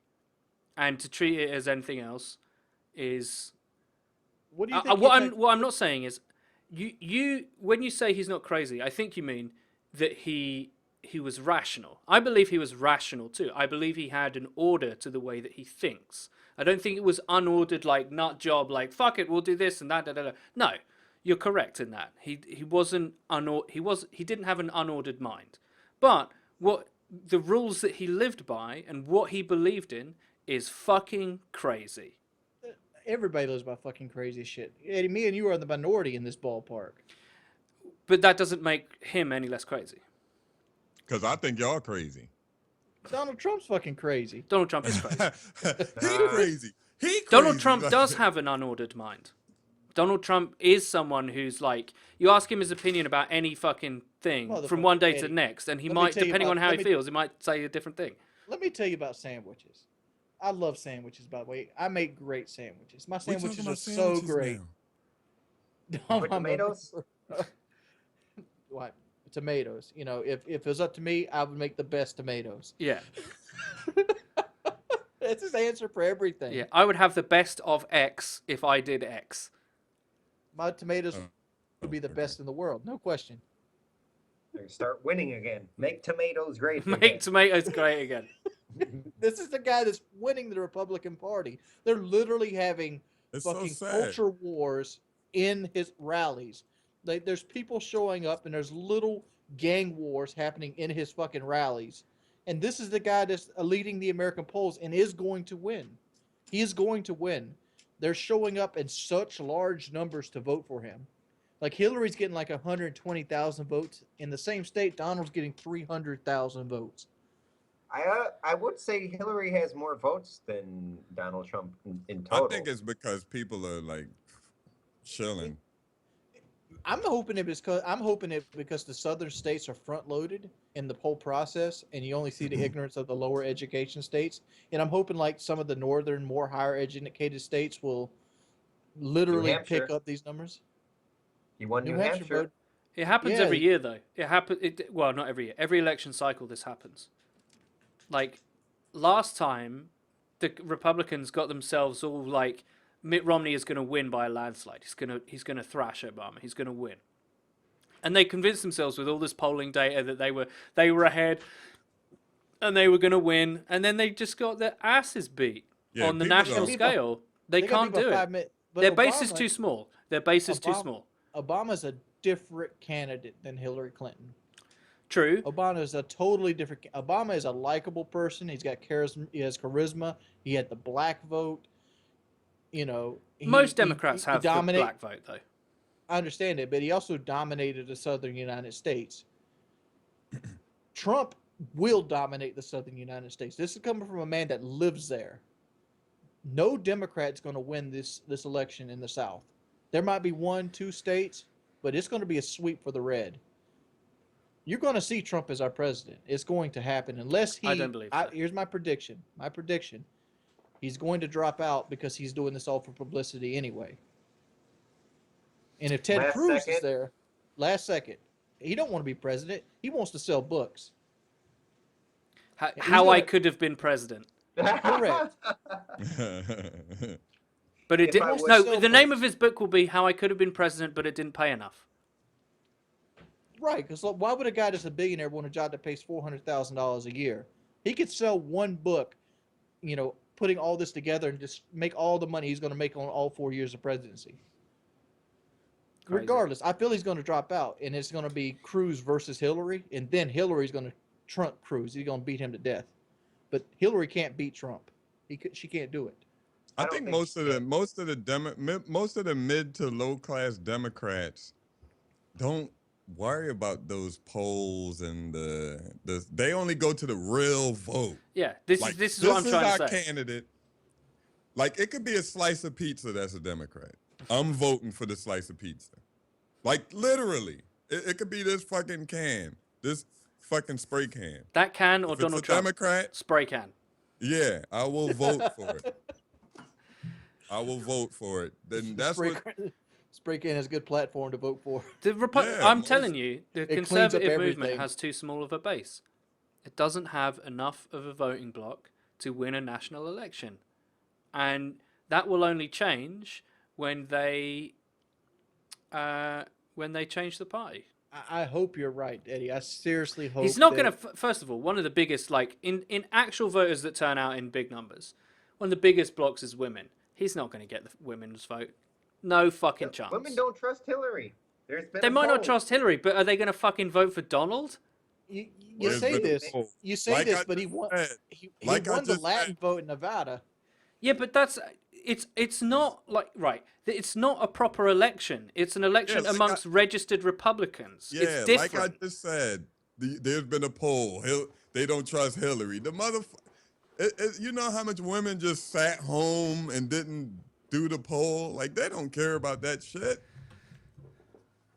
and to treat it as anything else is What do you think? what I'm not saying is you when you say he's not crazy, I think you mean that he was rational. I believe he was rational too. I believe he had an order to the way that he thinks. I don't think it was unordered, like nut job, like fuck it, we'll do this and that. Da, da, da. No, you're correct in that. He didn't have an unordered mind. But what the rules that he lived by and what he believed in is fucking crazy. Everybody lives by fucking crazy shit. Eddie, me and you are the minority in this ballpark. But that doesn't make him any less crazy. Because I think y'all crazy. Donald Trump's fucking crazy. Donald Trump is crazy. He crazy. He crazy. Donald Trump does have an unordered mind. Donald Trump is someone who's like, you ask him his opinion about any fucking thing from one day to the Eddie, next, and he let me might, tell you depending on about- how let he me- feels, he might say a different thing. Let me tell you about sandwiches. I love sandwiches, by the way. I make great sandwiches. My We talking sandwiches are about so sandwiches great. now. With tomatoes? What? Tomatoes. If it was up to me, I would make the best tomatoes. Yeah, That's his answer for everything. yeah. I would have the best of X if I did X. My tomatoes would be the best in the world, no question. Start winning again. Make tomatoes great. Make again. tomatoes great again. This is the guy that's winning the Republican Party. They're literally having It's so fucking sad. culture wars in his rallies. There's people showing up, and there's little gang wars happening in his fucking rallies. And this is the guy that's leading the American polls and is going to win. He is going to win. They're showing up in such large numbers to vote for him. Like Hillary's getting like 120,000 votes. In the same state, Donald's getting 300,000 votes. I would say Hillary has more votes than Donald Trump in total. I think it's because people are like chilling. I'm hoping it because the southern states are front loaded in the whole process, and you only see the ignorance of the lower education states. And I'm hoping like some of the northern, more higher educated states will literally pick up these numbers. He won New Hampshire Hampshire. vote- It happens Yeah. every year, though. Well, not every year. Every election cycle, this happens. Like last time, the Republicans got themselves all like, Mitt Romney is going to win by a landslide. He's gonna thrash Obama. He's going to win. And they convinced themselves with all this polling data that they were ahead, and they were going to win. And then they just got their asses beat Yeah, on the people national don't- scale. They got can't beat by do 5 it. mi- but Their base is Obama- too small. Their base is too Obama- small. Obama's a different candidate than Hillary Clinton. True. Obama is a totally different. Obama is a likable person. He's got charisma. He has charisma. He had the black vote. Most Democrats he have the dominate- black vote, though. I understand it, but he also dominated the southern United States. Trump will dominate the southern United States. This is coming from a man that lives there. No Democrat's going to win this election in the South. There might be 1-2 states, but it's going to be a sweep for the red. You're going to see Trump as our president. It's going to happen unless he. I don't believe so. Here's my prediction. My prediction: he's going to drop out because he's doing this all for publicity anyway. And if Ted Last Cruz is second. there, last second, he don't want to be president. He wants to sell books. How I gonna- could have been president. Correct. But it If I didn't. was No, so the name of his book will be "How I Could Have Been President, but It Didn't Pay Enough." Right, because why would a guy that's a billionaire want a job that pays $400,000 a year? He could sell one book, putting all this together and just make all the money he's going to make on all 4 years of presidency. Crazy. Regardless, I feel he's going to drop out, and it's going to be Cruz versus Hillary, and then Hillary's going to trump Cruz. He's going to beat him to death. But Hillary can't beat Trump. She can't do it. I think most of the mid to low class Democrats don't worry about those polls and they only go to the real vote. Yeah, this is what I'm trying to say. Candidate. Like, it could be a slice of pizza that's a Democrat. I'm voting for the slice of pizza. Like, literally. It could be this fucking can. This fucking spray can. That can or if Donald it's a Trump? Democrat, spray can. Yeah, I will vote for it. I will vote for it. Then that's Spray can has a good platform to vote for. I'm telling you, the conservative movement everything. has too small of a base. It doesn't have enough of a voting bloc to win a national election. And that will only change when they change the party. I hope you're right, Eddie. I seriously hope He's not going to. First of all, one of the biggest, like in actual voters that turn out in big numbers, one of the biggest blocks is women. He's not going to get the women's vote. No fucking chance. Women don't trust Hillary. They might not trust Hillary, but are they going to fucking vote for Donald? You say this, but he won. He won the Latin vote in Nevada. Yeah, but it's not like right. It's not a proper election. It's an election amongst registered Republicans. Yeah, it's different. like I just said, there's been a poll. They don't trust Hillary. The motherfucker. You know how much women just sat home and didn't do the poll? Like, they don't care about that shit.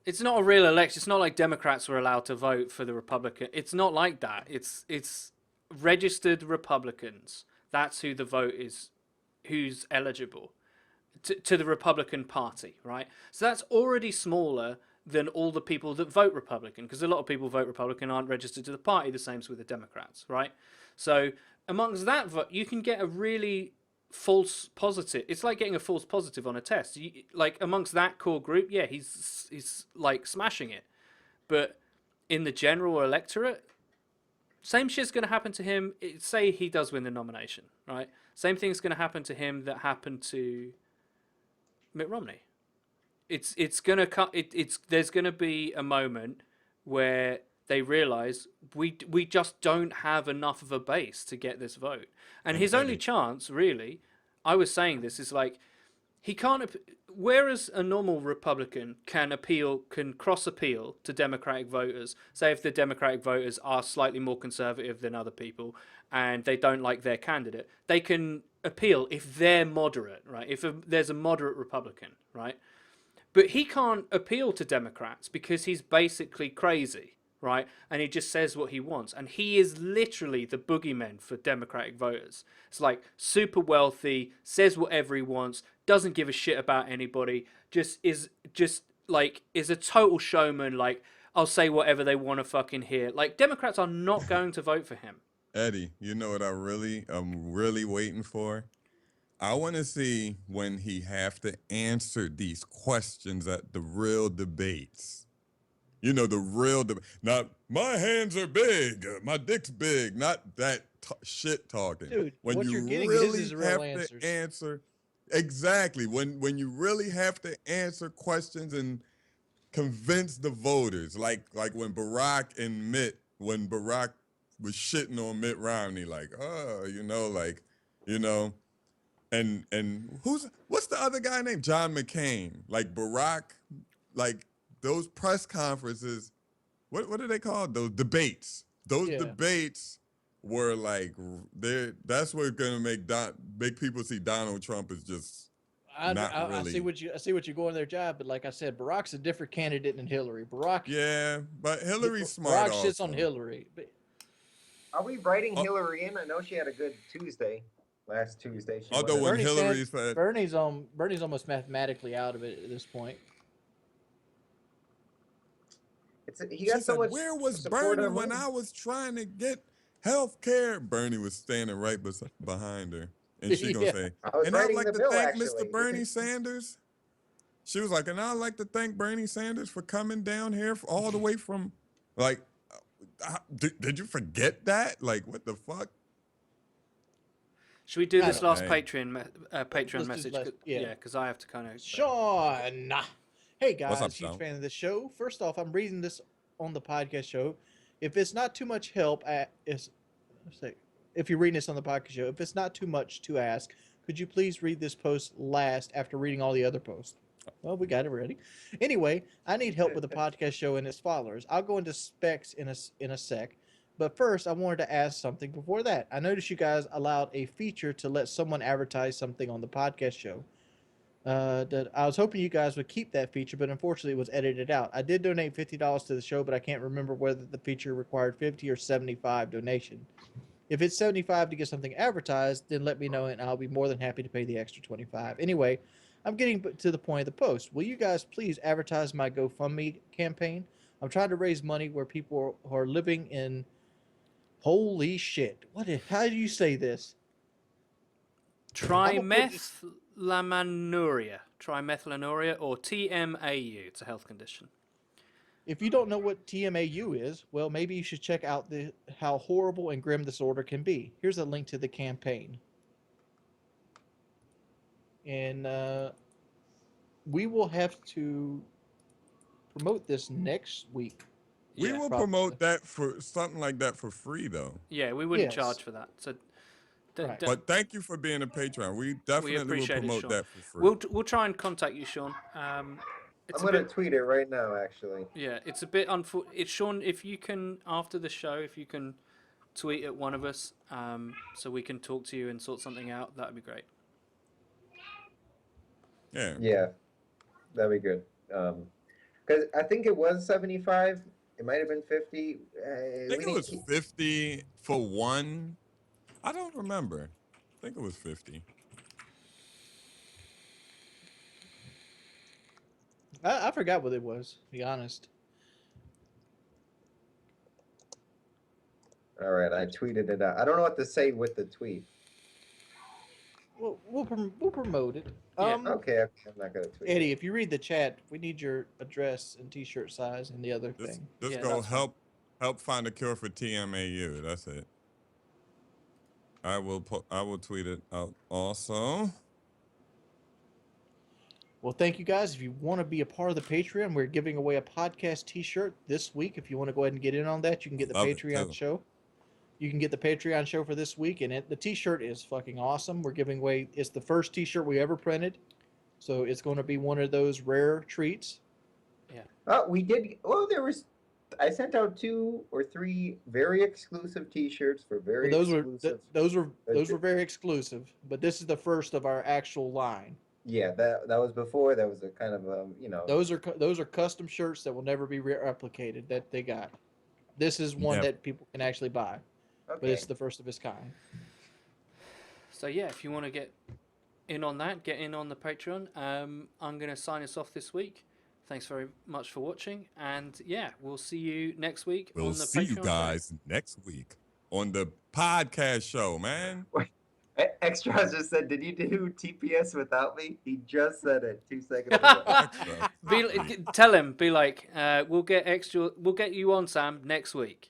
It's not a real election. It's not like Democrats were allowed to vote for the Republican. It's not like that. It's registered Republicans. That's who the vote is, who's eligible to the Republican Party, right? So that's already smaller than all the people that vote Republican, because a lot of people vote Republican aren't registered to the party, the same as with the Democrats, right? So amongst that vote, you can get a really false positive. It's like getting a false positive on a test. Like amongst that core group, yeah, he's like smashing it. But in the general electorate, same shit's going to happen to him. Say he does win the nomination, right? Same thing's going to happen to him that happened to Mitt Romney. It's going to cut. There's going to be a moment where they realize we just don't have enough of a base to get this vote. And his only chance, really, I was saying this, is like he can't. Whereas a normal Republican can cross appeal to Democratic voters. Say if the Democratic voters are slightly more conservative than other people and they don't like their candidate, they can appeal if they're moderate, right? If there's a moderate Republican, right? But he can't appeal to Democrats because he's basically crazy, right? And he just says what he wants. And he is literally the boogeyman for Democratic voters. It's like super wealthy, says whatever he wants, doesn't give a shit about anybody, is a total showman. Like, I'll say whatever they want to fucking hear. Like, Democrats are not going to vote for him. Eddie, you know what I'm really waiting for? I want to see when he have to answer these questions at the real debates. You know, the real debate. Not, my hands are big, my dick's big, not that shit talking. Dude, when what you you're getting really is real have answers. to answer, exactly, when you really have to answer questions and convince the voters, like when Barack was shitting on Mitt Romney, like, and what's the other guy named John McCain? Like Barack, like those press conferences, what are they called? Those debates. Those debates were like, that's what's gonna make people see Donald Trump as just not really. I see what you're going there, Job. But like I said, Barack's a different candidate than Hillary. Yeah, but Hillary's smart. Barack sits on Hillary. But, are we writing Hillary in? I know she had a good last Tuesday. Although when Hillary said Bernie's almost mathematically out of it at this point. He got so much. Where was Bernie when I was trying to get health care? Bernie was standing right behind her. And she gonna say, and I'd like to thank Mr. Bernie Sanders. She was like, and I'd like to thank Bernie Sanders for coming down here all the way from, like, did you forget that? Like, what the fuck? Should we do I this don't last know. Patreon Let's do message? last- yeah. Because I have to kind of. Sean. Hey What's up, guys, huge Sean? fan of the show. First off, I'm reading this on the podcast show. If it's not too much help, if you're reading this on the podcast show, if it's not too much to ask, could you please read this post last after reading all the other posts? Well, we got it ready. Anyway, I need help with the podcast show and its followers. I'll go into specs in a sec. But first, I wanted to ask something before that. I noticed you guys allowed a feature to let someone advertise something on the podcast show. That I was hoping you guys would keep that feature, but unfortunately it was edited out. I did donate $50 to the show, but I can't remember whether the feature required 50 or 75 donation. If it's 75 to get something advertised, then let me know and I'll be more than happy to pay the extra 25. Anyway, I'm getting to the point of the post. Will you guys please advertise my GoFundMe campaign? I'm trying to raise money where people are living in. Holy shit! How do you say this? Trimethylaminuria, or TMAU. It's a health condition. If you don't know what TMAU is, well, maybe you should check out how horrible and grim this order can be. Here's a link to the campaign. And we will have to promote this next week. We Yeah. will Probably. promote that for something like that for free, though. Yeah, we wouldn't Yes. charge for that. So, Right. But thank you for being a patron. We we definitely will appreciate it, promote Sean. that for free. We'll try and contact you, Sean. It's I'm a gonna bit. tweet it right now, actually. Yeah, it's a bit It's Sean. If you can, after the show, if you can tweet at one of us, so we can talk to you and sort something out, that'd be great. Yeah. Yeah, that'd be good. Because I think it was 75. It might have been 50. I think it was 50 for one. I don't remember. I think it was 50. I forgot what it was, to be honest. All right, I tweeted it out. I don't know what to say with the tweet. We'll promote it. Yeah. Okay, I'm not gonna tweet. Eddie, if you read the chat, we need your address and T-shirt size and the other thing. Just Yeah, go that's fine. help find a cure for TMAU. That's it. I will tweet it out also. Well, thank you guys. If you want to be a part of the Patreon, we're giving away a podcast T-shirt this week. If you want to go ahead and get in on that, you can get the Love it, Patreon too. show. You can get the Patreon show for this week, and the T-shirt is fucking awesome. We're giving away. It's the first T-shirt we ever printed, so it's going to be one of those rare treats. Oh, we did. Oh, there was. I sent out 2 or 3 very exclusive T-shirts for very Well, exclusive. those were very exclusive, but this is the first of our actual line. Yeah, that was before. That was a kind of Those are custom shirts that will never be replicated that they got. This is one Yeah. that people can actually buy, but Okay. it's the first of its kind. So yeah, if you want to get in on that, get in on the Patreon. I'm going to sign us off this week. Thanks very much for watching, and yeah, we'll see you next week We'll on the see you Patreon. guys next week on the podcast show, man. Extras just said, "Did you do TPS without me?" He just said it 2 seconds ago. Extra. Tell him, be like, we'll get you on, Sam, next week.